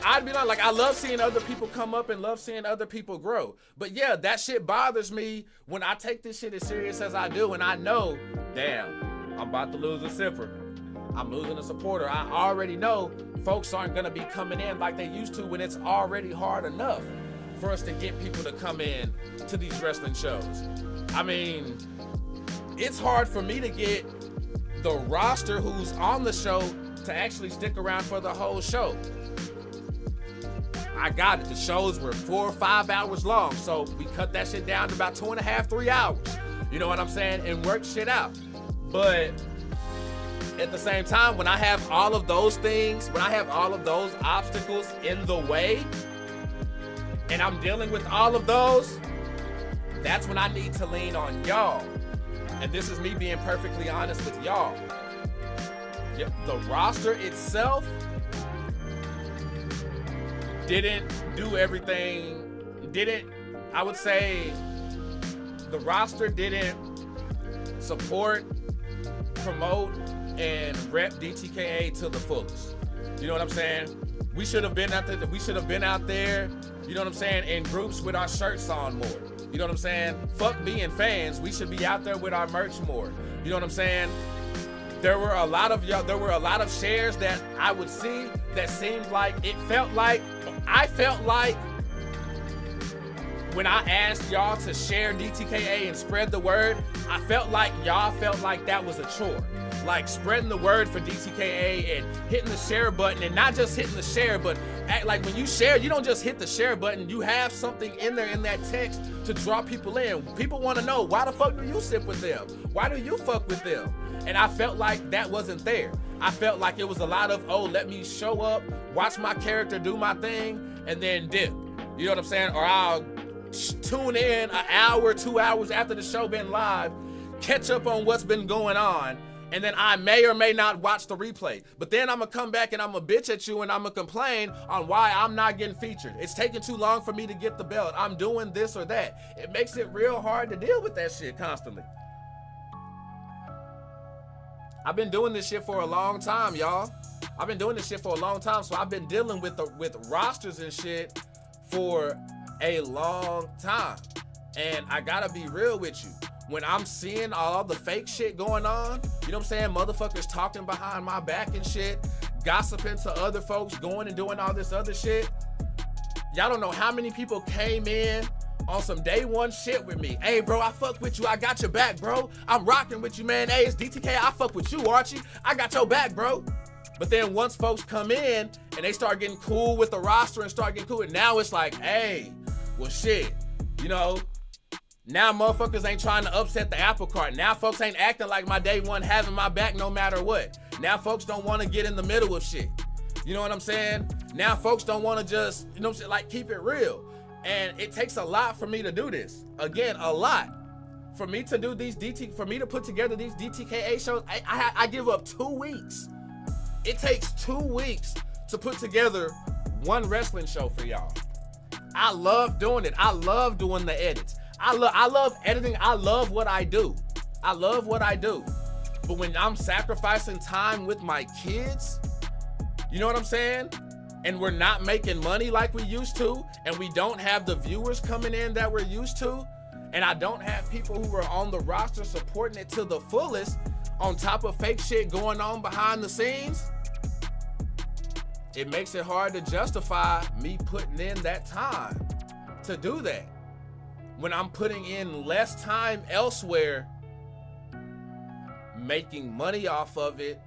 I'd be like, I love seeing other people come up and love seeing other people grow. But yeah, that shit bothers me when I take this shit as serious as I do, and I know, damn, I'm about to lose a sipper. I'm losing a supporter. I already know folks aren't gonna be coming in like they used to when it's already hard enough for us to get people to come in to these wrestling shows. I mean, it's hard for me to get the roster who's on the show to actually stick around for the whole show. I got it. The shows were 4 or 5 hours long, so we cut that shit down to about 2.5, 3 hours. You know what I'm saying? And work shit out. But at the same time, when I have all of those things, when I have all of those obstacles in the way, and I'm dealing with all of those, that's when I need to lean on y'all. And this is me being perfectly honest with y'all. The roster itself didn't do everything, I would say the roster didn't support, promote, and rep DTKA to the fullest. You know what I'm saying? We should have been out there, you know what I'm saying, in groups with our shirts on more. You know what I'm saying? Fuck being fans, we should be out there with our merch more. You know what I'm saying? There were a lot of shares that I would see that seemed like, I felt like when I asked y'all to share DTKA and spread the word, I felt like y'all felt like that was a chore. Like spreading the word for DTKA and hitting the share button, and not just hitting the share, but act like when you share, you don't just hit the share button, you have something in there in that text to draw people in. People want to know, why the fuck do you sip with them? Why do you fuck with them? And I felt like that wasn't there. I felt like it was a lot of, oh, let me show up, watch my character do my thing, and then dip. You know what I'm saying? Or I'll tune in an hour, 2 hours after the show been live, catch up on what's been going on, And then I may or may not watch the replay. But then I'm going to come back and I'm going to bitch at you and I'm going to complain on why I'm not getting featured. It's taking too long for me to get the belt. I'm doing this or that. It makes it real hard to deal with that shit constantly. I've been doing this shit for a long time, y'all. I've been doing this shit for a long time. So I've been dealing with rosters and shit for a long time. And I got to be real with you. When I'm seeing all the fake shit going on, you know what I'm saying? Motherfuckers talking behind my back and shit, gossiping to other folks, going and doing all this other shit. Y'all don't know how many people came in on some day one shit with me. Hey, bro, I fuck with you. I got your back, bro. I'm rocking with you, man. Hey, it's DTKA. I fuck with you, Archie. I got your back, bro. But then once folks come in and they start getting cool with the roster and start getting cool, and now it's like, hey, well, shit, you know, now motherfuckers ain't trying to upset the apple cart. Now folks ain't acting like my day one having my back no matter what. Now folks don't want to get in the middle of shit. You know what I'm saying? Now folks don't want to just, you know what I'm saying, like keep it real. And it takes a lot for me to do this. Again, a lot. For me to do these for me to put together these DTKA shows, I give up 2 weeks. It takes 2 weeks to put together one wrestling show for y'all. I love doing it. I love doing the edits. I love editing. I love what I do. I love what I do. But when I'm sacrificing time with my kids, you know what I'm saying? And we're not making money like we used to, and we don't have the viewers coming in that we're used to, and I don't have people who are on the roster supporting it to the fullest, on top of fake shit going on behind the scenes, it makes it hard to justify me putting in that time to do that. When I'm putting in less time elsewhere, making money off of it,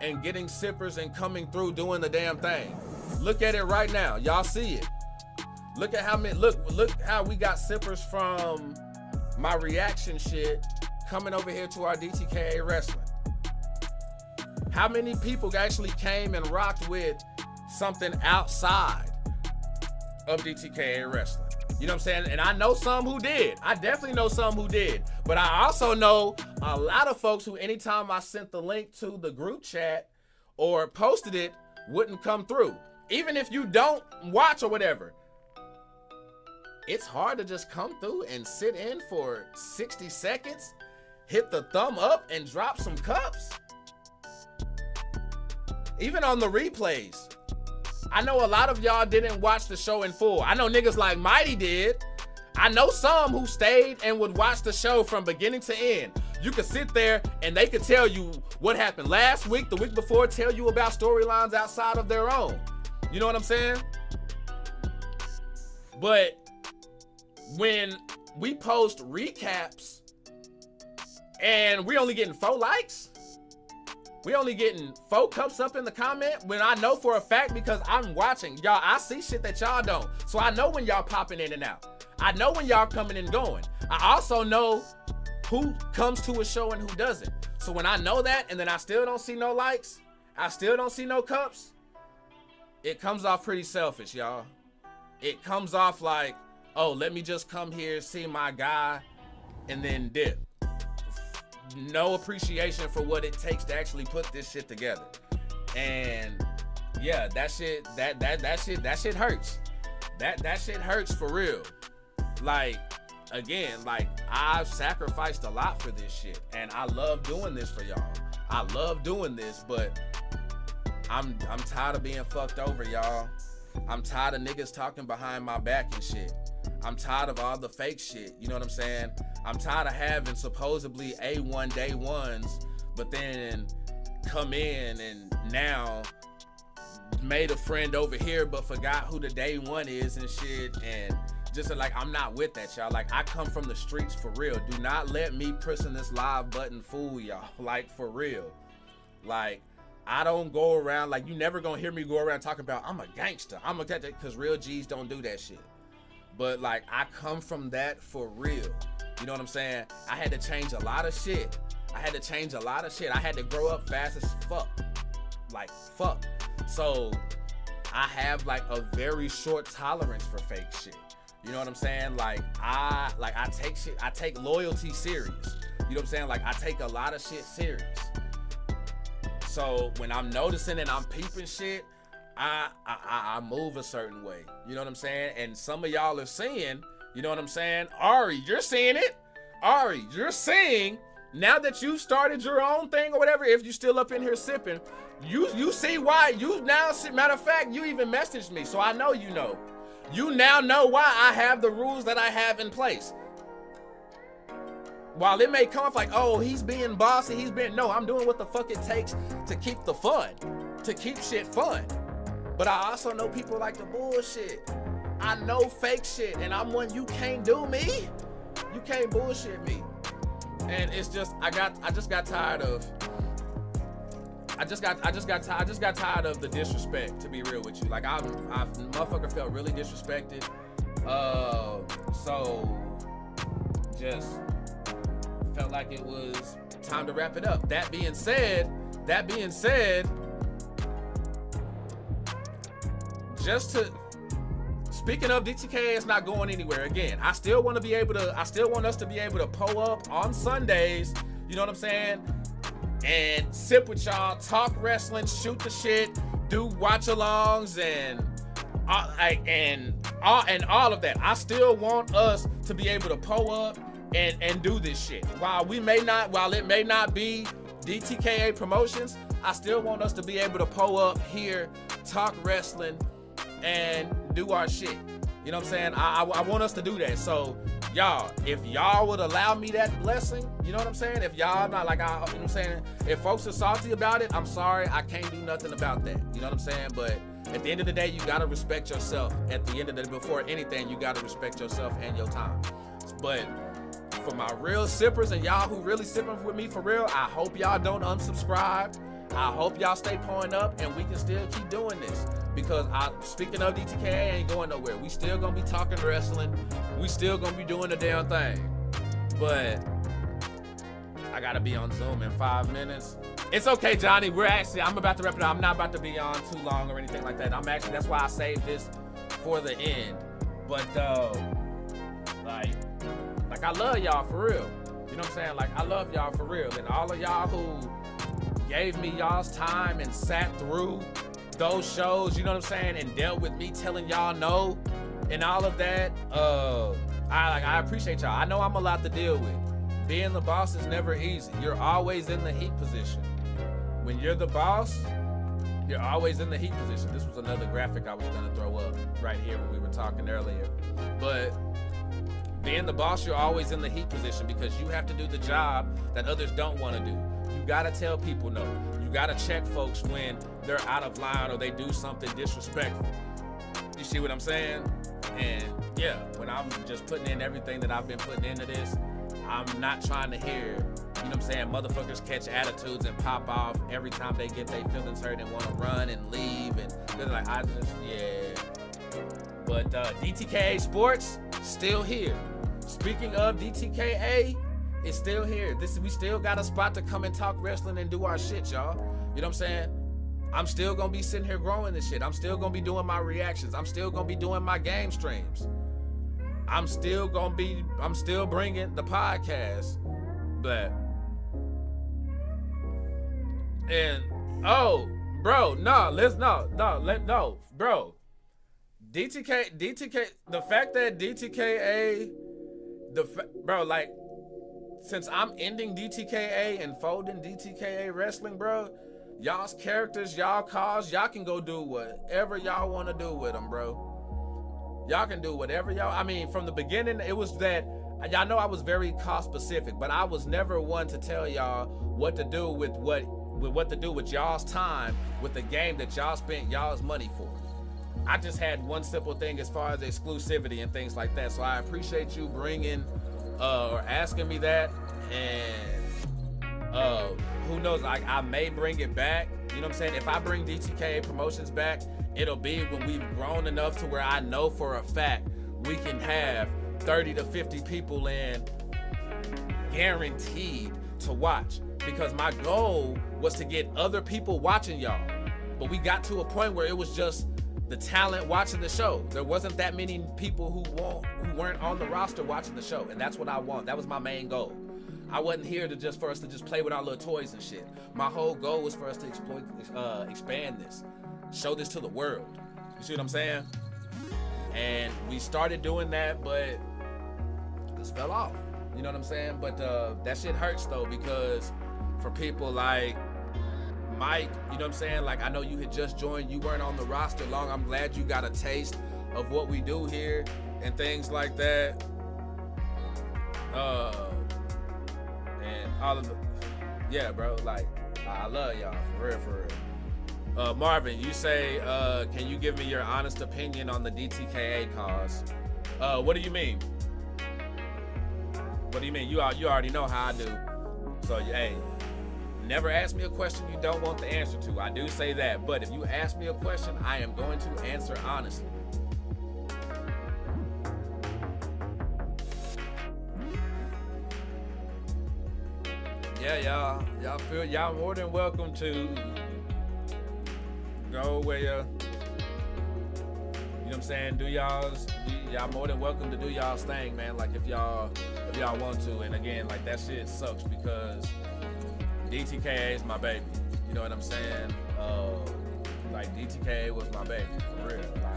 and getting sippers and coming through doing the damn thing. Look at it right now. Y'all see it. Look at how many, look how we got sippers from my reaction shit coming over here to our DTKA wrestling. How many people actually came and rocked with something outside of DTKA wrestling? You know what I'm saying? And I know some who did. I definitely know some who did. But I also know a lot of folks who anytime I sent the link to the group chat or posted it, wouldn't come through. Even if you don't watch or whatever. It's hard to just come through and sit in for 60 seconds, hit the thumb up and drop some cups. Even on the replays. I know a lot of y'all didn't watch the show in full. I know niggas like Mighty did. I know some who stayed and would watch the show from beginning to end. You could sit there and they could tell you what happened last week, the week before, tell you about storylines outside of their own. You know what I'm saying? But when we post recaps and we only getting 4 likes, we only getting 4 cups up in the comment, when I know for a fact, because I'm watching. Y'all, I see shit that y'all don't. So I know when y'all popping in and out. I know when y'all coming and going. I also know who comes to a show and who doesn't. So when I know that and then I still don't see no likes, I still don't see no cups, it comes off pretty selfish, y'all. It comes off like, oh, let me just come here, see my guy, and then dip. No appreciation for what it takes to actually put this shit together. And yeah, that shit hurts. That shit hurts for real. Like, again, like, I've sacrificed a lot for this shit, and I love doing this for y'all. I love doing this, but I'm tired of being fucked over, y'all. I'm tired of niggas talking behind my back and shit. I'm tired of all the fake shit. You know what I'm saying? I'm tired of having supposedly A1 day ones, but then come in and now made a friend over here, but forgot who the day one is and shit. And just like, I'm not with that, y'all. Like, I come from the streets for real. Do not let me pressing this live button fool y'all. Like, for real. Like, I don't go around, like, you never gonna hear me go around talking about I'm a gangster. I'm a gangster, because real G's don't do that shit. But like, I come from that for real. You know what I'm saying? I had to change a lot of shit. I had to grow up fast as fuck. Like, fuck. So I have like a very short tolerance for fake shit. You know what I'm saying? Like I take loyalty serious. You know what I'm saying? Like, I take a lot of shit serious. So when I'm noticing and I'm peeping shit, I move a certain way. You know what I'm saying? And some of y'all are seeing, you know what I'm saying? Ari, you're seeing it. Ari, you're seeing, now that you've started your own thing or whatever, if you're still up in here sipping, you see why. You now see, matter of fact, you even messaged me, so I know you know. You now know why I have the rules that I have in place. While it may come off like, oh, he's being bossy, no, I'm doing what the fuck it takes to keep the fun, to keep shit fun. But I also know people like the bullshit. I know fake shit, and I'm one, you can't do me. You can't bullshit me. And it's just, I just got tired of the disrespect, to be real with you. Like, I motherfucker felt really disrespected. So just felt like it was time to wrap it up. That being said, speaking of, DTKA is not going anywhere. Again, I still want us to be able to pull up on Sundays, you know what I'm saying? And sip with y'all, talk wrestling, shoot the shit, do watch-alongs and all of that. I still want us to be able to pull up and do this shit. While it may not be DTKA promotions, I still want us to be able to pull up here, talk wrestling, and do our shit. You know what I'm saying? I want us to do that. So y'all, if y'all would allow me that blessing, you know what I'm saying? If y'all not like, you know what I'm saying? If folks are salty about it, I'm sorry, I can't do nothing about that. You know what I'm saying? But at the end of the day, you gotta respect yourself. At the end of the day, before anything, you gotta respect yourself and your time. But for my real sippers and y'all who really sipping with me for real, I hope y'all don't unsubscribe. I hope y'all stay pulling up and we can still keep doing this. Because speaking of DTKA, ain't going nowhere. We still gonna be talking wrestling. We still gonna be doing the damn thing. But I gotta be on Zoom in 5 minutes. It's okay, Johnny. I'm about to wrap it up. I'm not about to be on too long or anything like that. That's why I saved this for the end. But like I love y'all for real. You know what I'm saying? Like, I love y'all for real. And all of y'all who gave me y'all's time and sat through those shows, you know what I'm saying, and dealt with me telling y'all no and all of that, I appreciate y'all. I know I'm a lot to deal with. Being the boss is never easy. You're always in the heat position. When you're the boss, you're always in the heat position. This was another graphic I was gonna throw up right here when we were talking earlier. But being the boss, you're always in the heat position because you have to do the job that others don't want to do. You gotta tell people no. You gotta check folks when they're out of line or they do something disrespectful. You see what I'm saying? And yeah, when I'm just putting in everything that I've been putting into this, I'm not trying to hear, you know what I'm saying, motherfuckers catch attitudes and pop off every time they get their feelings hurt and want to run and leave. And they're like, But DTKA Sports, still here. Speaking of DTKA, it's still here. We still got a spot to come and talk wrestling and do our shit, y'all. You know what I'm saying? I'm still gonna be sitting here growing this shit. I'm still gonna be doing my reactions. I'm still gonna be doing my game streams. I'm still bringing the podcast. But, and, oh, bro, bro. DTK, the fact that DTKA, bro, like, since I'm ending DTKA and folding DTKA wrestling, bro, y'all's characters, y'all cause, y'all can go do whatever y'all want to do with them, bro. Y'all can do whatever y'all, I mean, from the beginning, it was that, y'all know I was very cause specific, but I was never one to tell y'all what to do with what to do with y'all's time with the game that y'all spent y'all's money for. I just had one simple thing as far as exclusivity and things like that. So I appreciate you bringing or asking me that, and who knows, like, I may bring it back. You know what I'm saying? If I bring DTKA promotions back, it'll be when we've grown enough to where I know for a fact we can have 30 to 50 people in guaranteed to watch. Because my goal was to get other people watching y'all. But we got to a point where it was just the talent watching the show. There wasn't that many people who weren't on the roster watching the show. And that's what I want. That was my main goal. I wasn't here to just for us to just play with our little toys and shit. My whole goal was for us to expand this, show this to the world. You see what I'm saying? And we started doing that, but just fell off. You know what I'm saying? But that shit hurts though, because for people like Mike, you know what I'm saying? Like, I know you had just joined, you weren't on the roster long. I'm glad you got a taste of what we do here and things like that. And all of the, yeah, bro, like, I love y'all, for real. Marvin, you say, can you give me your honest opinion on the DTKA cause? What do you mean? What do you mean? You already know how I do. So, hey, never ask me a question you don't want the answer to. I do say that, but if you ask me a question, I am going to answer honestly. Yeah, y'all more than welcome to go where you know what I'm saying, do y'all more than welcome to do y'all's thing, man. Like if y'all want to. And again, like, that shit sucks because DTKA is my baby. You know what I'm saying? Like, DTKA was my baby, for real. Like,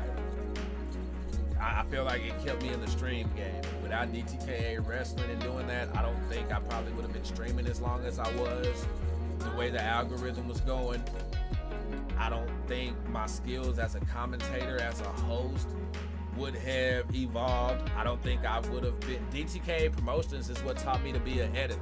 I feel like it kept me in the stream game. Without DTKA wrestling and doing that, I don't think I probably would have been streaming as long as I was. The way the algorithm was going, I don't think my skills as a commentator, as a host, would have evolved. I don't think I would have been. DTKA Promotions is what taught me to be an editor.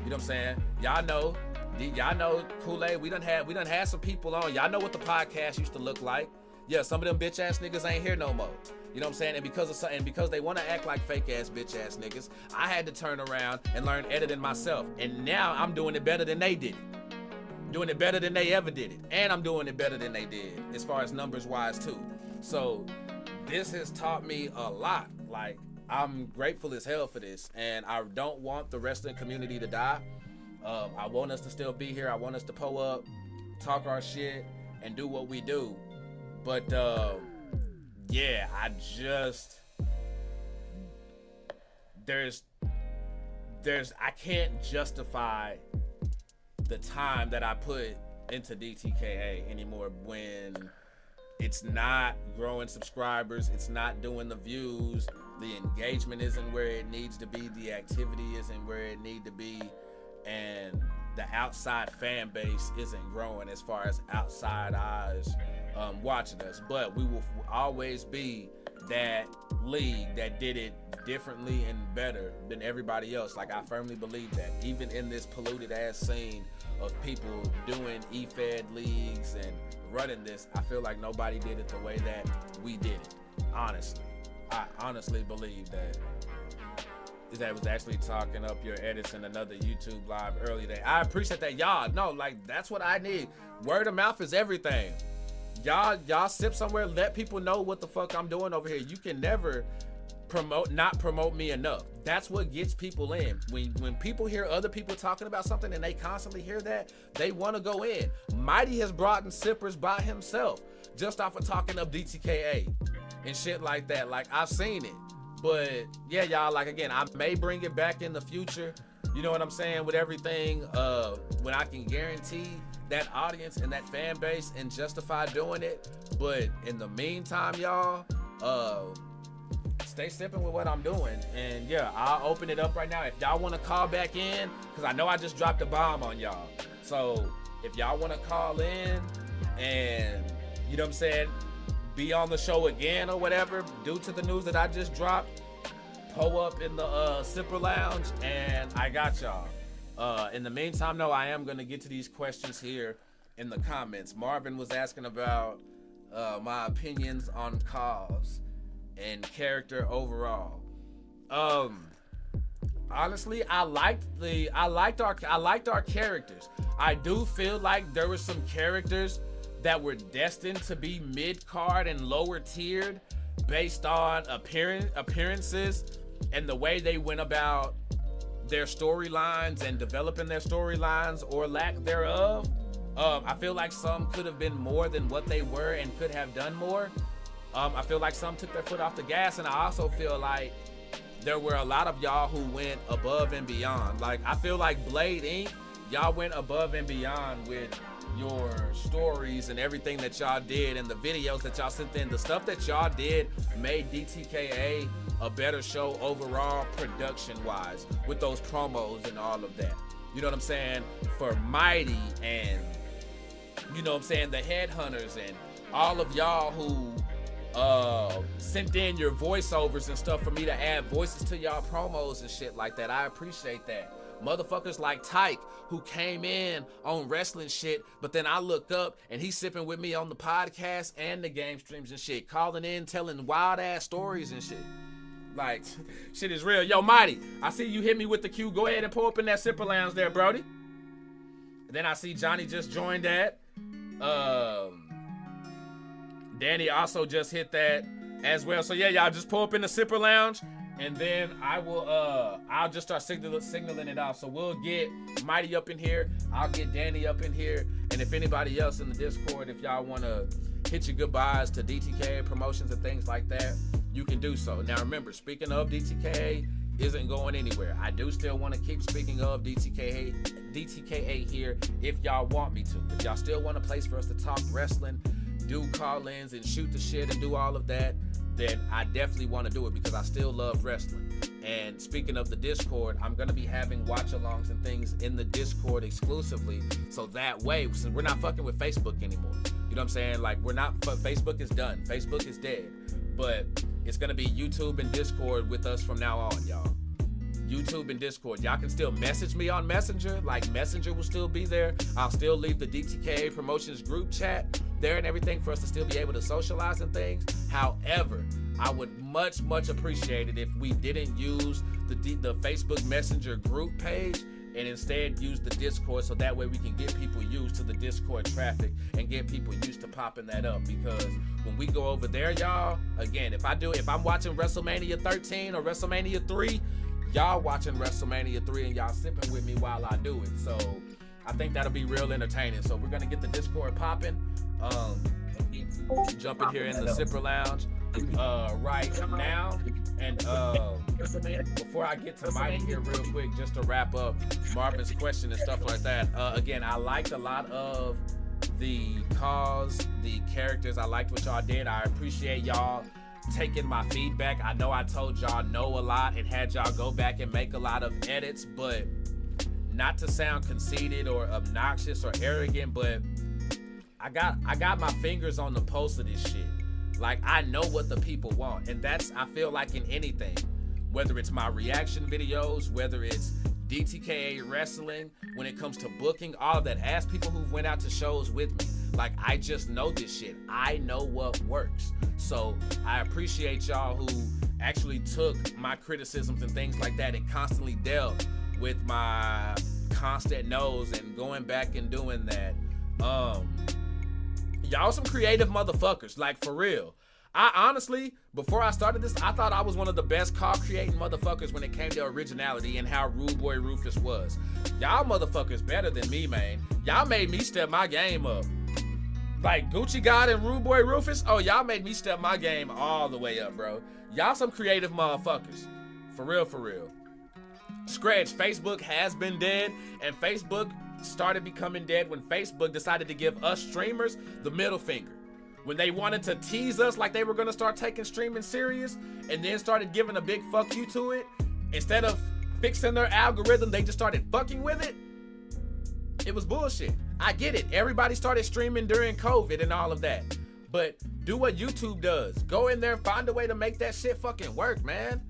You know what I'm saying? Y'all know Kool-Aid. We done had some people on. Y'all know what the podcast used to look like. Yeah, some of them bitch ass niggas ain't here no more. You know what I'm saying? And because they want to act like fake ass bitch ass niggas, I had to turn around and learn editing myself. And now I'm doing it better than they did it. Doing it better than they ever did it. And I'm doing it better than they did, as far as numbers wise too. So this has taught me a lot. Like, I'm grateful as hell for this, and I don't want the wrestling community to die. I want us to still be here. I want us to pull up, talk our shit, and do what we do. But yeah, I can't justify the time that I put into DTKA anymore when it's not growing subscribers, it's not doing the views, the engagement isn't where it needs to be, the activity isn't where it need to be, and the outside fan base isn't growing as far as outside eyes watching us. But we will always be that league that did it differently and better than everybody else. Like, I firmly believe that. Even in this polluted ass scene of people doing E-Fed leagues and running this, I feel like nobody did it the way that we did it. Honestly, I honestly believe that was actually talking up your edits in another YouTube live earlier today. I appreciate that. Y'all know, like, that's what I need. Word of mouth is everything. Y'all sip somewhere, let people know what the fuck I'm doing over here. You can never not promote me enough. That's what gets people in. When people hear other people talking about something and they constantly hear that, they want to go in. Mighty has brought in sippers by himself just off of talking up DTKA and shit like that. Like, I've seen it. But yeah, y'all, like, again, I may bring it back in the future. You know what I'm saying? With everything, when I can guarantee that audience and that fan base and justify doing it. But in the meantime, y'all, stay sipping with what I'm doing. And yeah, I'll open it up right now. If y'all want to call back in, because I know I just dropped a bomb on y'all. So if y'all want to call in and, you know what I'm saying, be on the show again or whatever, due to the news that I just dropped, pull up in the Sipper Lounge and I got y'all. In the meantime, no, I am going to get to these questions here in the comments. Marvin was asking about my opinions on cause and character overall. Honestly, I liked our characters. I do feel like there were some characters that were destined to be mid-card and lower tiered based on appearances and the way they went about their storylines and developing their storylines or lack thereof. I feel like some could have been more than what they were and could have done more. I feel like some took their foot off the gas, and I also feel like there were a lot of y'all who went above and beyond. Like, I feel like Blade Inc., y'all went above and beyond with your stories and everything that y'all did and the videos that y'all sent in. The stuff that y'all did made DTKA a better show overall, production-wise, with those promos and all of that. You know what I'm saying? For Mighty and, you know what I'm saying, the Headhunters and all of y'all who sent in your voiceovers and stuff for me to add voices to y'all promos and shit like that. I appreciate that. Motherfuckers like Tyke, who came in on wrestling shit, but then I looked up and he's sipping with me on the podcast and the game streams and shit, calling in, telling wild ass stories and shit. Like, shit is real. Yo, Mighty, I see you hit me with the cue. Go ahead and pull up in that Sipper Lounge there, Brody. And then I see Johnny just joined that. Danny also just hit that as well. So yeah, y'all just pull up in the Sipper Lounge. And then I'll just start signaling it out. So we'll get Mighty up in here. I'll get Danny up in here. And if anybody else in the Discord, if y'all want to hit your goodbyes to DTKA promotions and things like that, you can do so. Now remember, speaking of DTKA isn't going anywhere. I do still want to keep speaking of DTKA here if y'all want me to. If y'all still want a place for us to talk wrestling, do call-ins and shoot the shit and do all of that, then I definitely want to do it because I still love wrestling. And speaking of the Discord, I'm going to be having watch-alongs and things in the Discord exclusively. So that way, since we're not fucking with Facebook anymore. You know what I'm saying? Like, Facebook is done. Facebook is dead. But it's going to be YouTube and Discord with us from now on, y'all. YouTube and Discord. Y'all can still message me on Messenger. Like, Messenger will still be there. I'll still leave the DTKA Promotions group chat there and everything for us to still be able to socialize and things. However, I would much appreciate it if we didn't use the Facebook Messenger group page and instead use the Discord, so that way we can get people used to the Discord traffic and get people used to popping that up. Because when we go over there, y'all, again, if I'm watching WrestleMania 13 or WrestleMania 3, y'all watching WrestleMania 3 and y'all sipping with me while I do it. So I think that'll be real entertaining. So we're gonna get the Discord popping. Jump in here in the Sipper Lounge right now. And before I get to Mighty here real quick, just to wrap up Marvin's question and stuff like that. Again, I liked a lot of the cause, the characters. I liked what y'all did. I appreciate y'all taking my feedback. I know I told y'all no a lot and had y'all go back and make a lot of edits, but not to sound conceited or obnoxious or arrogant, but I got my fingers on the pulse of this shit. Like, I know what the people want, and that's, I feel like, in anything, whether it's my reaction videos, whether it's DTKA wrestling, when it comes to booking, all of that. Ask people who went out to shows with me. Like, I just know this shit. I know what works. So I appreciate y'all who actually took my criticisms and things like that and constantly dealt with my constant no's and going back and doing that. Y'all some creative motherfuckers, like, for real. I honestly, before I started this, I thought I was one of the best call-creating motherfuckers when it came to originality and how Rude Boy Rufus was. Y'all motherfuckers better than me, man. Y'all made me step my game up. Like, Gucci God and Rude Boy Rufus, oh, y'all made me step my game all the way up, bro. Y'all some creative motherfuckers. For real, for real. Scratch, Facebook has been dead, and Facebook started becoming dead when Facebook decided to give us streamers the middle finger. When they wanted to tease us like they were gonna start taking streaming serious, and then started giving a big fuck you to it, instead of fixing their algorithm, they just started fucking with it. It was bullshit. I get it. Everybody started streaming during COVID and all of that. But do what YouTube does. Go in there, find a way to make that shit fucking work, man.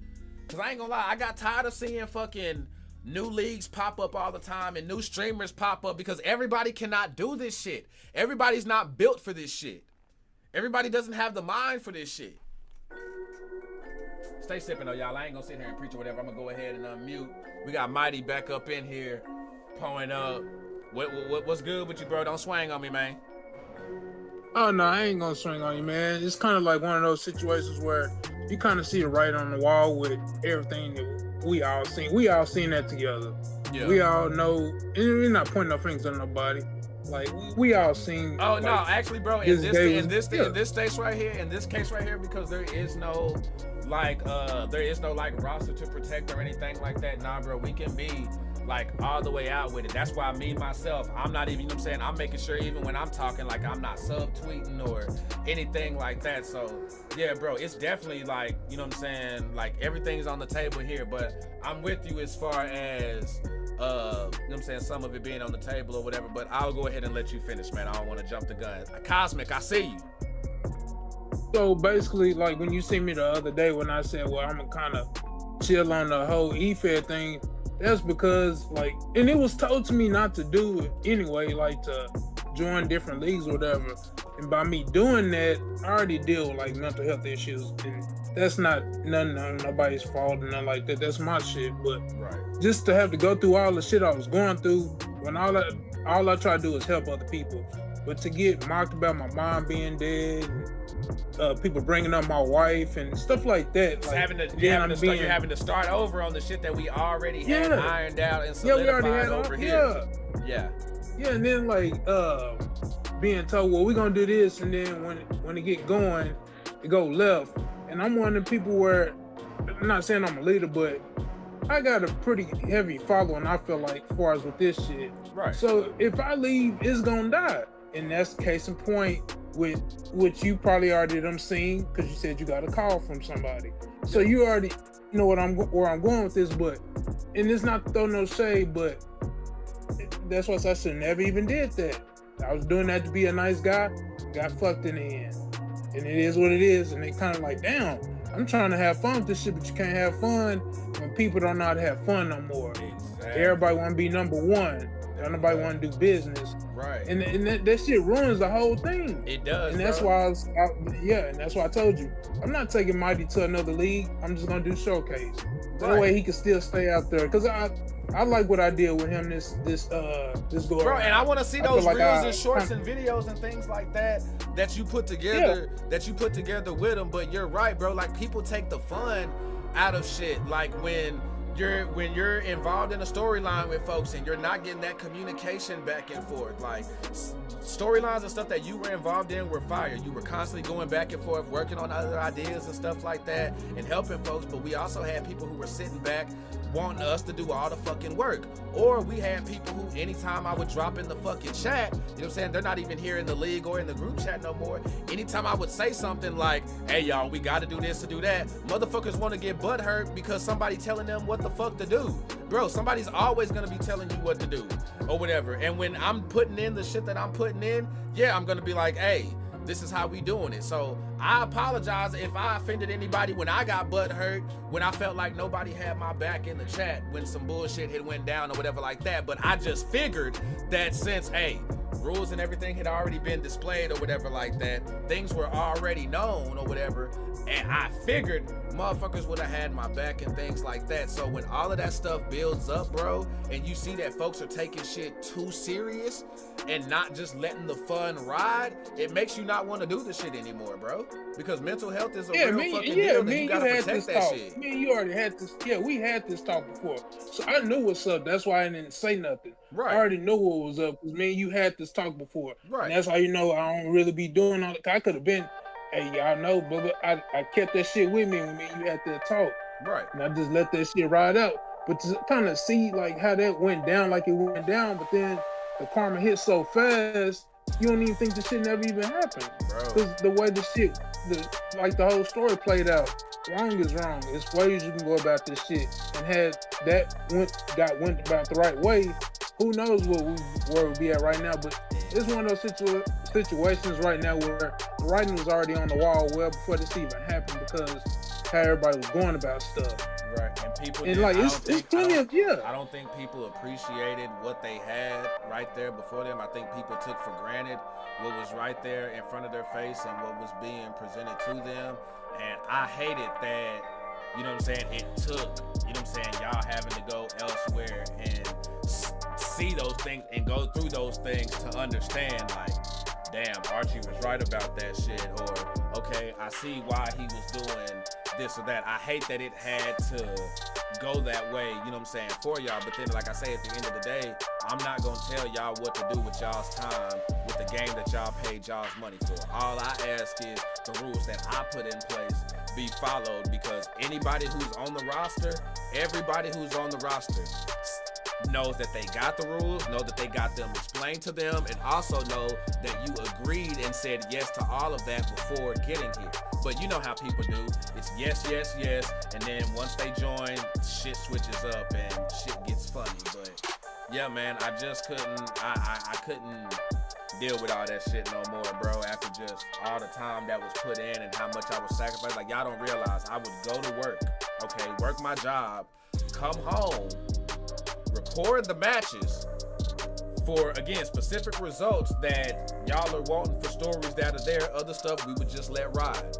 Cause I ain't gonna lie, I got tired of seeing fucking new leagues pop up all the time and new streamers pop up, because everybody cannot do this shit. Everybody's not built for this shit. Everybody doesn't have the mind for this shit. Stay sipping though, y'all. I ain't gonna sit here and preach or whatever. I'm gonna go ahead and unmute. We got Mighty back up in here, pulling up. What's good with you, bro? Don't swing on me, man. Oh no, I ain't gonna swing on you, man. It's kind of like one of those situations where you kind of see the writing on the wall with everything that we all seen. We all seen that together. Yeah. We all know, and we're not pointing our fingers on nobody. Like, we all seen. Oh, like, no, actually, bro, in this case right here, because there is no like there is no like roster to protect or anything like that. Nah, bro, we can be like all the way out with it. That's why me myself, I'm not even, you know what I'm saying, I'm making sure even when I'm talking, like I'm not subtweeting or anything like that. So yeah, bro, it's definitely like, you know what I'm saying, like everything's on the table here. But I'm with you as far as you know what I'm saying, some of it being on the table or whatever. But I'll go ahead and let you finish, man. I don't want to jump the gun. Cosmic, I see you. So basically, like when you see me the other day when I said, well, I'm gonna kind of chill on the whole E-Fed thing, that's because like, and it was told to me not to do it anyway, like to join different leagues or whatever. And by me doing that, I already deal with like mental health issues, and that's not nobody's fault and nothing like that. That's my shit. But just to have to go through all the shit I was going through, when all I try to do is help other people. But to get mocked about my mom being dead, and, people bringing up my wife and stuff like that, like you're having to start over on the shit that we already had ironed out and solidified over here. Yeah, and then like being told, well, we're gonna do this, and then when it get going, it go left. And I'm one of the people where, I'm not saying I'm a leader, but I got a pretty heavy following, I feel like, as far as with this shit. Right. So if I leave, it's gonna die. And that's the case in point with which you probably already done seen, because you said you got a call from somebody. So you already know where I'm going with this, but, and it's not to throw no shade, but that's why I should never even did that. I was doing that to be a nice guy, got fucked in the end. And it is what it is, and they kind of like, damn, I'm trying to have fun with this shit, but you can't have fun when people don't know how to have fun no more. Exactly. Everybody want to be number one. Nobody want to do business. Right. And that shit ruins the whole thing. It does, and that's why and that's why I told you, I'm not taking Mighty to another league. I'm just going to do showcase. That way he can still stay out there. Because I like what I did with him this go bro, around. And I want to see those reels and shorts and videos and things like that you put together with him. But you're right, bro. Like, people take the fun out of shit. Like when you're involved in a storyline with folks and you're not getting that communication back and forth, like storylines and stuff that you were involved in were fire. You were constantly going back and forth, working on other ideas and stuff like that and helping folks. But we also had people who were sitting back wanting us to do all the fucking work. Or we had people who, anytime I would drop in the fucking chat, you know what I'm saying, they're not even here in the league or in the group chat no more. Anytime I would say something like, hey y'all, we gotta do this to do that, motherfuckers want to get butthurt because somebody telling them what the fuck to do. Bro, somebody's always gonna be telling you what to do or whatever. And when I'm putting in the shit that I'm putting in, yeah, I'm gonna be like, hey, this is how we doing it. So I apologize if I offended anybody when I got butt hurt, when I felt like nobody had my back in the chat, when some bullshit had went down or whatever like that. But I just figured that since, hey, rules and everything had already been displayed or whatever like that, things were already known or whatever, and I figured motherfuckers would have had my back and things like that. So when all of that stuff builds up, bro, and you see that folks are taking shit too serious and not just letting the fun ride, it makes you not want to do the shit anymore, bro. Because mental health is a real fucking deal, and you gotta protect that shit. Me and you already had this, we had this talk before. So I knew what's up, that's why I didn't say nothing. Right. I already knew what was up, because me and you had this talk before. Right. And that's how you know I don't really be doing all I could have been, hey, y'all know, but I kept that shit with me when me and you had that talk. Right. And I just let that shit ride out. But to kind of see like how that went down, like it went down, but then the karma hit so fast, you don't even think the shit never even happened. Because the way the shit, the whole story played out, wrong is wrong. It's ways you can go about this shit. And had that went about the right way, who knows where we'll be at right now. But it's one of those situations right now where the writing was already on the wall well before this even happened, because how everybody was going about stuff. Right, and people. And like it's plenty of I don't think people appreciated what they had right there before them. I think people took for granted what was right there in front of their face and what was being presented to them. And I hated that. You know what I'm saying? It took, you know what I'm saying, y'all having to go elsewhere and see those things and go through those things to understand, like, damn, Archie was right about that shit, or okay, I see why he was doing this or that. I hate that it had to go that way, you know what I'm saying, for y'all. But then, like I say, at the end of the day, I'm not gonna tell y'all what to do with y'all's time, with the game that y'all paid y'all's money for. All I ask is the rules that I put in place be followed, because anybody who's on the roster, everybody who's on the roster knows that they got the rules, know that they got them explained to them, and also know that you agreed and said yes to all of that before getting here. But you know how people do. It's yes, yes, yes, and then once they join, shit switches up and shit gets funny. But yeah, man, I just couldn't, I couldn't deal with all that shit no more, bro, after just all the time that was put in and how much I was sacrificed. Like, y'all don't realize I would go to work, okay, work my job, come home, record the matches for, again, specific results that y'all are wanting for stories that are there. Other stuff we would just let ride.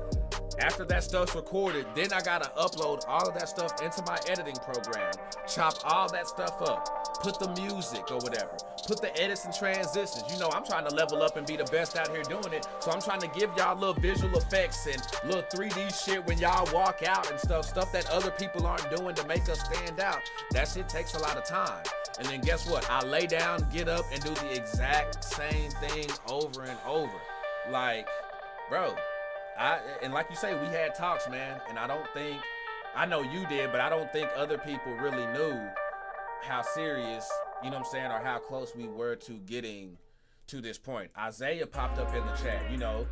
After that stuff's recorded, then I gotta upload all of that stuff into my editing program, chop all that stuff up, put the music or whatever, put the edits and transitions. You know, I'm trying to level up and be the best out here doing it, so I'm trying to give y'all little visual effects and little 3D shit when y'all walk out and stuff that other people aren't doing to make us stand out. That shit takes a lot of time. And then guess what? I lay down, get up, and do the exact same thing over and over. Like, bro, and like you say, we had talks, man, and I know you did, but I don't think other people really knew how serious, you know what I'm saying, or how close we were to getting to this point. Isaiah popped up in the chat, you know,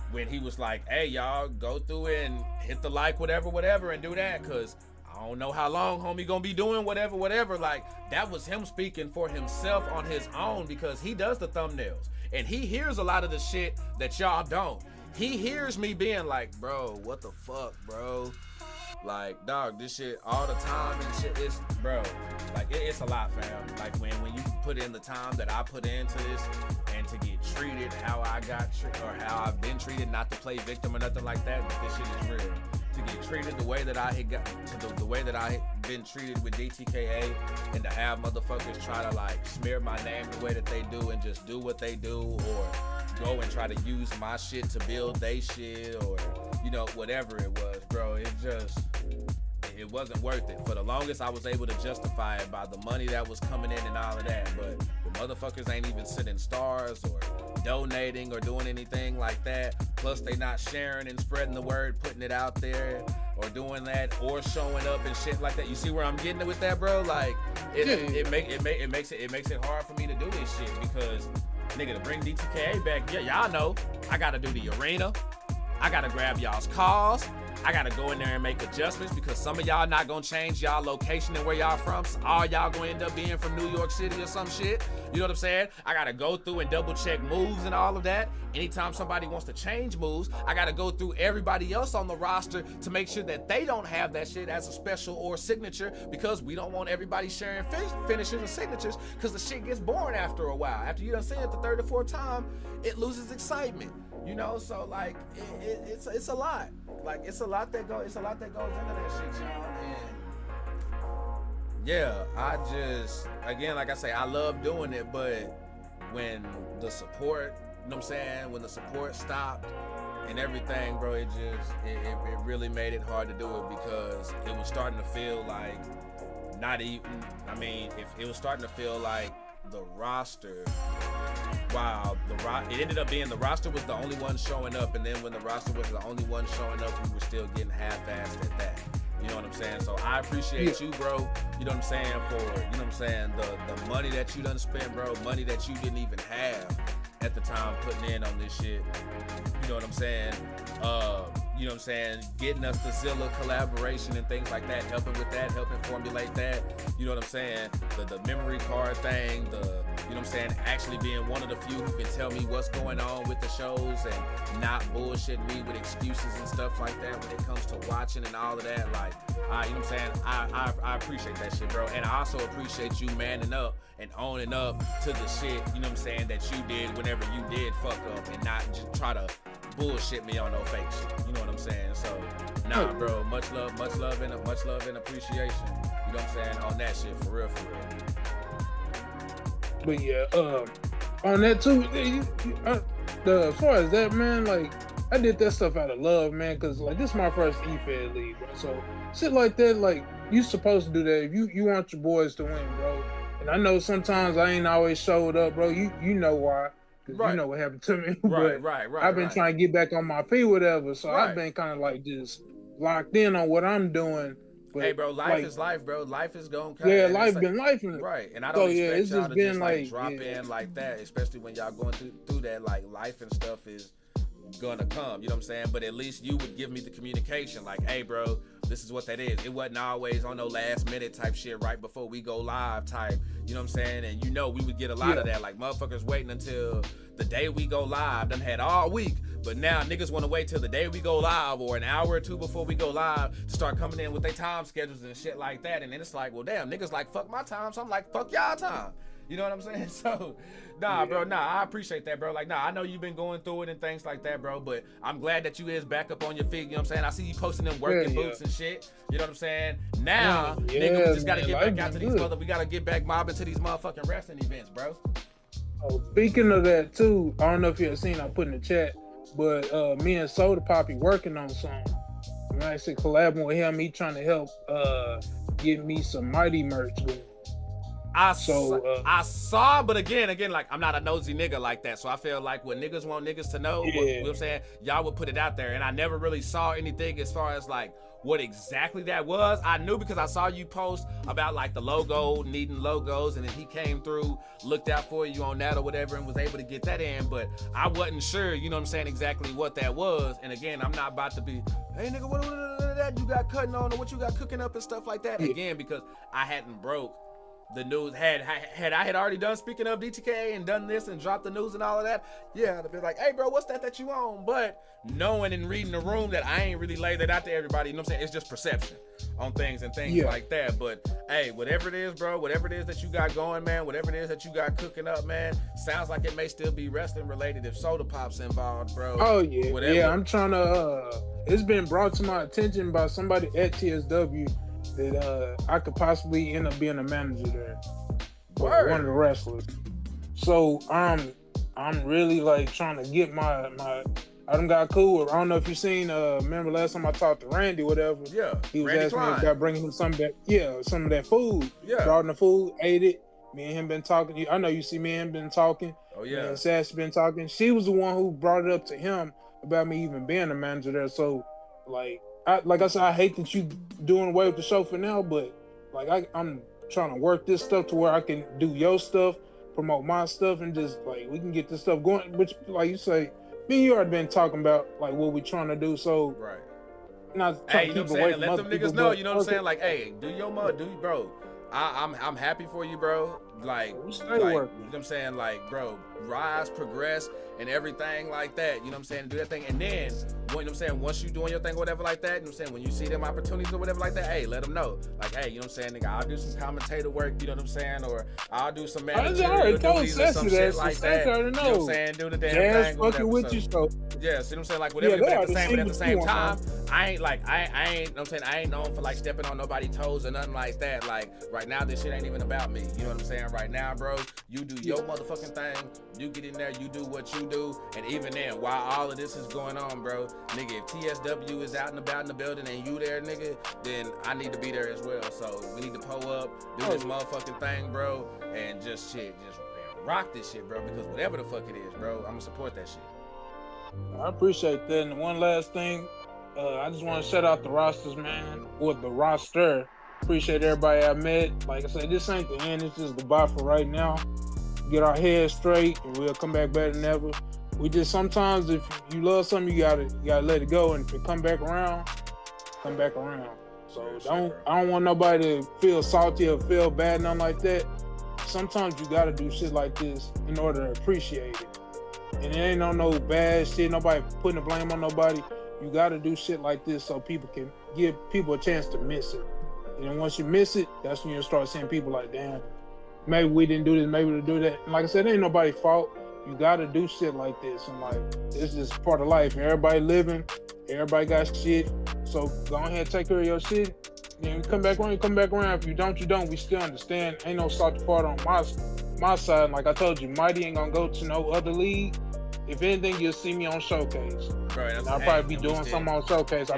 when he was like, hey, y'all, go through it and hit the like, whatever, and do that, because I don't know how long homie gonna be doing whatever. Like, that was him speaking for himself on his own, because he does the thumbnails, and he hears a lot of the shit that y'all don't. He hears me being like, bro, what the fuck, bro? Like, dog, this shit all the time and shit. It's, bro, like, it's a lot, fam. Like, when you put in the time that I put into this and to get treated how I got treated, or how I've been treated, not to play victim or nothing like that, but this shit is real. To get treated the way that I had got, the way that I had been treated with DTKA, and to have motherfuckers try to, like, smear my name the way that they do and just do what they do, or go and try to use my shit to build they shit, or, you know, whatever it was, bro. It wasn't worth it. For the longest, I was able to justify it by the money that was coming in and all of that, but the motherfuckers ain't even sending stars or donating or doing anything like that. Plus, they not sharing and spreading the word, putting it out there, or doing that, or showing up and shit like that. You see where I'm getting it with that, bro? Like, it makes it hard for me to do this shit, because nigga, to bring DTKA back, yeah, y'all know I gotta do the arena, I gotta grab y'all's calls, I gotta go in there and make adjustments, because some of y'all not gonna change y'all location and where y'all from. So all y'all gonna end up being from New York City or some shit. You know what I'm saying? I gotta go through and double check moves and all of that. Anytime somebody wants to change moves, I gotta go through everybody else on the roster to make sure that they don't have that shit as a special or signature, because we don't want everybody sharing finishes and signatures, because the shit gets boring after a while. After you done seen it the third or fourth time, it loses excitement. You know, so like it's a lot. Like, it's a lot that goes into that shit, y'all. And yeah, I just, again, like I say, I love doing it, but when the support, you know what I'm saying, when the support stopped and everything, bro, it really made it hard to do it, because it was starting to feel like it was starting to feel like the roster, it ended up being the roster was the only one showing up, and then when the roster was the only one showing up, we were still getting half-assed at that. You know what I'm saying? So I appreciate you, bro. You know what I'm saying? For, you know what I'm saying, the money that you done spent, bro, money that you didn't even have at the time putting in on this shit. You know what I'm saying? You know what I'm saying? Getting us the Zilla collaboration and things like that, helping with that, helping formulate that. You know what I'm saying? The memory card thing, you know what I'm saying? Actually being one of the few who can tell me what's going on with the shows and not bullshit me with excuses and stuff like that when it comes to watching and all of that. Like, you know what I'm saying? I appreciate that shit, bro. And I also appreciate you manning up and owning up to the shit, you know what I'm saying, that you did whenever you did fuck up, and not just try to bullshit me on no fake shit. You know what I'm saying? So, nah, bro, much love and appreciation. You know what I'm saying? On that shit, for real. But yeah, on that too, as far as that, man, like, I did that stuff out of love, man, because like this is my first E-Fed league, bro. So shit like that, like, you supposed to do that if you want your boys to win, bro. And I know sometimes I ain't always showed up, bro. You know why? 'cause Right. you know what happened to me. Right, But right. I've been trying to get back on my feet, whatever. So Right. I've been kind of like just locked in on what I'm doing. But Hey, bro, life like, is life, bro. Life is going yeah, life been life. Right, and I So don't yeah, expect it's y'all just to been just like like drop in like that, especially when y'all going through that. Like life and stuff is gonna come, you know what I'm saying? But at least you would give me the communication, like, hey, bro, this is what that is. It wasn't always on no last minute type shit right before we go live type, you know what I'm saying? And you know we would get a lot of that, like motherfuckers waiting until the day we go live, done had all week. But now niggas want to wait till the day we go live or an hour or two before we go live to start coming in with their time schedules and shit like that. And then it's like, well, damn, niggas like, fuck my time. So I'm like, fuck y'all time. You know what I'm saying? So, bro, I appreciate that, bro. Like, I know you've been going through it and things like that, bro, but I'm glad that you is back up on your feet, you know what I'm saying? I see you posting them working boots and shit, you know what I'm saying? Now, nigga, we just got to get back out to these we got to get back mobbing to these motherfucking wrestling events, bro. Oh, speaking of that, too, I don't know if you have seen, I put in the chat, but me and Soda Poppy working on something. I'm actually collabing with him. He trying to help get me some Mighty merch with I saw, but again, like, I'm not a nosy nigga like that, so I feel like when niggas want niggas to know, you know what I'm saying, y'all would put it out there, and I never really saw anything as far as, like, what exactly that was. I knew because I saw you post about, like, the logo, needing logos, and then he came through, looked out for you on that or whatever, and was able to get that in, but I wasn't sure, you know what I'm saying, exactly what that was, and again, I'm not about to be, hey, nigga, what that you got cutting on, or what you got cooking up and stuff like that, again, because I hadn't broke the news. Had I had already done, speaking of DTKA, and done this and dropped the news and all of that, yeah, I'd have been like, hey, bro, what's that you on? But knowing and reading the room that I ain't really laid that out to everybody, you know what I'm saying? It's just perception on things and things like that. But hey, whatever it is, bro, whatever it is that you got going, man, whatever it is that you got cooking up, man, sounds like it may still be wrestling related if Soda Pop's involved, bro. Oh yeah, whatever. Yeah. I'm trying to. It's been brought to my attention by somebody at TSW that I could possibly end up being a manager there, for one of the wrestlers. So I'm really like trying to get my. I done got cool. I don't know if you seen. Remember last time I talked to Randy, whatever. Yeah. He was Randy asking me Klein. about bringing him some of that. Yeah, some of that food. Yeah. Brought in the food, ate it. Me and him been talking. I know you see me and him been talking. Oh yeah. Me and Sash been talking. She was the one who brought it up to him about me even being a manager there. So, like I said, I hate that you doing away with the show for now, but like I'm trying to work this stuff to where I can do your stuff, promote my stuff, and just like we can get this stuff going. Which, like you say, me and you already been talking about like what we trying to do. So not Hey, trying you to know keep what I'm away saying? from Let other them people, niggas know, but you know what I'm okay. saying? Like, hey, do your bro. I'm happy for you, bro. Like, stay you know working. what I'm saying? Like, bro, rise, progress, and everything like that. You know what I'm saying? Do that thing. And then, you know what I'm saying? Once you doing your thing or whatever like that, you know what I'm saying? When you see them opportunities or whatever like that, hey, let them know. Like, hey, you know what I'm saying? Nigga, I'll do some commentator work, you know what I'm saying? Or I'll do some managerial duties or some shit like that. You know what I'm saying? Do the damn Jazz thing. Whatever. fucking with you, so. Yeah, see what I'm saying? Like whatever, Yeah, but at the same time, man. I ain't like I ain't, you know what I'm saying? I ain't known for like stepping on nobody's toes or nothing like that. Like right now, this shit ain't even about me. You know what I'm saying? Right now, bro, you do your motherfucking thing. You get in there, you do what you do, and even then, while all of this is going on, bro, nigga, if TSW is out and about in the building and you there, nigga, then I need to be there as well. So we need to pull up, do this motherfucking thing, bro, and just rock this shit, bro. Because whatever the fuck it is, bro, I'm gonna support that shit. I appreciate that. And one last thing, I just want to shout out the rosters, man, or the roster. Appreciate everybody I met. Like I said, this ain't the end. It's just goodbye for right now. Get our heads straight, and we'll come back better than ever. We just sometimes, if you love something, you gotta let it go, and if it come back around, come back around. So I don't want nobody to feel salty or feel bad, nothing like that. Sometimes you gotta do shit like this in order to appreciate it. And it ain't no bad shit, nobody putting the blame on nobody. You gotta do shit like this so people can give people a chance to miss it. And then once you miss it, that's when you start seeing people like, damn, maybe we didn't do this, maybe we do that. And like I said, it ain't nobody's fault. You gotta do shit like this. And like, it's just part of life. Everybody living, everybody got shit. So go ahead and take care of your shit. Then come back around, you come back around. If you don't, you don't. We still understand. Ain't no salty part on my side. Like I told you, Mighty ain't gonna go to no other league. If anything, you'll see me on Showcase. Right, and I'll probably be doing something on Showcase.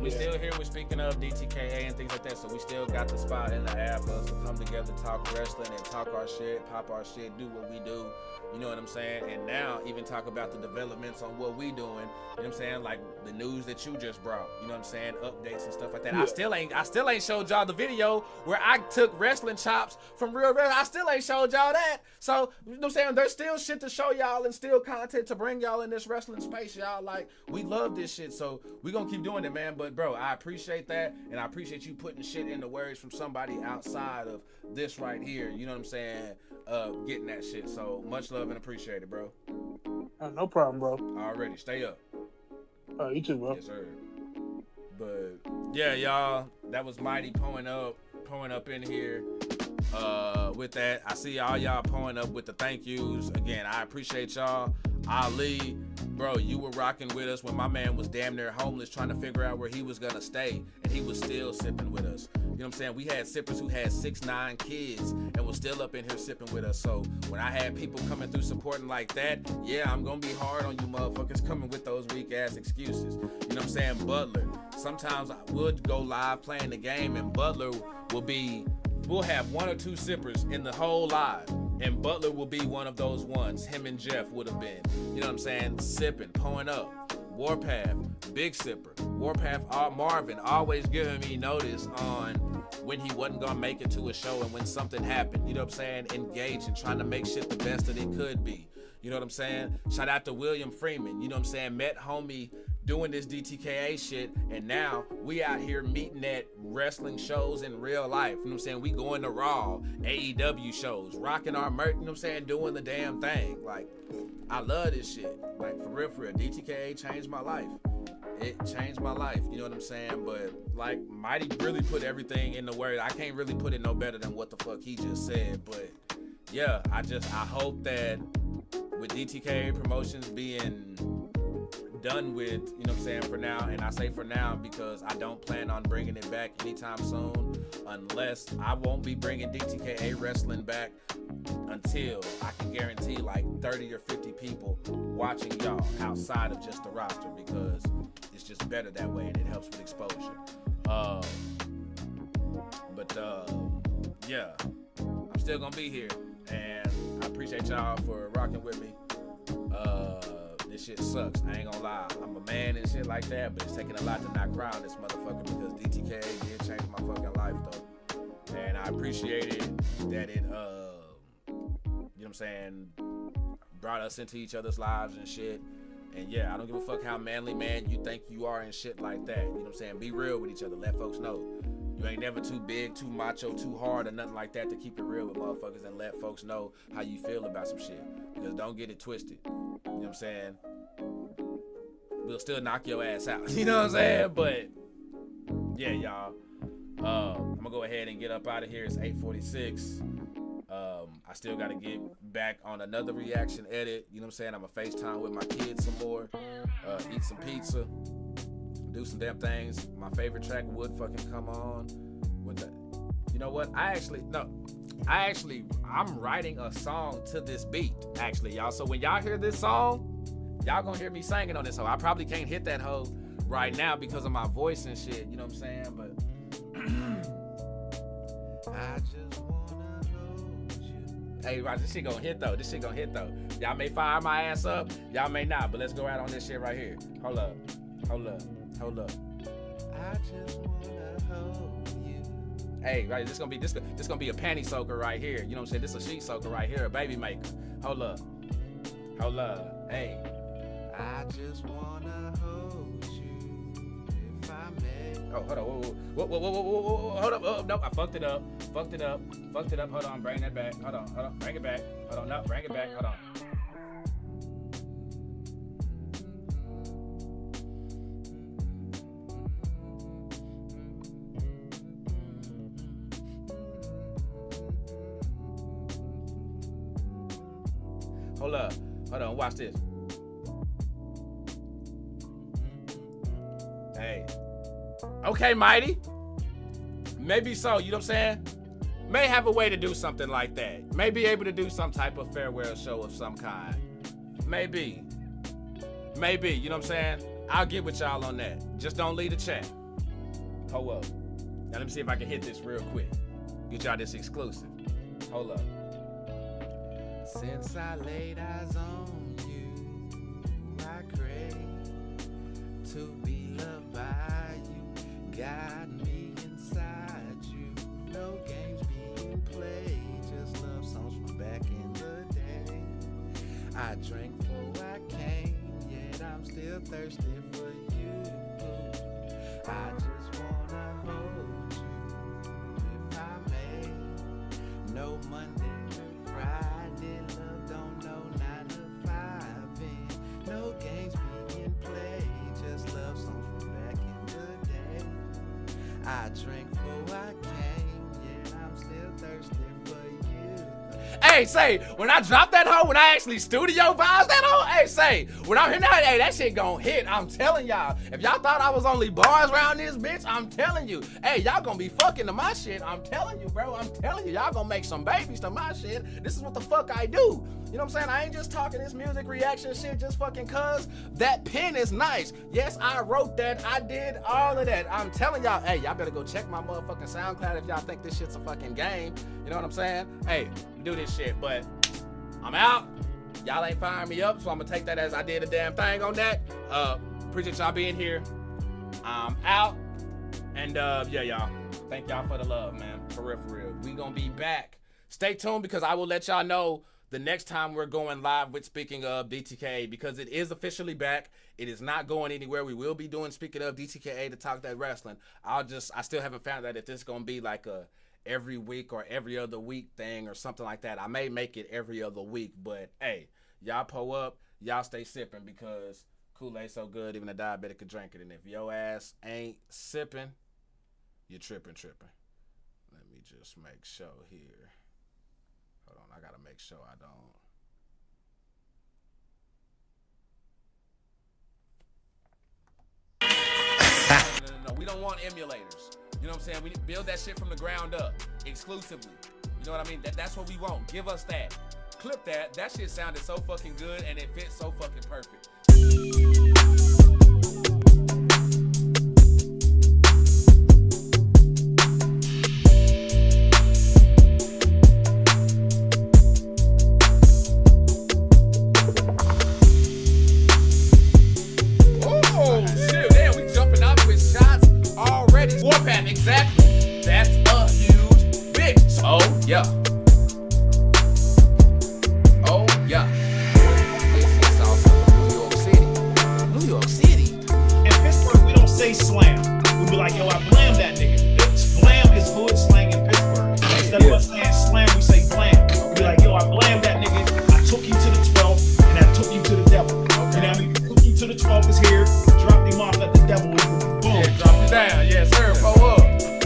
we still here. We're speaking of DTKA and things like that. So we still got the spot in the app for us to come together, talk wrestling and talk our shit, pop our shit, do what we do. You know what I'm saying? And now even talk about the developments on what we doing. You know what I'm saying? Like the news that you just brought. You know what I'm saying? Updates and stuff like that. Yeah. I still ain't showed y'all the video where I took wrestling chops from real wrestling. I still ain't showed y'all that. So, you know what I'm saying? There's still shit to show y'all and still content to bring y'all in this wrestling space, y'all. Like, we love this shit. So we gonna keep doing it, man. But bro, I appreciate that, and I appreciate you putting shit into words from somebody outside of this right here. You know what I'm saying? Getting that shit. So much love and appreciate it, bro. No problem, bro. Already, stay up. You too, bro. Yes, sir. But yeah, y'all, that was Mighty pulling up in here. With that, I see all y'all pulling up with the thank yous. Again, I appreciate y'all. Ali, bro, you were rocking with us when my man was damn near homeless trying to figure out where he was gonna stay, and he was still sipping with us. You know what I'm saying? We had sippers who had 6-9 kids and was still up in here sipping with us. So when I had people coming through supporting like that, yeah, I'm gonna be hard on you motherfuckers coming with those weak ass excuses. You know what I'm saying? Butler, sometimes I would go live playing the game, and Butler we'll have 1 or 2 sippers in the whole live, and Butler will be one of those ones. Him and Jeff would have been, you know what I'm saying, sipping, pulling up. Warpath, big sipper. Warpath, Marvin always giving me notice on when he wasn't gonna make it to a show and when something happened, you know what I'm saying, engaging, trying to make shit the best that it could be. You know what I'm saying? Shout out to William Freeman, you know what I'm saying, met homie doing this DTKA shit, and now we out here meeting at wrestling shows in real life. You know what I'm saying? We going to Raw, AEW shows, rocking our merch, you know what I'm saying, doing the damn thing. Like, I love this shit. Like, for real. DTKA changed my life. It changed my life, you know what I'm saying? But, like, Mighty really put everything in the word. I can't really put it no better than what the fuck he just said. But, yeah, I hope that with DTKA Promotions being done with, you know what I'm saying, for now, and I say for now because I don't plan on bringing it back anytime soon, unless I won't be bringing DTKA wrestling back until I can guarantee like 30 or 50 people watching y'all outside of just the roster, because it's just better that way and it helps with exposure. Yeah, I'm still gonna be here, and I appreciate y'all for rocking with me. This shit sucks. I ain't gonna lie. I'm a man and shit like that, but it's taking a lot to not cry on this motherfucker, because DTKA did change my fucking life though. And I appreciated that it, you know what I'm saying, brought us into each other's lives and shit. And yeah, I don't give a fuck how manly man you think you are and shit like that. You know what I'm saying? Be real with each other. Let folks know. You ain't never too big, too macho, too hard, or nothing like that to keep it real with motherfuckers and let folks know how you feel about some shit. Because don't get it twisted. You know what I'm saying? We'll still knock your ass out. You know what I'm saying? But yeah, y'all. I'm gonna go ahead and get up out of here. It's 8:46. I still gotta get back on another reaction edit. You know what I'm saying? I'm gonna FaceTime with my kids some more. Eat some pizza. Do some damn things. My favorite track would fucking come on with the, you know what? I'm writing a song to this beat, actually, y'all. So when y'all hear this song, y'all gonna hear me singing on this hoe. I probably can't hit that hoe right now because of my voice and shit, you know what I'm saying? But I just wanna hold you. Hey, right, this shit gonna hit though. Y'all may fire my ass up, y'all may not, but let's go out on this shit right here. Hold up. I just wanna hold you. Hey, right, this gonna be a panty soaker right here. You know what I'm saying? This a sheet soaker right here, a baby maker. Hold up. Hey, I just wanna hold you if I may. Oh, hold on. Whoa. Hold up. Oh, nope, I fucked it up. Hold on, bring that back. Hold on. Bring it back. Hold on, no, bring it back. Hold on. Hold on, watch this. Hey. Okay, Mighty. Maybe so, you know what I'm saying? May have a way to do something like that. May be able to do some type of farewell show of some kind. Maybe, you know what I'm saying? I'll get with y'all on that. Just don't leave the chat. Hold up. Now let me see if I can hit this real quick. Get y'all this exclusive. Hold up. Since I laid eyes on you, I crave to be loved by you. Got me inside you. No games being played, just love songs from back in the day. I drank before I came, yet I'm still thirsty for you. I just wanna hold you if I may. No Monday to Friday, love don't know 9 to 5. And no games being played, just love songs from back in the day. I drank before I came, yet I'm still thirsty for you. Hey, say, when I drop that hoe, when I actually studio vibes that hoe, hey, say, when I'm hearing that, hey, that shit gon' hit. I'm telling y'all. If y'all thought I was only bars around this bitch, I'm telling you. Hey, y'all gonna be fucking to my shit. I'm telling you, bro. I'm telling you. Y'all gonna make some babies to my shit. This is what the fuck I do. You know what I'm saying? I ain't just talking this music reaction shit just fucking cuz. That pen is nice. Yes, I wrote that. I did all of that. I'm telling y'all, hey, y'all better go check my motherfucking SoundCloud if y'all think this shit's a fucking game. You know what I'm saying? Hey, do this shit, but I'm out. Y'all ain't firing me up, so I'm gonna take that as I did a damn thing on that. Appreciate y'all being here. I'm out. And yeah, y'all. Thank y'all for the love, man. For real. We gonna be back. Stay tuned because I will let y'all know the next time we're going live with Speaking of DTKA, because it is officially back. It is not going anywhere. We will be doing Speaking of DTKA to talk that wrestling. I still haven't found out if this is gonna be like a every week or every other week thing or something like that. I may make it every other week, but hey, y'all pull up, y'all stay sipping because Kool-Aid so good, even a diabetic could drink it. And if your ass ain't sipping, you're tripping. Let me just make sure here. Hold on, I gotta make sure I don't. No, we don't want emulators. You know what I'm saying? We need to build that shit from the ground up, exclusively. You know what I mean? That's what we want. Give us that. Clip that. That shit sounded so fucking good and it fits so fucking perfect. Warpath, exactly. That's a huge bitch. Oh yeah. Oh yeah. This is also New York City. In Pittsburgh, we don't say slam. We be like, yo, I blam that nigga. Blam is hood slang in Pittsburgh. Instead of us saying slam, we say blam. We be like, yo, I blam that nigga. I took you to the 12th, and I took you to the devil. Okay. You know what I mean? Took you to the 12th is here. Drop him off at the devil. Boom. Yeah, drop him down. Yes, sir. Pull up.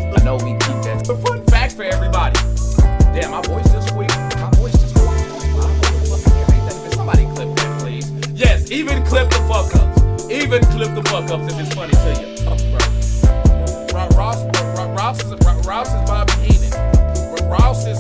I know we keep that. But fun fact for everybody. Damn, my voice just squeaked. Somebody clip that, please. Yes, even clip the fuck ups. Even clip the fuck ups if it's funny to you. Ross is Bobby Heenan. Ross is